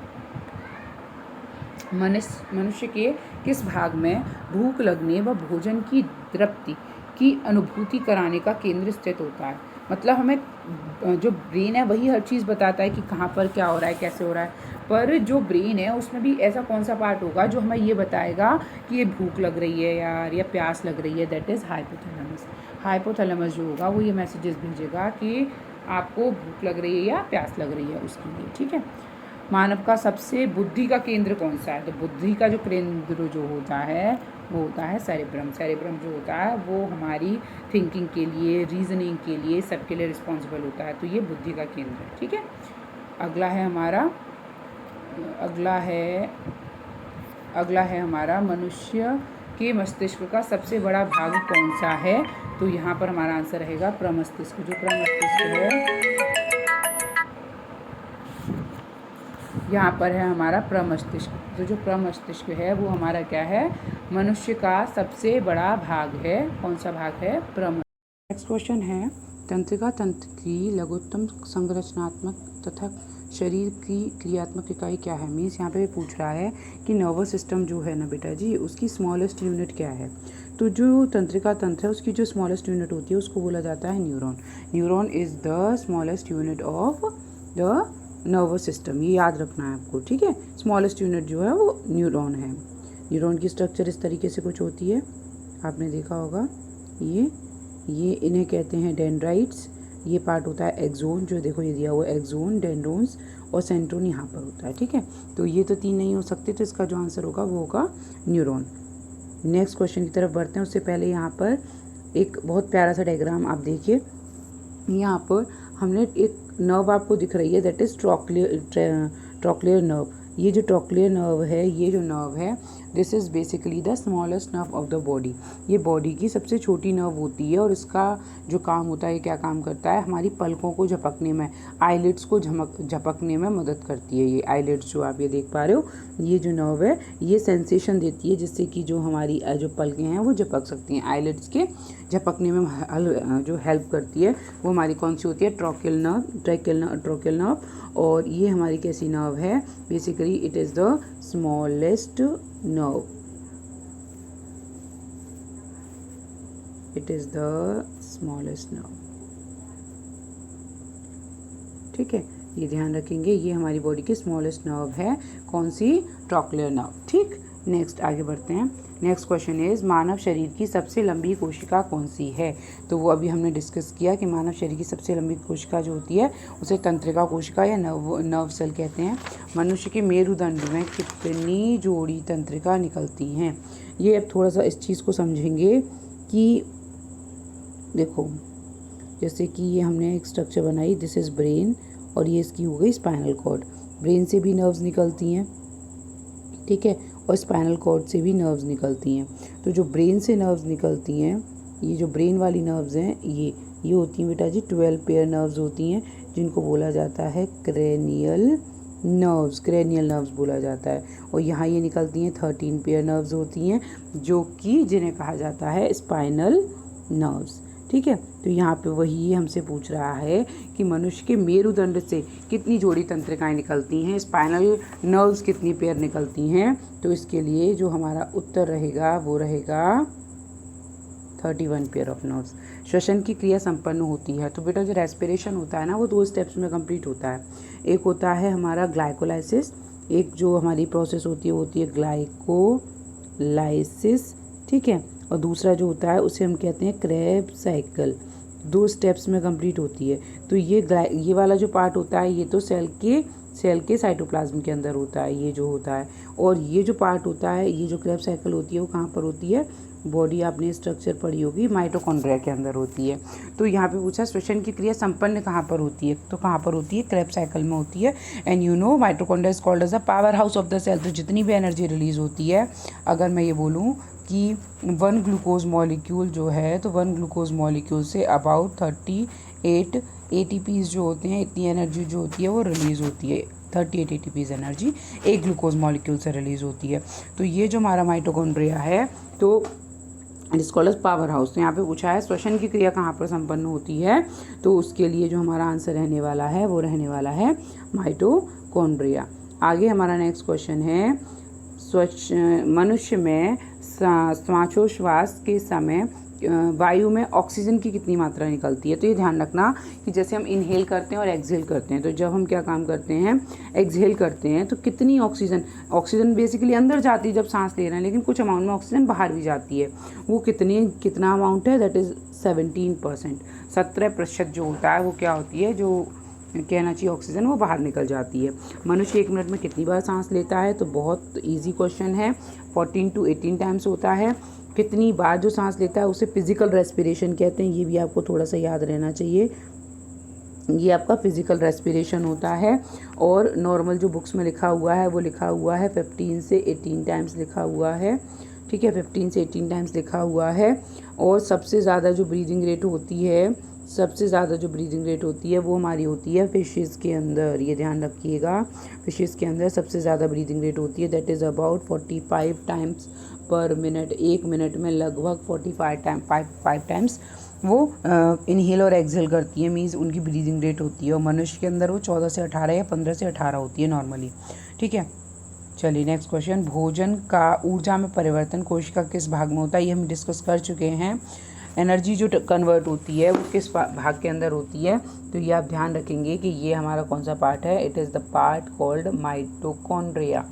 मनुष्य के किस भाग में भूख लगने व भोजन की तृप्ति की अनुभूति कराने का केंद्र स्थित होता है। मतलब हमें जो ब्रेन है वही हर चीज़ बताता है कि कहाँ पर क्या हो रहा है, कैसे हो रहा है, पर जो ब्रेन है उसमें भी ऐसा कौन सा पार्ट होगा जो हमें ये बताएगा कि ये भूख लग रही है यार या प्यास लग रही है, दैट इज़ हाइपोथैलेमस। हाइपोथैलेमस जो होगा वो ये मैसेजेस भेजेगा कि आपको भूख लग रही है या प्यास लग रही है उसके लिए। ठीक है, मानव का सबसे बुद्धि का केंद्र कौन सा है। तो बुद्धि का जो केंद्र जो होता है वो होता है सेरेब्रम। सेरेब्रम जो होता है वो हमारी थिंकिंग के लिए, रीजनिंग के लिए, सबके लिए रिस्पॉन्सिबल होता है। तो ये बुद्धि का केंद्र है। ठीक है, अगला है हमारा मनुष्य के मस्तिष्क का सबसे बड़ा भाग कौन सा है। तो यहाँ पर हमारा आंसर रहेगा प्रमस्तिष्क। जो प्रमस्तिष्क है यहाँ पर है हमारा प्रमस्तिष्क। तो जो प्रमस्तिष्क है वो हमारा क्या है, मनुष्य का सबसे बड़ा भाग है। कौन सा भाग है, प्रमस्तिष्क। नेक्स्ट क्वेश्चन है, तंत्रिका तंत्र की लघुत्तम संरचनात्मक तथा शरीर की क्रियात्मक इकाई क्या है। मीन्स यहाँ पे पूछ रहा है कि नर्वस सिस्टम जो है ना बेटा जी, उसकी स्मॉलेस्ट यूनिट क्या है। तो जो तंत्रिका तंत्र है उसकी जो स्मॉलेस्ट यूनिट होती है उसको बोला जाता है neuron. Neuron is the smallest unit of the nervous system, ये याद रखना है आपको। ठीक है, स्मॉलेस्ट यूनिट जो है वो न्यूरॉन है। न्यूरॉन की स्ट्रक्चर इस तरीके से कुछ होती है, आपने देखा होगा। ये इन्हें कहते हैं डेंड्राइट्स। ये पार्ट होता है एक्सोन, जो देखो ये दिया हुआ है एक्सोन, डेंड्रोन्स और सेंट्रोन यहाँ पर होता है। ठीक है, तो ये तो तीन नहीं हो सकते, तो इसका जो आंसर होगा वो होगा न्यूरॉन। नेक्स्ट क्वेश्चन की तरफ बढ़ते हैं। उससे पहले यहाँ पर एक बहुत प्यारा सा डायग्राम आप देखिए। यहाँ पर हमने एक नर्व आपको दिख रही है, दैट इज़ ट्रॉक्लियर नर्व। ये जो ट्रॉक्लियर नर्व है, ये जो नर्व है, this is basically the smallest nerve of the body. ये बॉडी की सबसे छोटी नर्व होती है और इसका जो काम होता है, क्या काम करता है, हमारी पलकों को झपकने में, आईलिड्स को झपकने में मदद करती है। ये आईलिड्स जो आप ये देख पा रहे हो, ये जो नर्व है ये सेंसेशन देती है जिससे कि जो हमारी जो पलकें हैं वो झपक सकती हैं। आईलिड्स के झपकने में जो हेल्प करती है वो हमारी कौन सी होती है, ट्रॉकियल नर्व। और ये हमारी कैसी नर्व है, basically it is the smallest nerve. It is the smallest nerve. ठीक है, ये ध्यान रखेंगे, ये हमारी बॉडी की स्मॉलेस्ट नर्व है। कौन सी, ट्रॉक्लियर नर्व। ठीक, नेक्स्ट आगे बढ़ते हैं। नेक्स्ट क्वेश्चन इज, मानव शरीर की सबसे लंबी कोशिका कौन सी है। तो वो अभी हमने डिस्कस किया कि मानव शरीर की सबसे लंबी कोशिका जो होती है उसे तंत्रिका कोशिका या नर्व सेल कहते हैं। मनुष्य के मेरुदंड में कितनी जोड़ी तंत्रिका निकलती हैं। ये अब थोड़ा सा इस चीज़ को समझेंगे कि देखो, जैसे कि ये हमने एक स्ट्रक्चर बनाई, दिस इज़ ब्रेन, और ये इसकी हो गई स्पाइनल कॉर्ड। ब्रेन से भी नर्व्स निकलती हैं, ठीक है, और स्पाइनल कॉर्ड से भी नर्व्स निकलती हैं। तो तो जो ब्रेन से नर्व्स निकलती हैं, ये जो ब्रेन वाली नर्व्स हैं ये होती हैं बेटा जी 12 पेयर नर्व्स होती हैं, जिनको बोला जाता है क्रेनियल नर्व्स बोला जाता है। और यहाँ ये निकलती हैं 13 पेयर नर्व्स होती हैं, जो कि जिन्हें कहा जाता है स्पाइनल नर्व्स। ठीक है, तो यहाँ पे वही हमसे पूछ रहा है कि मनुष्य के मेरुदंड से कितनी जोड़ी तंत्रिकाएं निकलती हैं, स्पाइनल नर्व्स कितनी पेयर निकलती हैं। तो इसके लिए जो हमारा उत्तर रहेगा वो रहेगा 31 पेयर ऑफ नर्व्स। श्वसन की क्रिया संपन्न होती है। तो बेटा जो रेस्पिरेशन होता है ना, वो 2 स्टेप्स में कंप्लीट होता है। एक होता है हमारा ग्लाइकोलाइसिस, एक जो हमारी प्रोसेस होती है ग्लाइकोलाइसिस। ठीक है, और दूसरा जो होता है उसे हम कहते हैं क्रेब्स साइकिल। 2 स्टेप्स में कंप्लीट होती है। तो ये वाला जो पार्ट होता है ये तो सेल के साइटोप्लाज्म के अंदर होता है, ये जो होता है। और ये जो पार्ट होता है, ये जो क्रेब्स साइकिल होती है, वो कहाँ पर होती है? बॉडी आपने स्ट्रक्चर पढ़ी होगी, माइटोकॉन्ड्रिया के अंदर होती है। तो यहाँ पे पूछा श्वसन की क्रिया संपन्न कहाँ पर होती है, तो कहाँ पर होती है? क्रेब्स साइकिल में होती है। And mitochondria is called as the power house of the cell. तो जितनी भी एनर्जी रिलीज होती है, अगर मैं ये बोलूँ कि 1 ग्लूकोज मॉलिक्यूल जो है, तो 1 glucose molecule say about 38 ATPs जो होते हैं, इतनी एनर्जी जो होती है वो रिलीज़ होती है। 38 ATPs एनर्जी एक ग्लूकोज मॉलिक्यूल से रिलीज़ होती है। तो ये जो हमारा माइटोकॉन्ड्रिया है, तो it's called as power house. तो यहाँ पे पूछा है श्वसन की क्रिया कहाँ पर संपन्न होती है, तो उसके लिए जो हमारा आंसर रहने वाला है वो रहने वाला है माइटोकॉन्ड्रिया। आगे हमारा नेक्स्ट क्वेश्चन है, मनुष्य में श्वासोच्छ्वास के समय वायु में ऑक्सीजन की कितनी मात्रा निकलती है। तो ये ध्यान रखना कि जैसे हम इनहेल करते हैं और एक्सहेल करते हैं, तो जब हम क्या काम करते हैं, एक्सहेल करते हैं, तो कितनी ऑक्सीजन बेसिकली अंदर जाती है जब सांस ले रहे हैं, लेकिन कुछ अमाउंट में ऑक्सीजन बाहर भी जाती है। वो कितना अमाउंट है? That is 17%। 17% जो होता है वो क्या होती है, जो कहना चाहिए ऑक्सीजन, वो बाहर निकल जाती है। मनुष्य 1 मिनट में कितनी बार सांस लेता है? तो बहुत ईजी क्वेश्चन है, 14 to 18 टाइम्स होता है। कितनी बार जो सांस लेता है उसे फिजिकल रेस्पिरेशन कहते हैं, ये भी आपको थोड़ा सा याद रहना चाहिए। ये आपका फिजिकल रेस्पिरेशन होता है। और नॉर्मल जो बुक्स में लिखा हुआ है वो लिखा हुआ है 15 से 18 टाइम्स लिखा हुआ है। ठीक है, 15 से 18 टाइम्स लिखा हुआ है। और सबसे ज़्यादा जो ब्रीदिंग रेट होती है वो हमारी होती है फिशेस के अंदर। ये ध्यान रखिएगा, फिशेस के अंदर सबसे ज़्यादा ब्रीदिंग रेट होती है, दैट इज़ अबाउट 45 टाइम्स पर मिनट। 1 मिनट में लगभग 45 टाइम्स वो इनहेल और एक्सहेल करती है, मीन्स उनकी ब्रीदिंग रेट होती है। और मनुष्य के अंदर वो 14 से 18 या 15 से 18 होती है नॉर्मली। ठीक है, चलिए नेक्स्ट क्वेश्चन, भोजन का ऊर्जा में परिवर्तन कोशिका किस भाग में होता है? ये हम डिस्कस कर चुके हैं। एनर्जी जो कन्वर्ट होती है वो किस भाग के अंदर होती है? तो ये आप ध्यान रखेंगे कि ये हमारा कौन सा पार्ट है, it is the part called mitochondria.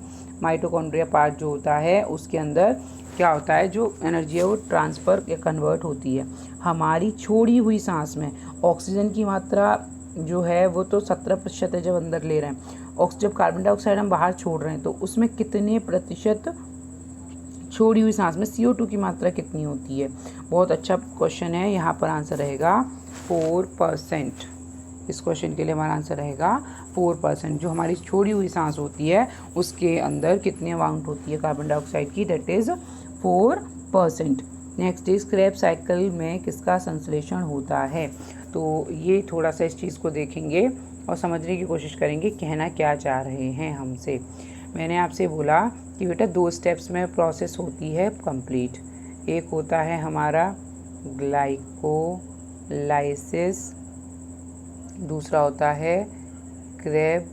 Mitochondria part जो होता है उसके अंदर क्या होता है, जो एनर्जी है वो ट्रांसफ़र या कन्वर्ट होती है। हमारी छोड़ी हुई सांस में ऑक्सीजन की मात्रा जो है वो तो 17% है जब अंदर ले रहे हैं। जब कार्बन डाइऑक्साइड हम बाहर छोड़ रहे हैं तो उसमें कितने प्रतिशत छोड़ी हुई सांस में CO2 की मात्रा कितनी होती है? बहुत अच्छा क्वेश्चन है। यहाँ पर आंसर रहेगा 4%। इस क्वेश्चन के लिए हमारा आंसर रहेगा 4%। जो हमारी छोड़ी हुई सांस होती है उसके अंदर कितनी अमाउंट होती है कार्बन डाइऑक्साइड की? That is 4%। Next is Krebs cycle में किसका संश्लेषण होता है? तो ये थोड़ा सा इस चीज़ को देखेंगे और समझने की कोशिश करेंगे कहना क्या चाह रहे हैं हमसे। मैंने आपसे बोला कि बेटा 2 स्टेप्स में प्रोसेस होती है कंप्लीट। एक होता है हमारा ग्लाइकोलाइसिस, दूसरा होता है क्रेब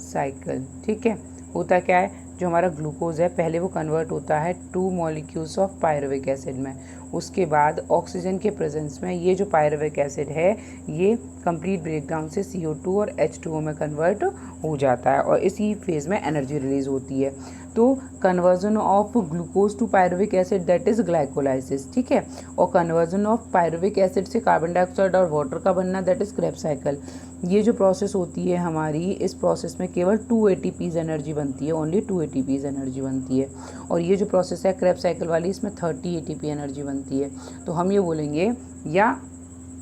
साइकिल। ठीक है, होता क्या है, जो हमारा ग्लूकोज है पहले वो कन्वर्ट होता है 2 मॉलिक्यूल्स ऑफ पायरुविक एसिड में। उसके बाद ऑक्सीजन के प्रेजेंस में ये जो पायरुविक एसिड है ये कंप्लीट ब्रेकडाउन से CO2 और H2O में कन्वर्ट हो जाता है और इसी फेज़ में एनर्जी रिलीज होती है। तो conversion of glucose to pyruvic acid that is glycolysis. ठीक है, और कन्वर्जन ऑफ पायरुविक एसिड से कार्बन डाइऑक्साइड और वाटर का बनना दैट इज़ क्रेब्स साइकिल। ये जो प्रोसेस होती है हमारी, इस प्रोसेस में केवल 2 ATPs एनर्जी बनती है, ओनली 2 ATPs एनर्जी बनती है। और ये जो प्रोसेस है क्रेब्स साइकिल वाली, इसमें 30 ATP एनर्जी बनती है। तो हम ये बोलेंगे, या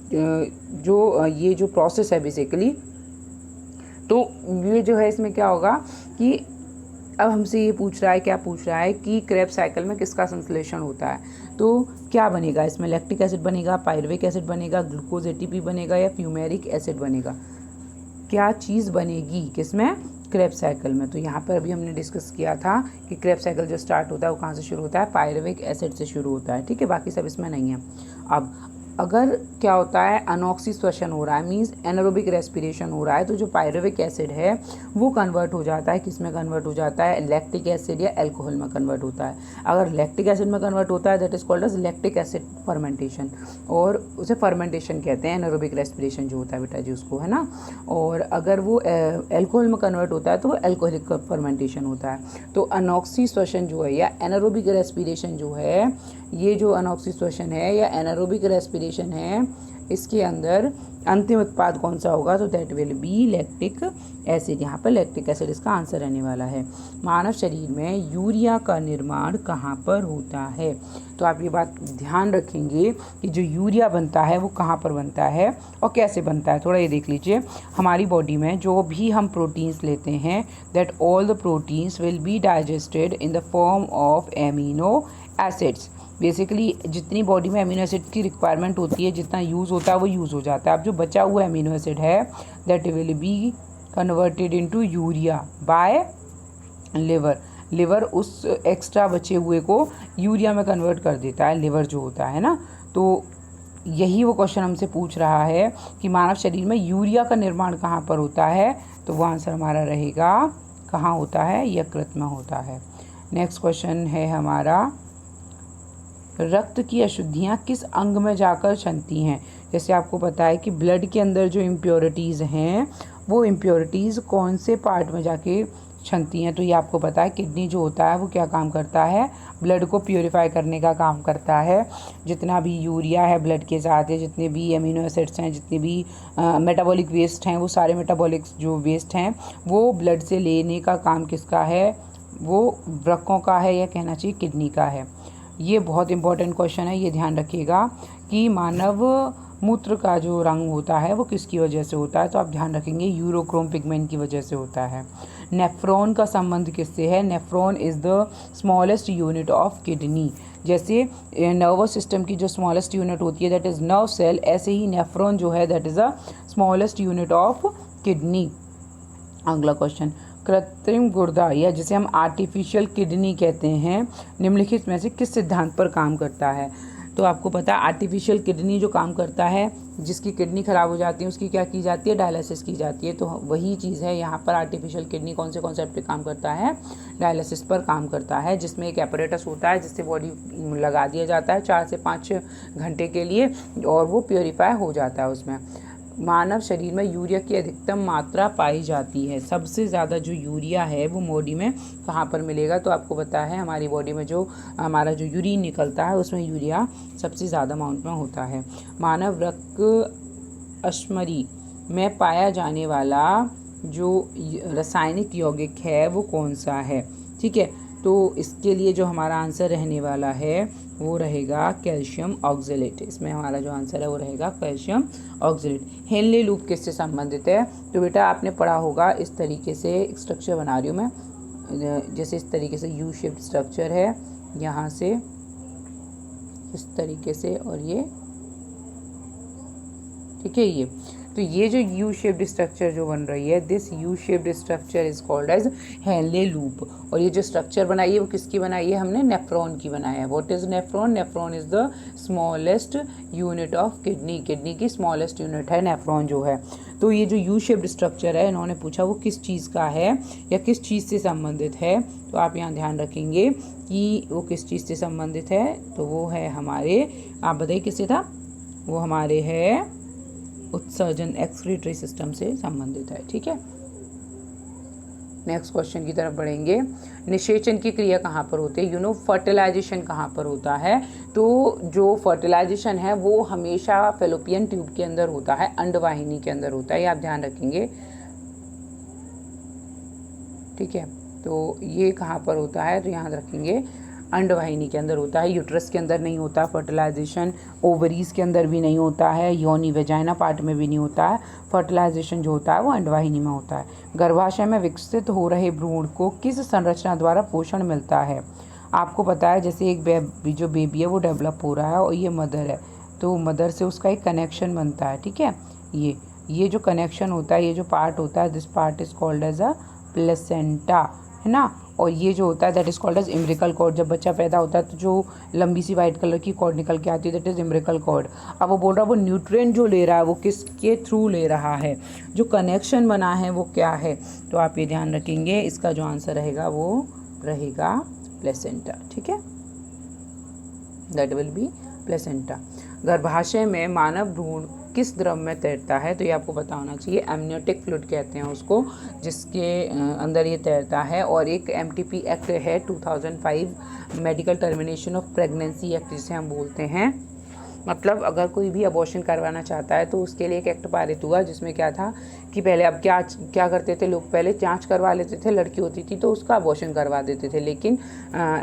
जो ये जो प्रोसेस है बेसिकली, तो ये जो है इसमें क्या होगा कि अब हमसे ये पूछ रहा है, क्या पूछ रहा है कि क्रेब्स साइकिल में किसका संश्लेषण होता है। तो क्या बनेगा इसमें, लैक्टिक एसिड बनेगा, पायरुविक एसिड बनेगा, ग्लूकोज एटीपी बनेगा या फ्यूमेरिक एसिड बनेगा। क्या चीज़ बनेगी किसमें, क्रेब्स साइकिल में। तो यहाँ पर अभी हमने डिस्कस किया था कि क्रेब्स साइकिल जो स्टार्ट होता है वो कहाँ से शुरू होता है, पायरुविक एसिड से शुरू होता है। ठीक है, बाकी सब इसमें नहीं है। अब अगर क्या होता है, अनॉक्सी श्वसन हो रहा है, मीन्स एनारोबिक रेस्पिरेशन हो रहा है, तो जो पायरुविक एसिड है वो कन्वर्ट हो जाता है, किस में कन्वर्ट हो जाता है, लैक्टिक एसिड या एल्कोहल में कन्वर्ट होता है। अगर लैक्टिक एसिड में कन्वर्ट होता है that is called as lactic acid fermentation, और उसे फर्मेंटेशन कहते हैं, एनारोबिक रेस्पिरेशन जो होता है बेटा जी उसको, है ना। और अगर वो एल्कोहल में कन्वर्ट होता है तो वो एल्कोहलिक फर्मेंटेशन होता है। तो अनॉक्सी श्वसन जो है या एनारोबिक रेस्पिरेशन जो है, ये जो अनॉक्सी श्वसन है या एनारोबिक रेस्पिरेशन है, इसके अंदर अंतिम उत्पाद कौन सा होगा, तो that will B lactic acid. यहाँ पर लैक्टिक एसिड इसका आंसर रहने वाला है। मानव शरीर में यूरिया का निर्माण कहाँ पर होता है। तो आप ये बात ध्यान रखेंगे कि जो यूरिया बनता है वो कहाँ पर बनता है और कैसे बनता है। थोड़ा ये देख लीजिए, हमारी बॉडी में जो भी हम प्रोटीन्स लेते हैं, that all the proteins will be digested in the form of amino acids. Basically जितनी बॉडी में अमीनो एसिड की रिक्वायरमेंट होती है, जितना यूज़ होता है वो यूज़ हो जाता है। अब जो बचा हुआ अमीनो एसिड है that will be converted into urea bye liver. Liver उस एक्स्ट्रा बचे हुए को यूरिया में कन्वर्ट कर देता है, लिवर जो होता है ना। तो यही वो क्वेश्चन हमसे पूछ रहा है कि मानव शरीर में यूरिया का निर्माण कहाँ पर होता है, तो वो आंसर हमारा रहेगा कहाँ होता है, यकृत में होता है। नेक्स्ट क्वेश्चन है हमारा, रक्त की अशुद्धियाँ किस अंग में जाकर छनती हैं। जैसे आपको पता है कि ब्लड के अंदर जो इम्प्योरिटीज़ हैं वो इम्प्योरिटीज़ कौन से पार्ट में जाके छनती हैं। तो ये आपको पता है, किडनी जो होता है वो क्या काम करता है, ब्लड को प्योरीफाई करने का काम करता है। जितना भी यूरिया है ब्लड के साथ है, जितने भी अमीनो एसिड्स हैं, जितने भी मेटाबॉलिक वेस्ट हैं, वो सारे मेटाबॉलिक जो वेस्ट हैं वो ब्लड से लेने का काम किसका है, वो वृक्कों का है या कहना चाहिए किडनी का है। ये बहुत इंपॉर्टेंट क्वेश्चन है, ये ध्यान रखिएगा कि मानव मूत्र का जो रंग होता है वो किसकी वजह से होता है। तो आप ध्यान रखेंगे यूरोक्रोम पिगमेंट की वजह से होता है। नेफ्रॉन का संबंध किससे है, nephron is the smallest unit of kidney. जैसे नर्वस सिस्टम की जो स्मॉलेस्ट यूनिट होती है दैट इज़ नर्व सेल, ऐसे ही नेफ्रॉन जो है that is the smallest unit of kidney. अगला क्वेश्चन, कृत्रिम गुर्दा या जिसे हम आर्टिफिशियल किडनी कहते हैं, निम्नलिखित में से किस सिद्धांत पर काम करता है। तो आपको पता है आर्टिफिशियल किडनी जो काम करता है, जिसकी किडनी ख़राब हो जाती है उसकी क्या की जाती है, डायलिसिस की जाती है। तो वही चीज़ है यहाँ पर, आर्टिफिशियल किडनी कौन से कॉन्सेप्ट पे काम करता है, डायलिसिस पर काम करता है, जिसमें एक एपरेटस होता है जिससे बॉडी लगा दिया जाता है 4 से 5 घंटे के लिए और वो प्योरीफाई हो जाता है उसमें। मानव शरीर में यूरिया की अधिकतम मात्रा पाई जाती है। सबसे ज़्यादा जो यूरिया है वो बॉडी में कहाँ पर मिलेगा, तो आपको पता है हमारी बॉडी में जो हमारा जो यूरिन निकलता है उसमें यूरिया सबसे ज़्यादा अमाउंट में होता है। मानव रक्त अश्मरी में पाया जाने वाला जो रासायनिक यौगिक है वो कौन सा है। ठीक है, तो इसके लिए जो हमारा आंसर रहने वाला है वो रहेगा कैल्शियम ऑक्जेलेट। इसमें हमारा जो आंसर है वो रहेगा कैल्शियम ऑक्जेलेट। हेनले लूप किससे संबंधित है, तो बेटा आपने पढ़ा होगा, इस तरीके से स्ट्रक्चर बना रही हूँ मैं, जैसे इस तरीके से यू शेप्ड स्ट्रक्चर है, यहाँ से इस तरीके से और ये, ठीक है ये। तो ये जो यू शेप्ड स्ट्रक्चर जो बन रही है, this U shaped structure is called as Henle loop. और ये जो स्ट्रक्चर बनाई है वो किसकी बनाई है, हमने नेफ्रॉन की बनाया है। What is nephron, nephron is the smallest unit of kidney. Kidney की स्मॉलेस्ट यूनिट है नेफ्रॉन जो है। तो ये जो यू शेप्ड स्ट्रक्चर है, इन्होंने पूछा वो किस चीज़ का है या किस चीज़ से संबंधित है। तो आप यहाँ ध्यान रखेंगे कि वो किस चीज़ से संबंधित है, तो वो है हमारे, आप बताइए किससे था, वो हमारे है उत्सर्जन, एक्सक्रीटरी सिस्टम से संबंधित है। ठीक है, नेक्स्ट क्वेश्चन की तरफ बढ़ेंगे। निषेचन की क्रिया कहाँ पर होती है, फर्टिलाइजेशन कहाँ पर होता है। तो जो फर्टिलाइजेशन है वो हमेशा फेलोपियन ट्यूब के अंदर होता है, अंडवाहिनी के अंदर होता है, ये आप ध्यान रखेंगे। ठीक है, तो ये कहाँ पर होता है, तो यहाँ रखेंगे अंडवाहिनी के अंदर होता है, यूट्रस के अंदर नहीं होता। फर्टिलाइजेशन ओवरीज के अंदर भी नहीं होता है, योनि वेजाइना पार्ट में भी नहीं होता है। फर्टिलाइजेशन जो होता है वो अंडवाहिनी में होता है। गर्भाशय में विकसित हो रहे भ्रूण को किस संरचना द्वारा पोषण मिलता है? आपको पता है जैसे एक जो बेबी है वो डेवलप हो रहा है और ये मदर है, तो मदर से उसका एक कनेक्शन बनता है, ठीक है। ये जो कनेक्शन होता है, ये जो पार्ट होता है, this part is called as a placenta, है ना। और ये जो होता है that is called as umbilical cord. जब बच्चा पैदा होता है तो जो लंबी सी वाइट कलर की कॉर्ड निकल के आती है दैट इज इम्ब्रिकल कॉर्ड। अब वो बोल रहा है वो न्यूट्रिएंट जो ले रहा है वो किसके थ्रू ले रहा है, जो कनेक्शन बना है वो क्या है। तो आप ये ध्यान रखेंगे, इसका जो आंसर रहेगा वो रहेगा प्लेसेंटा, ठीक है, दैट विल बी प्लेसेंटा। गर्भाशय में मानव भ्रूण किस द्रव में तैरता है? तो ये आपको पता होना चाहिए, एमनियोटिक फ्लूइड कहते हैं उसको, जिसके अंदर ये तैरता है। और एक MTP एक्ट है 2005, medical termination of pregnancy act जिसे हम बोलते हैं। मतलब अगर कोई भी अबॉर्शन करवाना चाहता है तो उसके लिए एक एक्ट पारित हुआ, जिसमें क्या था कि पहले अब क्या करते थे लोग, पहले जांच करवा लेते थे, लड़की होती थी तो उसका अबॉर्शन करवा देते थे। लेकिन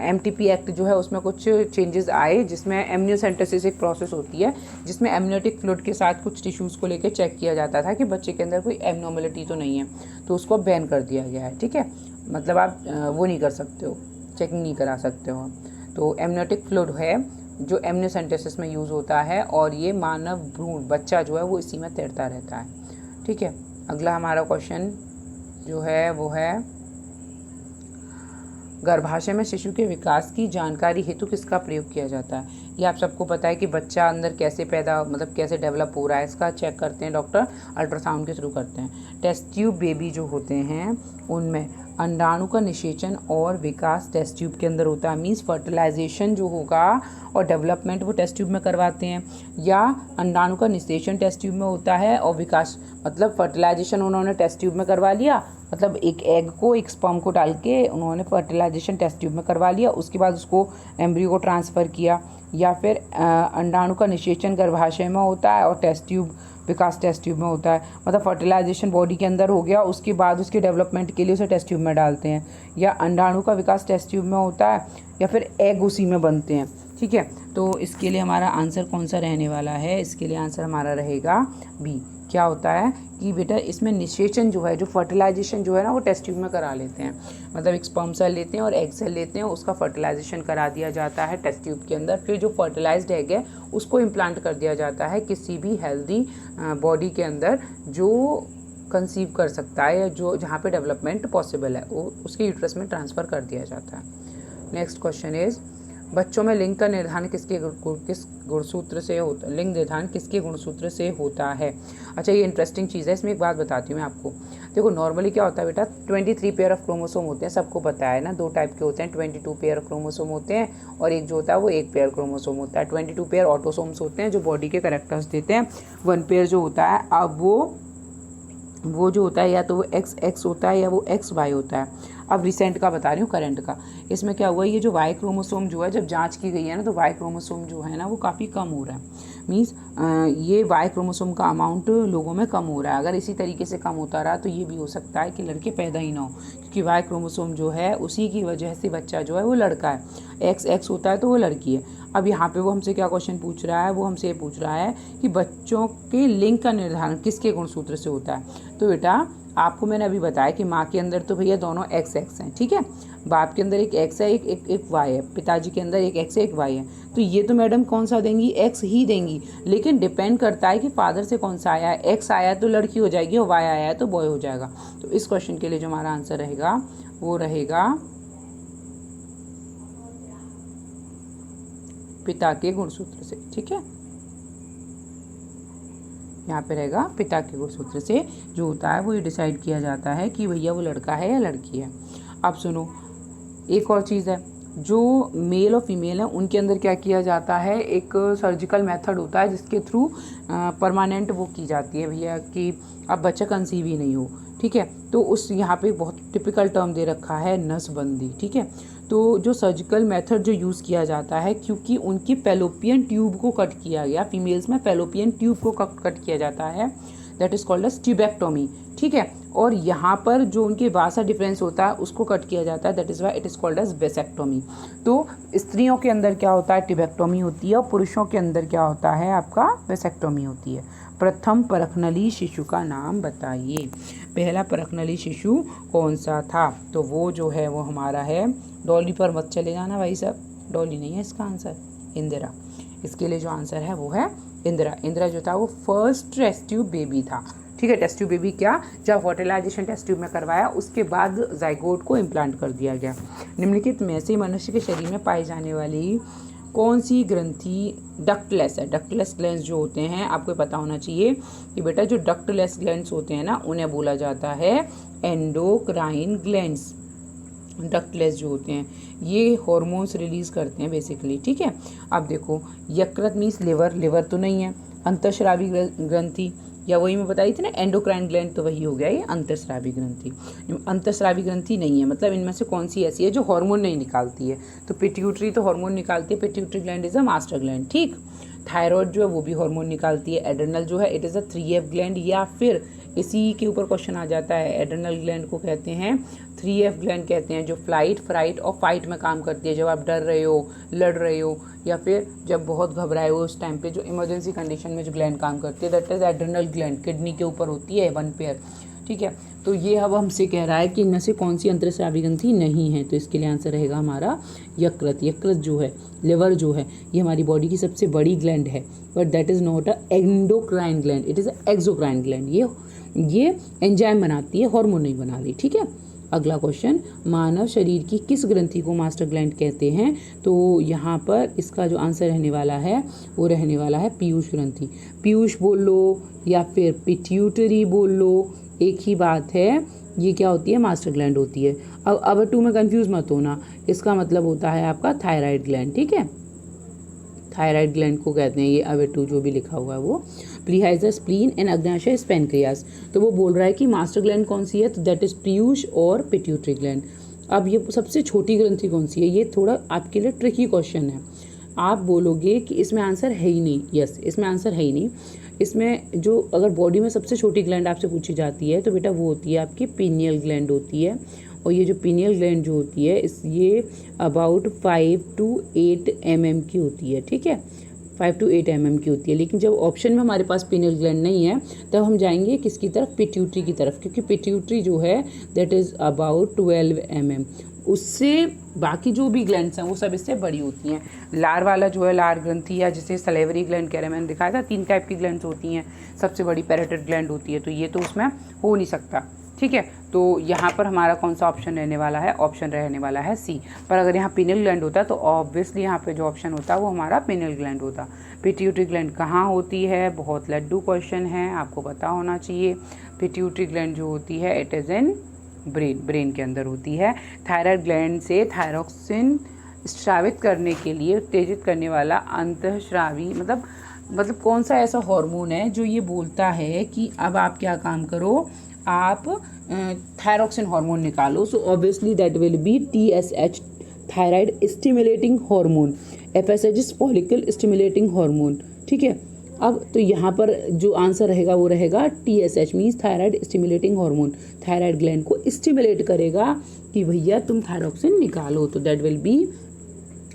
MTP एक्ट जो है उसमें कुछ चेंजेस आए, जिसमें एमनियोसेंटेसिस एक प्रोसेस होती है जिसमें एमनियोटिक फ्लूइड के साथ कुछ टिश्यूज़ को लेकर चेक किया जाता था कि बच्चे के अंदर कोई एबनॉर्मलिटी तो नहीं है, तो उसको बैन कर दिया गया है, ठीक है। मतलब आप वो नहीं कर सकते हो, चेकिंग नहीं करा सकते हो। तो एमनियोटिक फ्लूइड है जो एमनियोसेंटेसिस में यूज़ होता है, और ये मानव भ्रूण बच्चा जो है वो इसी में तैरता रहता है, ठीक है। अगला हमारा क्वेश्चन जो है वो है, गर्भाशय में शिशु के विकास की जानकारी हेतु किसका प्रयोग किया जाता है? ये आप सबको पता है कि बच्चा अंदर कैसे कैसे डेवलप हो रहा है, इसका चेक करते हैं डॉक्टर, अल्ट्रासाउंड के थ्रू करते हैं। टेस्ट ट्यूब बेबी जो होते हैं उनमें अंडाणु का निषेचन और विकास टेस्ट ट्यूब के अंदर होता है। मीन्स फर्टिलाइजेशन जो होगा और डेवलपमेंट वो टेस्ट ट्यूब में करवाते हैं, या अंडाणु का निषेचन टेस्ट ट्यूब में होता है और विकास मतलब फर्टिलाइजेशन उन्होंने टेस्ट ट्यूब में करवा लिया, मतलब एक एग को एक स्पर्म को डाल के उन्होंने फर्टिलाइजेशन टेस्ट ट्यूब में करवा लिया, उसके बाद उसको एम्ब्रियो को ट्रांसफ़र किया। या फिर अंडाणु का निषेचन गर्भाशय में होता है और टेस्ट ट्यूब विकास टेस्ट ट्यूब में होता है। मतलब फर्टिलाइजेशन बॉडी के अंदर हो गया, उसके बाद उसके डेवलपमेंट के लिए उसे टेस्ट ट्यूब में डालते हैं, या अंडाणु का विकास टेस्ट ट्यूब में होता है, या फिर एग उसी में बनते हैं, ठीक है। तो इसके लिए हमारा आंसर कौन सा रहने वाला है? इसके लिए आंसर हमारा रहेगा बी। क्या होता है कि बेटा इसमें निषेचन जो है, जो फर्टिलाइजेशन जो है ना वो टेस्ट ट्यूब में करा लेते हैं। मतलब एक स्पर्म सेल लेते हैं और एग सेल लेते हैं, उसका फर्टिलाइजेशन करा दिया जाता है टेस्ट ट्यूब के अंदर। फिर जो फर्टिलाइज्ड एग है उसको इम्प्लांट कर दिया जाता है किसी भी हेल्दी बॉडी के अंदर जो कंसीव कर सकता है, या जो जहाँ पे डेवलपमेंट पॉसिबल है वो उसके यूट्रस में ट्रांसफ़र कर दिया जाता है। नेक्स्ट क्वेश्चन इज़, बच्चों में लिंग का निर्धारण किस गुणसूत्र से होता है? लिंग निर्धारण किसके गुणसूत्र से होता है? अच्छा, ये इंटरेस्टिंग चीज़ है, इसमें एक बात बताती हूँ मैं आपको। देखो नॉर्मली क्या होता है बेटा, 23 पेयर ऑफ क्रोमोसोम होते हैं, सबको पता है ना। दो टाइप के होते हैं, 22 पेयर ऑफ क्रोमोसोम होते हैं, और एक जो होता है वो 1 पेयर क्रोमोसोम होता है। 22 पेयर ऑटोसोम्स होते हैं जो बॉडी के कैरेक्टर्स देते हैं। 1 पेयर जो होता है, अब वो जो होता है या तो वो XX होता है या वो XY होता है। अब रिसेंट का बता रही हूँ, करंट का। इसमें क्या हुआ, ये जो Y क्रोमोसोम जो है जब जांच की गई है ना, तो Y क्रोमोसोम जो है ना वो काफ़ी कम हो रहा है। मीन्स ये Y क्रोमोसोम का अमाउंट लोगों में कम हो रहा है। अगर इसी तरीके से कम होता रहा तो ये भी हो सकता है कि लड़के पैदा ही ना हो, क्योंकि Y क्रोमोसोम जो है उसी की वजह से बच्चा जो है वो लड़का है, XX होता है तो वो लड़की है। अब यहाँ पे वो हमसे क्या क्वेश्चन पूछ रहा है, वो हमसे ये पूछ रहा है कि बच्चों के लिंग का निर्धारण किसके गुणसूत्र से होता है? तो बेटा आपको मैंने अभी बताया कि माँ के अंदर तो भैया दोनों XX हैं, ठीक है। बाप के अंदर एक X है, एक Y है, पिताजी के अंदर एक X है, एक Y है। तो ये तो मैडम कौन सा देंगी? X ही देंगी, लेकिन डिपेंड करता है कि फादर से कौन सा आया है। X आया तो लड़की हो जाएगी और Y आया है तो बॉय हो जाएगा। तो इस क्वेश्चन के लिए जो हमारा आंसर रहेगा वो रहेगा पिता के गुणसूत्र से, ठीक है। यहाँ पे रहेगा पिता के गुणसूत्र से जो होता है वो ये डिसाइड किया जाता है कि भैया वो लड़का है या लड़की है। अब सुनो, एक और चीज़ है, जो मेल और फीमेल है उनके अंदर क्या किया जाता है, एक सर्जिकल मेथड होता है जिसके थ्रू परमानेंट वो की जाती है भैया कि अब बच्चा कंसीव ही नहीं हो, ठीक है। तो उस यहाँ पे बहुत टिपिकल टर्म दे रखा है नसबंदी, ठीक है। तो जो सर्जिकल मेथड जो यूज़ किया जाता है, क्योंकि उनकी फैलोपियन ट्यूब को कट किया गया, फीमेल्स में फैलोपियन ट्यूब को कट किया जाता है, that is called as tubectomy, ठीक ठीक है। और यहाँ पर जो उनके वासा डिफरेंस होता है उसको कट किया जाता है, that is why it is called as vasectomy. तो स्त्रियों के अंदर क्या होता है, टिबेक्टोमी होती है, और पुरुषों के अंदर क्या होता है आपका, वेसेक्टोमी होती है। प्रथम परखनली शिशु का नाम बताइए। पहला परखनली शिशु कौन सा था, तो वो जो है वो हमारा है, डॉली पर मत चले जाना भाई साहब, डॉली नहीं है इसका आंसर, इंदिरा। इसके लिए जो आंसर है वो है इंदिरा। इंदिरा जो था वो फर्स्ट टेस्ट ट्यूब बेबी था, ठीक है। टेस्ट ट्यूब बेबी क्या, जब फर्टिलाइजेशन टेस्ट ट्यूब में करवाया उसके बाद जाइगोट को इम्प्लांट कर दिया गया। निम्नलिखित में से मनुष्य के शरीर में पाई जाने वाली कौन सी ग्रंथि डक्टलेस है। डक्टलेस ग्लैंड्स जो होते हैं आपको पता होना चाहिए कि बेटा जो डक्टलेस ग्लैंड्स होते हैं ना उन्हें बोला जाता है एंडोक्राइन ग्लैंड्स। डक्टलेस जो होते हैं ये हॉर्मोन्स रिलीज करते हैं बेसिकली, ठीक है। अब देखो यकृत मीन्स लिवर, लिवर तो नहीं है। अंतःस्रावी ग्रंथि, या वही मैं बताई थी ना एंडोक्राइन ग्लैंड, तो वही हो गया ये अंतःस्रावी ग्रंथि। अंतःस्रावी ग्रंथि नहीं है, मतलब इनमें से कौन सी ऐसी है जो हार्मोन नहीं निकालती है, तो पिट्यूटरी तो हार्मोन निकालती है, pituitary gland is a master gland, ठीक। थायराइड जो है वो भी हार्मोन निकालती है। एड्रेनल जो है it is a 3F gland, या फिर इसी के ऊपर क्वेश्चन आ जाता है, एड्रेनल ग्लैंड को कहते हैं 3F ग्लैंड कहते हैं, जो फ्लाइट, फ्राइट और फाइट में काम करती है। जब आप डर रहे हो, लड़ रहे हो, या फिर जब बहुत घबराए हो उस टाइम पे जो इमरजेंसी कंडीशन में जो ग्लैंड काम करती है that is adrenal gland, kidney के ऊपर होती है 1 पेयर, ठीक है। तो ये अब हमसे कह रहा है कि इनमें से कौन सी अंतःस्रावी ग्रंथि नहीं है, तो इसके लिए आंसर रहेगा हमारा यकृत। यकृत जो है, लिवर जो है, ये हमारी बॉडी की सबसे बड़ी ग्लैंड है, but that is not a endocrine gland, it is a exocrine gland. ये एंजाइम बनाती है, हार्मोन नहीं बना रही, ठीक है। अगला क्वेश्चन, मानव शरीर की किस ग्रंथि को मास्टर ग्लैंड कहते हैं, तो यहाँ पर इसका जो आंसर रहने वाला है वो रहने वाला है पीयूष ग्रंथि। पीयूष बोल लो या फिर पिट्यूटरी बोल लो, एक ही बात है, ये क्या होती है, मास्टर ग्लैंड होती है। अब अवर 2 में कंफ्यूज मत होना, इसका मतलब होता है आपका थायराइड ग्लैंड, ठीक है। थायराइड ग्लैंड को कहते हैं ये अवर 2 जो भी लिखा हुआ है वो। प्लीहाइजर स्प्लीन एंड अग्नाशय पेनक्रियास, तो वो बोल रहा है कि मास्टर ग्लैंड कौन सी है, तो दैट इज पीयूष और पिट्यूटरी ग्लैंड। अब ये सबसे छोटी ग्रंथि कौन सी है, ये थोड़ा आपके लिए ट्रिकी क्वेश्चन है। आप बोलोगे कि इसमें आंसर है ही नहीं, यस इसमें आंसर है ही नहीं। इसमें जो अगर बॉडी में सबसे छोटी ग्लैंड आपसे पूछी जाती है तो बेटा वो होती है आपकी पीनियल ग्लैंड होती है। और ये जो पीनियल ग्लैंड जो होती है ये अबाउट 5 to 8 mm की होती है, ठीक है, 5 to 8 mm की होती है। लेकिन जब ऑप्शन में हमारे पास पीनियल ग्लैंड नहीं है तब हम जाएंगे किसकी तरफ, पिट्यूटरी की तरफ, क्योंकि पिट्यूटरी जो है दैट इज़ अबाउट 12 mm। उससे बाकी जो भी ग्लैंड्स हैं वो सब इससे बड़ी होती हैं। लार वाला जो है लार ग्रंथि, या जिसे सलेवरी ग्लैंड कह रहे हैं, मैंने दिखाया था 3 टाइप की ग्लैंड्स होती हैं, सबसे बड़ी पैरेटोड ग्लैंड होती है, तो ये तो उसमें हो नहीं सकता, ठीक है। तो यहाँ पर हमारा कौन सा ऑप्शन रहने वाला है, ऑप्शन रहने वाला है सी। पर अगर यहाँ पिनियल ग्लैंड होता तो ऑब्वियसली यहाँ पे जो ऑप्शन होता वो हमारा पिनियल ग्लैंड होता। पिट्यूटरी ग्लैंड कहाँ होती है, बहुत लड्डू क्वेश्चन है, आपको पता होना चाहिए। पिट्यूटरी ग्लैंड जो होती है it is in brain, brain के अंदर होती है। थायराइड ग्लैंड से थायरोक्सिन स्रावित करने के लिए उत्तेजित करने वाला अंतःस्रावी मतलब कौन सा ऐसा हार्मोन है जो ये बोलता है कि अब आप क्या काम करो, आप थायरोक्सिन हार्मोन निकालो। So obviously that will B TSH, thyroid stimulating hormone. FSH is follicle stimulating hormone, ठीक है। अब तो यहाँ पर जो आंसर रहेगा वो रहेगा TSH means thyroid stimulating hormone. Thyroid gland को स्टिमुलेट करेगा कि भैया तुम थायरोक्सिन निकालो, तो that will B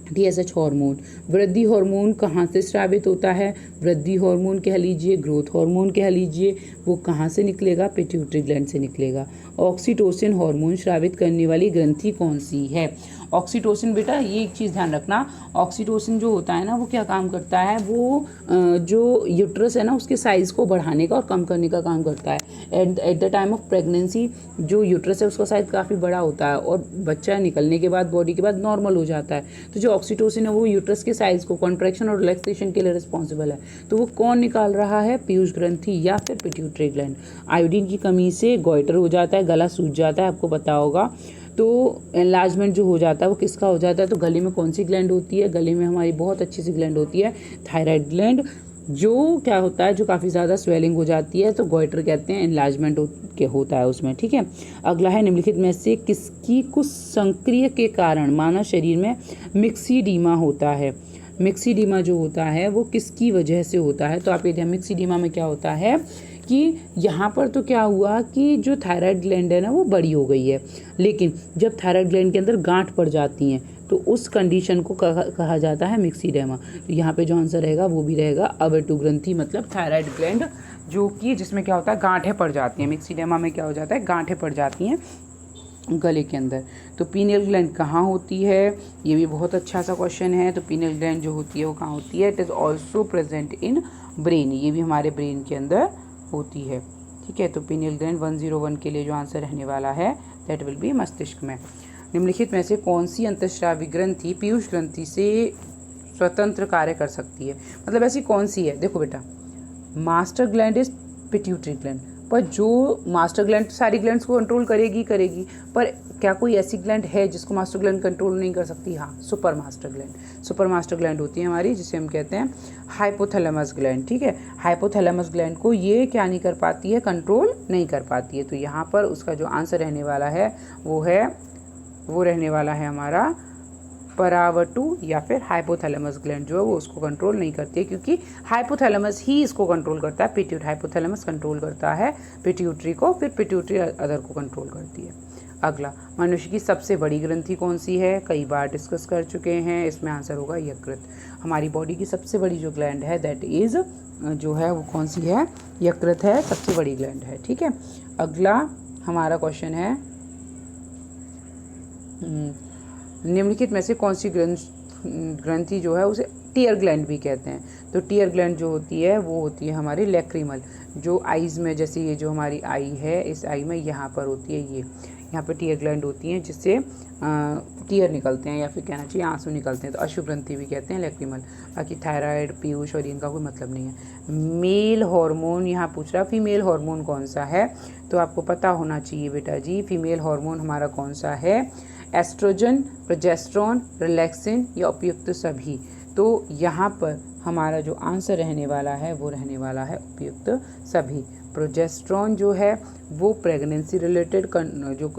TSH hormone. वृद्धि हार्मोन कहाँ से स्रावित होता है, वृद्धि हार्मोन कह लीजिए, ग्रोथ हार्मोन कह लीजिए, वो कहाँ से निकलेगा, पिट्यूटरी ग्लैंड से निकलेगा। ऑक्सीटोसिन हार्मोन स्रावित करने वाली ग्रंथि कौन सी है। ऑक्सीटोसिन बेटा ये एक चीज़ ध्यान रखना, ऑक्सीटोसिन जो होता है ना वो क्या काम करता है, वो जो यूट्रस है ना उसके साइज़ को बढ़ाने का और कम करने का काम करता है। At the time of pregnancy जो यूट्रस है उसका साइज़ काफ़ी बड़ा होता है और बच्चा निकलने के बाद बॉडी के बाद नॉर्मल हो जाता है। तो जो ऑक्सीटोसिन है वो यूट्रस के साइज़ को कॉन्ट्रैक्शन और रिलैक्सेशन के लिए रिस्पॉन्सिबल है। तो वो कौन निकाल रहा है, पीयूष ग्रंथि या फिर पिट्यूटरी ग्लैंड। आयोडीन की कमी से गॉइटर हो जाता है, गला सूज जाता है, आपको पता होगा। तो एनलार्जमेंट जो हो जाता है वो किसका हो जाता है, तो गले में कौन सी ग्लैंड होती है, गले में हमारी बहुत अच्छी सी ग्लैंड होती है थायराइड ग्लैंड। जो क्या होता है, जो काफ़ी ज़्यादा स्वेलिंग हो जाती है तो गॉइटर कहते हैं, एनलार्जमेंट होता है उसमें, ठीक है। अगला है निम्नलिखित में से किसकी कुछ संक्रिय के कारण मानव शरीर में मिक्सीडीमा होता है। मिक्सीडीमा जो होता है वो किसकी वजह से होता है, तो आप ये ध्यान, मिक्सीडीमा में क्या होता है कि यहाँ पर तो क्या हुआ कि जो थायराइड ग्लैंड है ना वो बड़ी हो गई है, लेकिन जब थायराइड ग्लैंड के अंदर गांठ पड़ जाती हैं तो उस कंडीशन को कहा जाता है मिक्सीडेमा। तो यहाँ पे जो आंसर रहेगा वो भी रहेगा अवेटू ग्रंथि, मतलब थायराइड ग्लैंड जो कि जिसमें क्या होता है गांठें पड़ जाती हैं। मिक्सीडेमा में क्या हो जाता है, गांठें पड़ जाती हैं गले के अंदर। तो पीनियल ग्लैंड कहाँ होती है, ये भी बहुत अच्छा सा क्वेश्चन है। तो पीनियल ग्लैंड जो होती है वो कहाँ होती है, it is also present in brain, ये भी हमारे ब्रेन के अंदर होती है। ठीक है, तो पीनियल ग्लैंड 101 के लिए जो आंसर रहने वाला है दैट विल बी मस्तिष्क में। निम्नलिखित में से कौन सी अंतःस्रावी ग्रंथि पीयूष ग्रंथि से स्वतंत्र कार्य कर सकती है, मतलब ऐसी कौन सी है। देखो बेटा, master gland is pituitary gland, पर जो मास्टर ग्लैंड सारी ग्लैंड्स को कंट्रोल करेगी, पर क्या कोई ऐसी ग्लैंड है जिसको मास्टर ग्लैंड कंट्रोल नहीं कर सकती। हाँ, super master gland. Super master gland होती है हमारी, जिसे हम कहते हैं हाइपोथैलेमस ग्लैंड। ठीक है, हाइपोथैलेमस ग्लैंड को ये क्या नहीं कर पाती है, कंट्रोल नहीं कर पाती है। तो यहाँ पर उसका जो आंसर रहने वाला है वो रहने वाला है हमारा परावटु या फिर हाइपोथैलेमस ग्लैंड जो है वो उसको कंट्रोल नहीं करती है, क्योंकि हाइपोथैलेमस ही इसको कंट्रोल करता है। हाइपोथैलेमस कंट्रोल करता है पिट्यूटरी को, फिर पिट्यूटरी अदर को कंट्रोल करती है। अगला, मनुष्य की सबसे बड़ी ग्रंथि कौन सी है, कई बार डिस्कस कर चुके हैं, इसमें आंसर होगा यकृत। हमारी बॉडी की सबसे बड़ी जो ग्लैंड है दैट इज जो है वो कौन सी है, यकृत है, सबसे बड़ी ग्लैंड है। ठीक है, अगला हमारा क्वेश्चन है निम्नलिखित में से कौन सी ग्रंथि जो है उसे टीयर ग्लैंड भी कहते हैं। तो टीयर ग्लैंड जो होती है वो होती है हमारी लैक्रिमल, जो आईज में, जैसे ये जो हमारी आई है, इस आई में यहाँ पर होती है, ये यहाँ पर टीयर ग्लैंड होती हैं जिससे टीयर निकलते हैं, या फिर कहना चाहिए आंसू निकलते हैं, तो अशुभ ग्रंथि भी कहते हैं लैक्रिमल। बाकी थायराइड, पीयूष और इनका कोई मतलब नहीं है। मेल हार्मोन यहाँ पूछ रहा, फीमेल हार्मोन कौन सा है, तो आपको पता होना चाहिए बेटा जी, फीमेल हार्मोन हमारा कौन सा है, एस्ट्रोजन, प्रोजेस्टेरोन, रिलैक्सिन या उपयुक्त सभी। तो यहाँ पर हमारा जो आंसर रहने वाला है वो रहने वाला है उपयुक्त सभी। प्रोजेस्टेरोन जो है वो प्रेगनेंसी रिलेटेड जो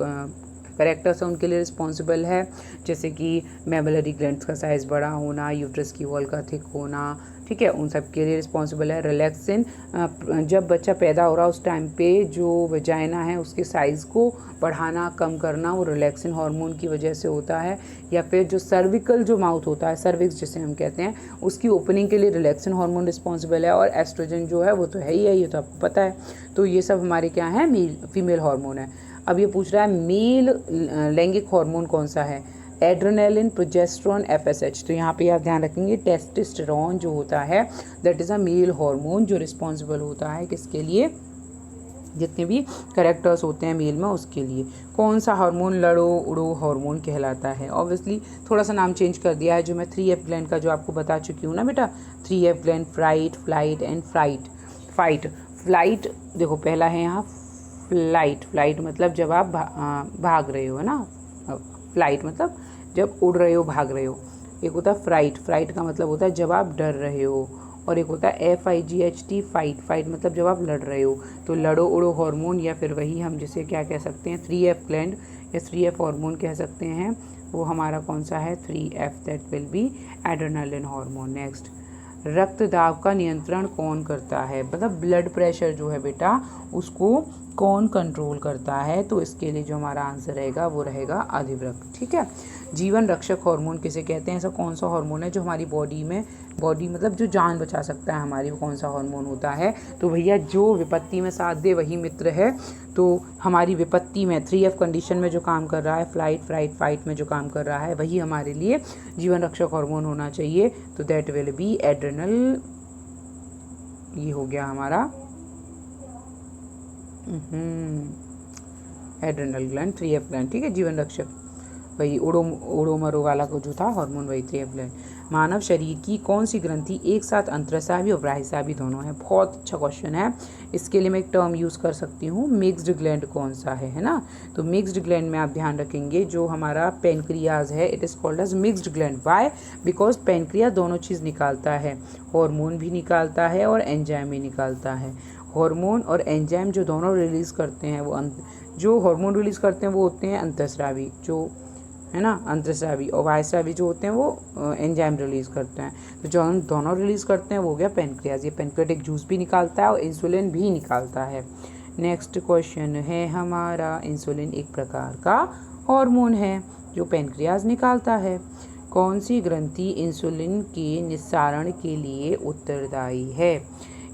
करेक्टर्स हैं उनके लिए रिस्पॉन्सिबल है, जैसे कि मेमलरी ग्लैंड्स का साइज़ बड़ा होना, यूट्रस की वॉल का थिक होना, ठीक है, उन सब के लिए रिस्पॉन्सिबल है। रिलैक्सिन, जब बच्चा पैदा हो रहा है उस टाइम पे जो वजाइना है उसके साइज़ को बढ़ाना, कम करना, वो रिलैक्सिन हार्मोन की वजह से होता है। या फिर जो सर्विकल जो माउथ होता है, सर्विक्स जिसे हम कहते हैं, उसकी ओपनिंग के लिए रिलैक्सिन हार्मोन रिस्पॉन्सिबल है। और एस्ट्रोजन जो है वो तो है ही है, ये तो आपको पता है। तो ये सब हमारे क्या है, फीमेल हार्मोन है। अब ये पूछ रहा है मेल लैंगिक हार्मोन कौन सा है, एड्रेनालिन, प्रोजेस्टेरोन, एफएसएच। तो यहाँ पे आप ध्यान रखेंगे टेस्टोस्टेरोन जो होता है that is a male hormone, जो रिस्पॉन्सिबल होता है किसके लिए, जितने भी करेक्टर्स होते हैं मेल में उसके लिए। कौन सा हार्मोन लड़ो उड़ो हार्मोन कहलाता है, ऑब्वियसली थोड़ा सा नाम चेंज कर दिया है, जो मैं 3F ग्लैंड का जो आपको बता चुकी हूँ ना बेटा, 3F gland, fright, flight and flight. देखो पहला है यहाँ फ्लाइट मतलब जब आप भाग रहे हो ना, फ्लाइट मतलब जब उड़ रहे हो, भाग रहे हो। एक होता है फ्राइट का मतलब होता है जब आप डर रहे हो, और एक होता है FIGHT फाइट मतलब जब आप लड़ रहे हो। तो लड़ो उड़ो हार्मोन या फिर वही हम जिसे क्या कह सकते हैं 3F ग्लैंड या 3F हार्मोन कह सकते हैं, वो हमारा कौन सा है 3F, that will B adrenaline hormone. Next, रक्त दाब का नियंत्रण कौन करता है, मतलब ब्लड प्रेशर जो है बेटा उसको कौन कंट्रोल करता है, तो इसके लिए जो हमारा आंसर रहेगा वो रहेगा अधिवृक्क। ठीक है, जीवन रक्षक हार्मोन किसे कहते हैं, ऐसा कौन सा हार्मोन है जो हमारी बॉडी मतलब जो जान बचा सकता है हमारी, वो कौन सा हार्मोन होता है, तो भैया जो विपत्ति में साथ दे वही मित्र है। तो हमारी विपत्ति में 3F कंडीशन में जो काम कर रहा है, फाइट में जो काम कर रहा है, वही हमारे लिए जीवन रक्षक हार्मोन होना चाहिए। तो दैट विल बी एड्रेनल, ये हो गया हमारा एड्रेनल ग्लैंड, 3F ग्लैंड। ठीक है, जीवन रक्षक वही ओडोमरो वाला को जो था हार्मोन वही 3F ग्लैंड। मानव शरीर की कौन सी ग्रंथि एक साथ अंतरस्रावी और बाह्यस्रावी दोनों है, बहुत अच्छा क्वेश्चन है। इसके लिए मैं एक टर्म यूज़ कर सकती हूँ, मिक्स्ड ग्लैंड कौन सा है ना। तो मिक्स्ड ग्लैंड में आप ध्यान रखेंगे जो हमारा पेनक्रियाज है, it is called as mixed gland. Why, because pancreas दोनों चीज़ निकालता है, हार्मोन भी निकालता है और एंजाइम भी निकालता है। हार्मोन और एंजाइम जो दोनों रिलीज़ करते हैं वो जो हार्मोन रिलीज़ करते हैं वो होते हैं अंतःस्रावी, जो है ना, अंतःस्रावी, और बाह्यस्रावी जो होते हैं वो एंजाइम रिलीज़ करते हैं। तो जो हम दोनों रिलीज़ करते हैं वो हो गया पेनक्रियाज। ये पेनक्रियाटिक जूस भी निकालता है और इंसुलिन भी निकालता है। नेक्स्ट क्वेश्चन है हमारा, इंसुलिन एक प्रकार का हार्मोन है जो पेनक्रियाज निकालता है। कौन सी ग्रंथि इंसुलिन के निस्सारण के लिए उत्तरदायी है?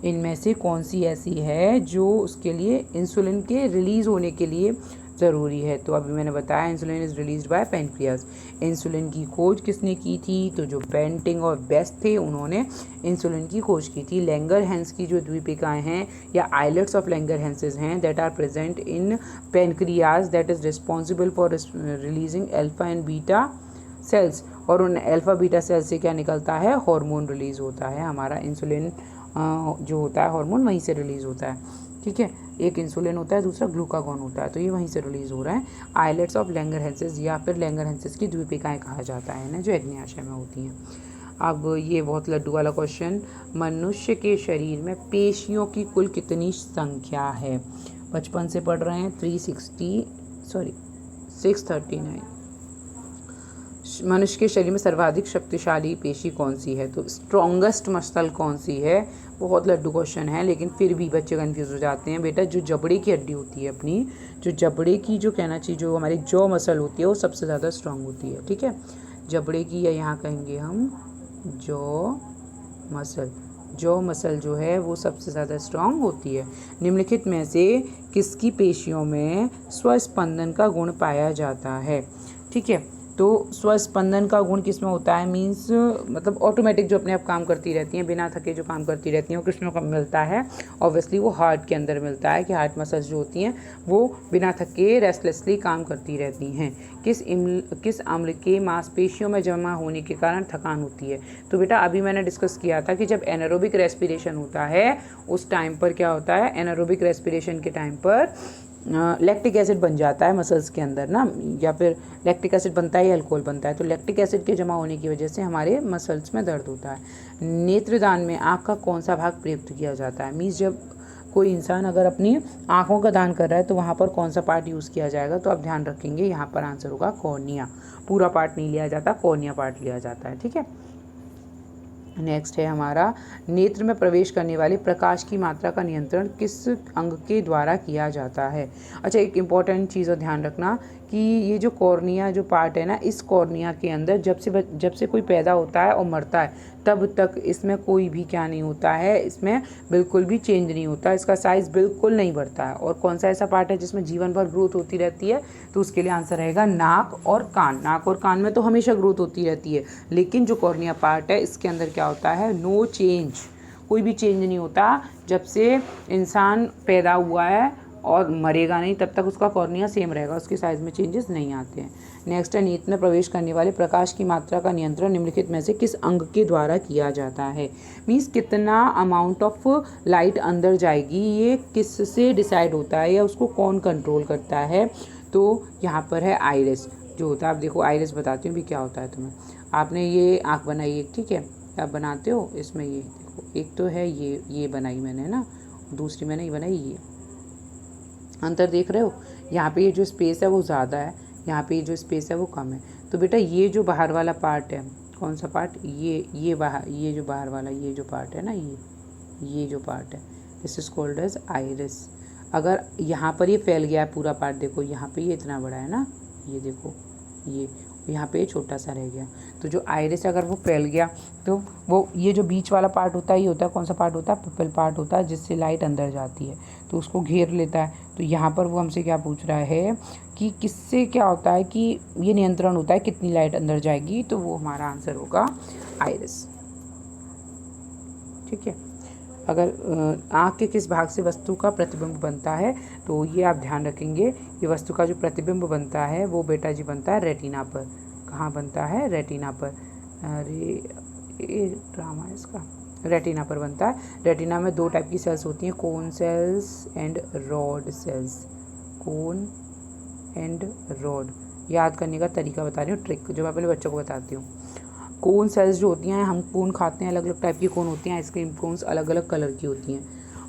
इनमें से कौन सी ऐसी है जो उसके लिए इंसुलिन के रिलीज़ होने के लिए ज़रूरी है? तो अभी मैंने बताया insulin is released by pancreas. Insulin की खोज किसने की थी? तो जो बेंटिंग और बेस्ट थे उन्होंने इंसुलिन की खोज की थी। लैंगरहैंस की जो द्वीपिकाएँ हैं या आइलेट्स ऑफ लैंगरहैंसेस हैं that are present in pancreas that is responsible for releasing alpha and beta cells, और उन अल्फा बीटा सेल्स से क्या निकलता है? हार्मोन रिलीज़ होता है। हमारा इंसुलिन जो होता है हार्मोन वहीं से रिलीज़ होता है। ठीक है, एक इंसुलिन होता है, दूसरा ग्लूकागॉन होता है, तो ये वहीं से रिलीज़ हो रहा है। आइलेट्स ऑफ लैंगरहैंसेस या फिर लैंगरहैंसेस की द्वीपिकाएँ कहा जाता है ना, जो अग्न्याशय में होती हैं। अब ये बहुत लड्डू वाला क्वेश्चन, मनुष्य के शरीर में पेशियों की कुल कितनी संख्या है? बचपन से पढ़ रहे हैं। 639। मनुष्य के शरीर में सर्वाधिक शक्तिशाली पेशी कौन सी है? तो स्ट्रॉन्गेस्ट मसल कौन सी है? बहुत लड्डू क्वेश्चन है, लेकिन फिर भी बच्चे कंफ्यूज हो जाते हैं। बेटा जो जबड़े की हड्डी होती है अपनी, जो जबड़े की जो कहना चाहिए जो हमारी जॉ मसल होती है वो सबसे ज़्यादा स्ट्रांग होती है। ठीक है, जबड़े की, या यहाँ कहेंगे हम जॉ मसल। जॉ मसल जो है वो सबसे ज़्यादा स्ट्रांग होती है। निम्नलिखित में से किसकी पेशियों में स्वस्पंदन का गुण पाया जाता है? ठीक है, तो स्वस्पंदन का गुण किसमें होता है? मीन्स मतलब ऑटोमेटिक जो अपने आप काम करती रहती हैं, बिना थके जो काम करती रहती हैं, वो किसमें कम मिलता है? ऑब्वियसली वो हार्ट के अंदर मिलता है, कि हार्ट मसल्स जो होती हैं वो बिना थके रेस्टलेसली काम करती रहती हैं। किस अम्ल के मांसपेशियों में जमा होने के कारण थकान होती है? तो बेटा अभी मैंने डिस्कस किया था कि जब एनारोबिक रेस्पिरेशन होता है उस टाइम पर क्या होता है? एनारोबिक रेस्पिरेशन के टाइम पर लैक्टिक एसिड बन जाता है मसल्स के अंदर ना, या फिर लैक्टिक एसिड बनता है या अल्कोहल बनता है। तो लैक्टिक एसिड के जमा होने की वजह से हमारे मसल्स में दर्द होता है। नेत्रदान में आँख का कौन सा भाग प्रयुक्त किया जाता है? मीन्स जब कोई इंसान अगर अपनी आँखों का दान कर रहा है तो वहाँ पर कौन सा पार्ट यूज़ किया जाएगा? तो आप ध्यान रखेंगे, यहाँ पर आंसर होगा कॉर्निया। पूरा पार्ट नहीं लिया जाता, कॉर्निया पार्ट लिया जाता है। ठीक है, नेक्स्ट है हमारा, नेत्र में प्रवेश करने वाले प्रकाश की मात्रा का नियंत्रण किस अंग के द्वारा किया जाता है? अच्छा, एक इम्पॉर्टेंट चीज़ और ध्यान रखना कि ये जो कॉर्निया जो पार्ट है ना, इस कॉर्निया के अंदर जब से कोई पैदा होता है और मरता है तब तक इसमें कोई भी क्या नहीं होता है, इसमें बिल्कुल भी चेंज नहीं होता, इसका साइज़ बिल्कुल नहीं बढ़ता है। और कौन सा ऐसा पार्ट है जिसमें जीवन भर ग्रोथ होती रहती है? तो उसके लिए आंसर रहेगा नाक और कान। नाक और कान में तो हमेशा ग्रोथ होती रहती है, लेकिन जो कॉर्निया पार्ट है इसके अंदर क्या होता है? नो चेंज, कोई भी चेंज नहीं होता। जब से इंसान पैदा हुआ है और मरेगा नहीं तब तक उसका कॉर्निया सेम रहेगा, उसके साइज़ में चेंजेस नहीं आते हैं। नेक्स्ट है, नेत्र में प्रवेश करने वाले प्रकाश की मात्रा का नियंत्रण निम्नलिखित में से किस अंग के द्वारा किया जाता है? मीन्स कितना अमाउंट ऑफ लाइट अंदर जाएगी ये किससे डिसाइड होता है, या उसको कौन कंट्रोल करता है? तो यहाँ पर है आइरिस जो होता है। आप देखो आइरिस बताती हूँ भी क्या होता है तुम्हें। आपने ये आँख बनाई एक, ठीक है, आप बनाते हो इसमें, ये देखो एक तो है ये बनाई मैंने ना, दूसरी मैंने ये बनाई, ये अंतर देख रहे हो? यहाँ पे ये जो स्पेस है वो ज़्यादा है, यहाँ पे ये जो स्पेस है वो कम है। तो बेटा ये जो बाहर वाला पार्ट है, कौन सा पार्ट? ये बाहर, ये जो बाहर वाला ये जो पार्ट है ना, ये जो पार्ट है, this is called as iris. अगर यहाँ पर ये फैल गया है पूरा पार्ट, देखो यहाँ पे ये इतना बड़ा है ना, ये देखो ये, यहाँ पे छोटा सा रह गया। तो जो आइरिस अगर वो फैल गया तो वो ये जो बीच वाला पार्ट होता है ये होता है, कौन सा पार्ट होता है? पपल पार्ट होता है, जिससे लाइट अंदर जाती है तो उसको घेर लेता है। तो यहाँ पर वो हमसे क्या पूछ रहा है कि किससे क्या होता है कि ये नियंत्रण होता है कितनी लाइट अंदर जाएगी, तो वो हमारा आंसर होगा आइरिस। ठीक है, अगर आँख के किस भाग से वस्तु का प्रतिबिंब बनता है, तो ये आप ध्यान रखेंगे, ये वस्तु का जो प्रतिबिंब बनता है वो बेटा जी बनता है रेटिना पर। कहाँ बनता है? रेटिना पर। अरे ये ड्रामा है इसका, रेटिना पर बनता है। रेटिना में दो टाइप की सेल्स होती हैं, cone cells and rod sales. Cone and rod, याद करने का तरीका बता रही हूँ, ट्रिक जो मैं पहले बच्चों को बताती हूँ। कोन सेल्स जो होती हैं, हम कोन खाते हैं, अलग अलग टाइप की कोन होती हैं, आइसक्रीम कोन्स अलग अलग कलर की होती हैं,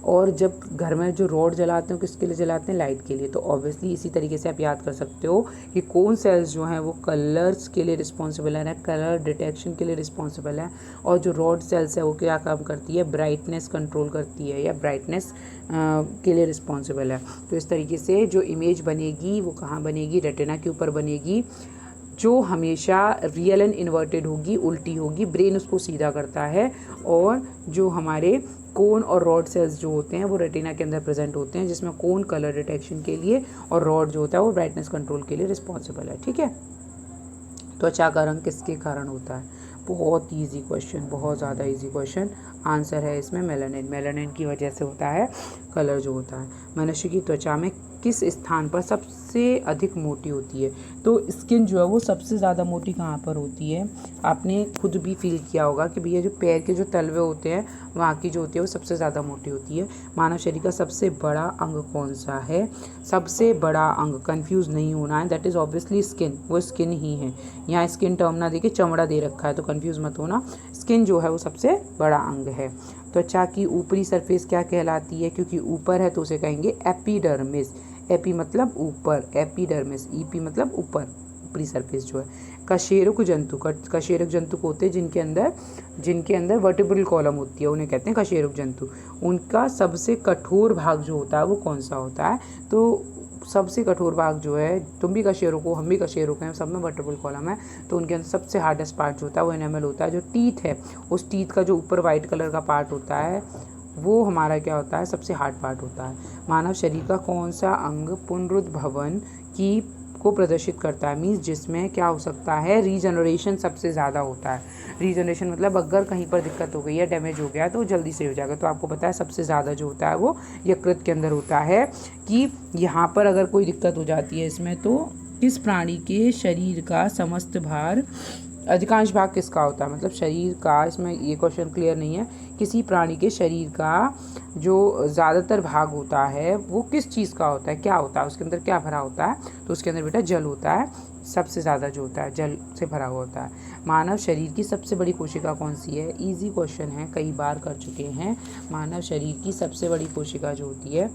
और जब घर में जो रॉड जलाते हैं किसके लिए जलाते हैं, लाइट के लिए। तो ऑब्वियसली इसी तरीके से आप याद कर सकते हो कि कौन सेल्स जो हैं वो कलर्स के लिए रिस्पॉन्सिबल है, कलर डिटेक्शन के लिए रिस्पॉन्सिबल है, और जो रॉड सेल्स है वो क्या काम करती है, ब्राइटनेस कंट्रोल करती है या ब्राइटनेस के लिए रिस्पॉन्सिबल है। तो इस तरीके से जो इमेज बनेगी वो कहाँ बनेगी, रेटिना के ऊपर बनेगी, जो हमेशा रियल एंड इन्वर्टेड होगी, उल्टी होगी, ब्रेन उसको सीधा करता है। और जो हमारे कोन और रॉड सेल्स जो होते हैं वो रेटिना के अंदर प्रेजेंट होते हैं, जिसमें कोन कलर डिटेक्शन के लिए और रॉड जो होता है वो ब्राइटनेस कंट्रोल के लिए रिस्पॉन्सिबल है। ठीक है, त्वचा का रंग किसके कारण होता है, बहुत इजी क्वेश्चन, बहुत ज़्यादा इजी क्वेश्चन। आंसर है इसमें मेलानिन, मेलानिन की वजह से होता है कलर जो होता है। मनुष्य की त्वचा में किस स्थान पर सबसे अधिक मोटी होती है, तो स्किन जो है वो सबसे ज़्यादा मोटी कहाँ पर होती है, आपने खुद भी फील किया होगा कि भैया जो पैर के जो तलवे होते हैं वहाँ की जो होती है वो सबसे ज़्यादा मोटी होती है। मानव शरीर का सबसे बड़ा अंग कौन सा है, सबसे बड़ा अंग, कंफ्यूज नहीं होना है, दैट इज़ ऑब्वियसली स्किन, वो स्किन ही है। यहाँ स्किन टर्म ना देखिए, चमड़ा दे रखा है, तो कंफ्यूज मत होना, स्किन जो है वो सबसे बड़ा अंग है। त्वचा की ऊपरी सरफेस क्या कहलाती है, क्योंकि ऊपर है तो उसे कहेंगे एपिडर्मिस, एपी मतलब ऊपर, एपिडर्मिस, ईपी मतलब ऊपर, ऊपरी सरफेस जो है। कशेरुक जंतु, कशेरुक जंतु होते हैं जिनके अंदर वर्टिब्रल कॉलम होती है, उन्हें कहते हैं कशेरुक जंतु। उनका सबसे कठोर भाग जो होता है वो कौन सा होता है, तो सबसे कठोर भाग जो है, तुम भी कशेरुक हो, हम भी कशेरुक हैं, सब में वर्टिब्रल कॉलम है, तो उनके अंदर सबसे हार्डेस्ट पार्ट जो होता है वो एनामल होता है। जो टीथ है, उस टीथ का जो ऊपर वाइट कलर का पार्ट होता है वो हमारा क्या होता है, सबसे हार्ड पार्ट होता है। मानव शरीर का कौन सा अंग पुनरुद्भवन की को प्रदर्शित करता है, मीन्स जिसमें क्या हो सकता है, रीजनरेशन सबसे ज़्यादा होता है। रीजनरेशन मतलब अगर कहीं पर दिक्कत हो गई है, डैमेज हो गया तो जल्दी से हो जाएगा। तो आपको पता है सबसे ज़्यादा जो होता है वो यकृत के अंदर होता है, कि यहाँ पर अगर कोई दिक्कत हो जाती है इसमें, तो किस प्राणी के शरीर का समस्त भार, अधिकांश भाग किसका होता है, मतलब शरीर का, इसमें ये क्वेश्चन क्लियर नहीं है, किसी प्राणी के शरीर का जो ज़्यादातर भाग होता है वो किस चीज़ का होता है, क्या होता है, उसके अंदर क्या भरा होता है, तो उसके अंदर बेटा जल होता है, सबसे ज़्यादा जो होता है जल से भरा हुआ होता है। मानव शरीर की सबसे बड़ी कोशिका कौन सी है, इजी क्वेश्चन है, कई बार कर चुके हैं। मानव शरीर की सबसे बड़ी कोशिका जो होती है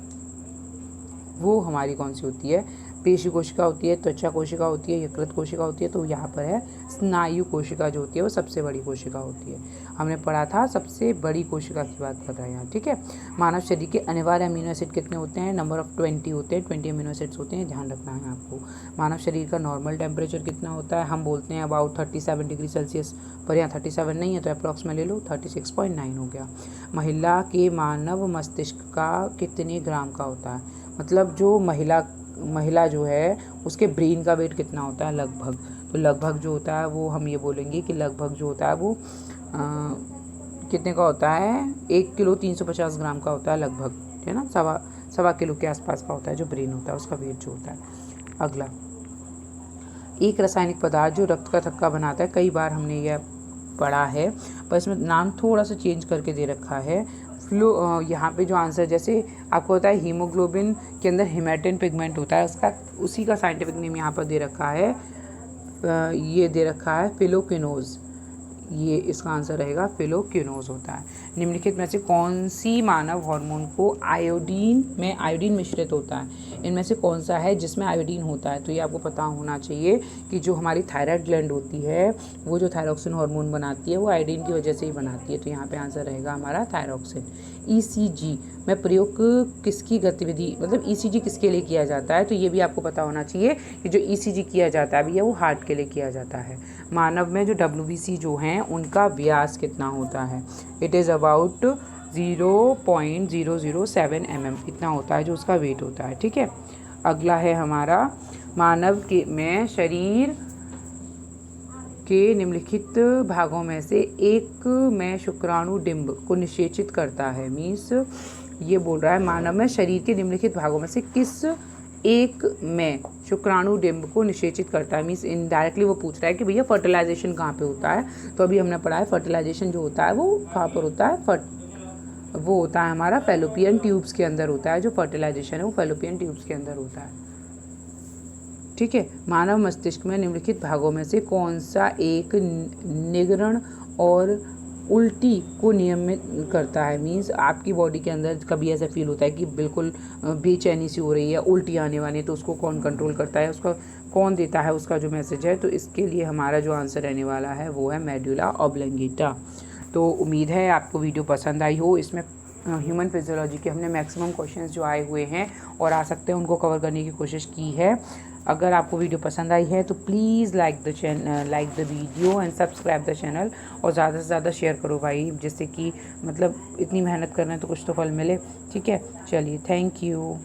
वो हमारी कौन सी होती है, पेशी कोशिका होती है, त्वचा कोशिका होती है, यकृत कोशिका होती है। तो यहाँ पर है स्नायु कोशिका जो होती है वो सबसे बड़ी कोशिका होती है। हमने पढ़ा था सबसे बड़ी कोशिका की बात कर रहे हैं यहाँ, ठीक है। मानव शरीर के अनिवार्य अमीनो एसिड कितने होते हैं, नंबर ऑफ 20 होते हैं, 20 अमीनो एसिड्स होते हैं, ध्यान रखना है आपको। मानव शरीर का नॉर्मल टेम्परेचर कितना होता है, हम बोलते हैं अबाउट 37 डिग्री सेल्सियस, पर यहाँ 37 नहीं है तो अप्रॉक्स में ले लो, 36.9 हो गया। महिला के मानव मस्तिष्क का कितने ग्राम का होता है, मतलब जो महिला जो है उसके ब्रेन का वेट कितना होता है लगभग, तो लगभग जो होता है वो हम ये बोलेंगे कि लगभग जो होता है वो कितने का होता है, 1 किलो 350 ग्राम का होता है लगभग, है ना, सवा किलो के आसपास का होता है जो ब्रेन होता है, उसका वेट जो होता है। अगला, एक रासायनिक पदार्थ जो रक्त का थक्का बनाता है, कई बार हमने यह पढ़ा है पर इसमें नाम थोड़ा सा चेंज करके दे रखा है। यहाँ पे जो आंसर, जैसे आपको होता है हीमोग्लोबिन के अंदर हेमेटिन पिगमेंट होता है, उसका उसी का साइंटिफिक नेम यहाँ पर दे रखा है, ये दे रखा है फिलोक्विनोज, ये इसका आंसर रहेगा, फिलोक्विनोज होता है। निम्नलिखित में से कौन सी मानव हार्मोन को आयोडीन मिश्रित होता है, इनमें से कौन सा है जिसमें आयोडीन होता है, तो ये आपको पता होना चाहिए कि जो हमारी थायराइड ग्लैंड होती है वो जो थायरॉक्सिन हार्मोन बनाती है वो आयोडीन की वजह से ही बनाती है, तो यहाँ पे आंसर रहेगा हमारा थायरॉक्सिन। ईसीजी में प्रयोग किसकी गतिविधि, मतलब ईसीजी किसके लिए किया जाता है, तो ये भी आपको पता होना चाहिए कि जो ईसीजी किया जाता है भैया वो हार्ट के लिए किया जाता है। मानव में जो डब्ल्यूबीसी जो हैं उनका व्यास कितना होता है, इट इज़ अबाउट 0.007 mm इतना होता है जो उसका वेट होता है, ठीक है। अगला है हमारा, मानव के में शरीर के निम्नलिखित भागों में से एक में शुक्राणु डिंब को निषेचित करता है, मीन्स ये बोल रहा है मानव में शरीर के निम्नलिखित भागों में से किस एक में शुक्राणु डिंब को निषेचित करता है, मीन्स इनडायरेक्टली वो पूछ रहा है कि भैया फर्टिलाइजेशन कहाँ पे होता है, तो अभी हमने पढ़ा है फर्टिलाइजेशन जो होता है वो कहाँ पर होता है, वो होता है हमारा फैलोपियन ट्यूब्स के अंदर होता है, जो फर्टिलाइजेशन है वो फैलोपियन ट्यूब्स के अंदर होता है, ठीक है। मानव मस्तिष्क में निम्नलिखित भागों में से कौन सा एक निगरण और उल्टी को नियमित करता है। मीन्स आपकी बॉडी के अंदर कभी ऐसा फील होता है कि बिल्कुल बेचैनी सी हो रही है, उल्टी आने वाली है, तो उसको कौन कंट्रोल करता है, उसका कौन देता है उसका जो मैसेज है। तो इसके लिए हमारा जो आंसर रहने वाला है वो है मेडुला ऑब्लंगेटा। तो उम्मीद है आपको वीडियो पसंद आई हो। इसमें ह्यूमन फिजियोलॉजी के हमने मैक्सिमम क्वेश्चंस जो आए हुए हैं और आ सकते हैं उनको कवर करने की कोशिश की है। अगर आपको वीडियो पसंद आई है तो please like the video and subscribe the channel, और ज़्यादा से ज़्यादा शेयर करो भाई, जिससे कि मतलब इतनी मेहनत कर रहे हैं तो कुछ तो फल मिले। ठीक है, चलिए, थैंक यू।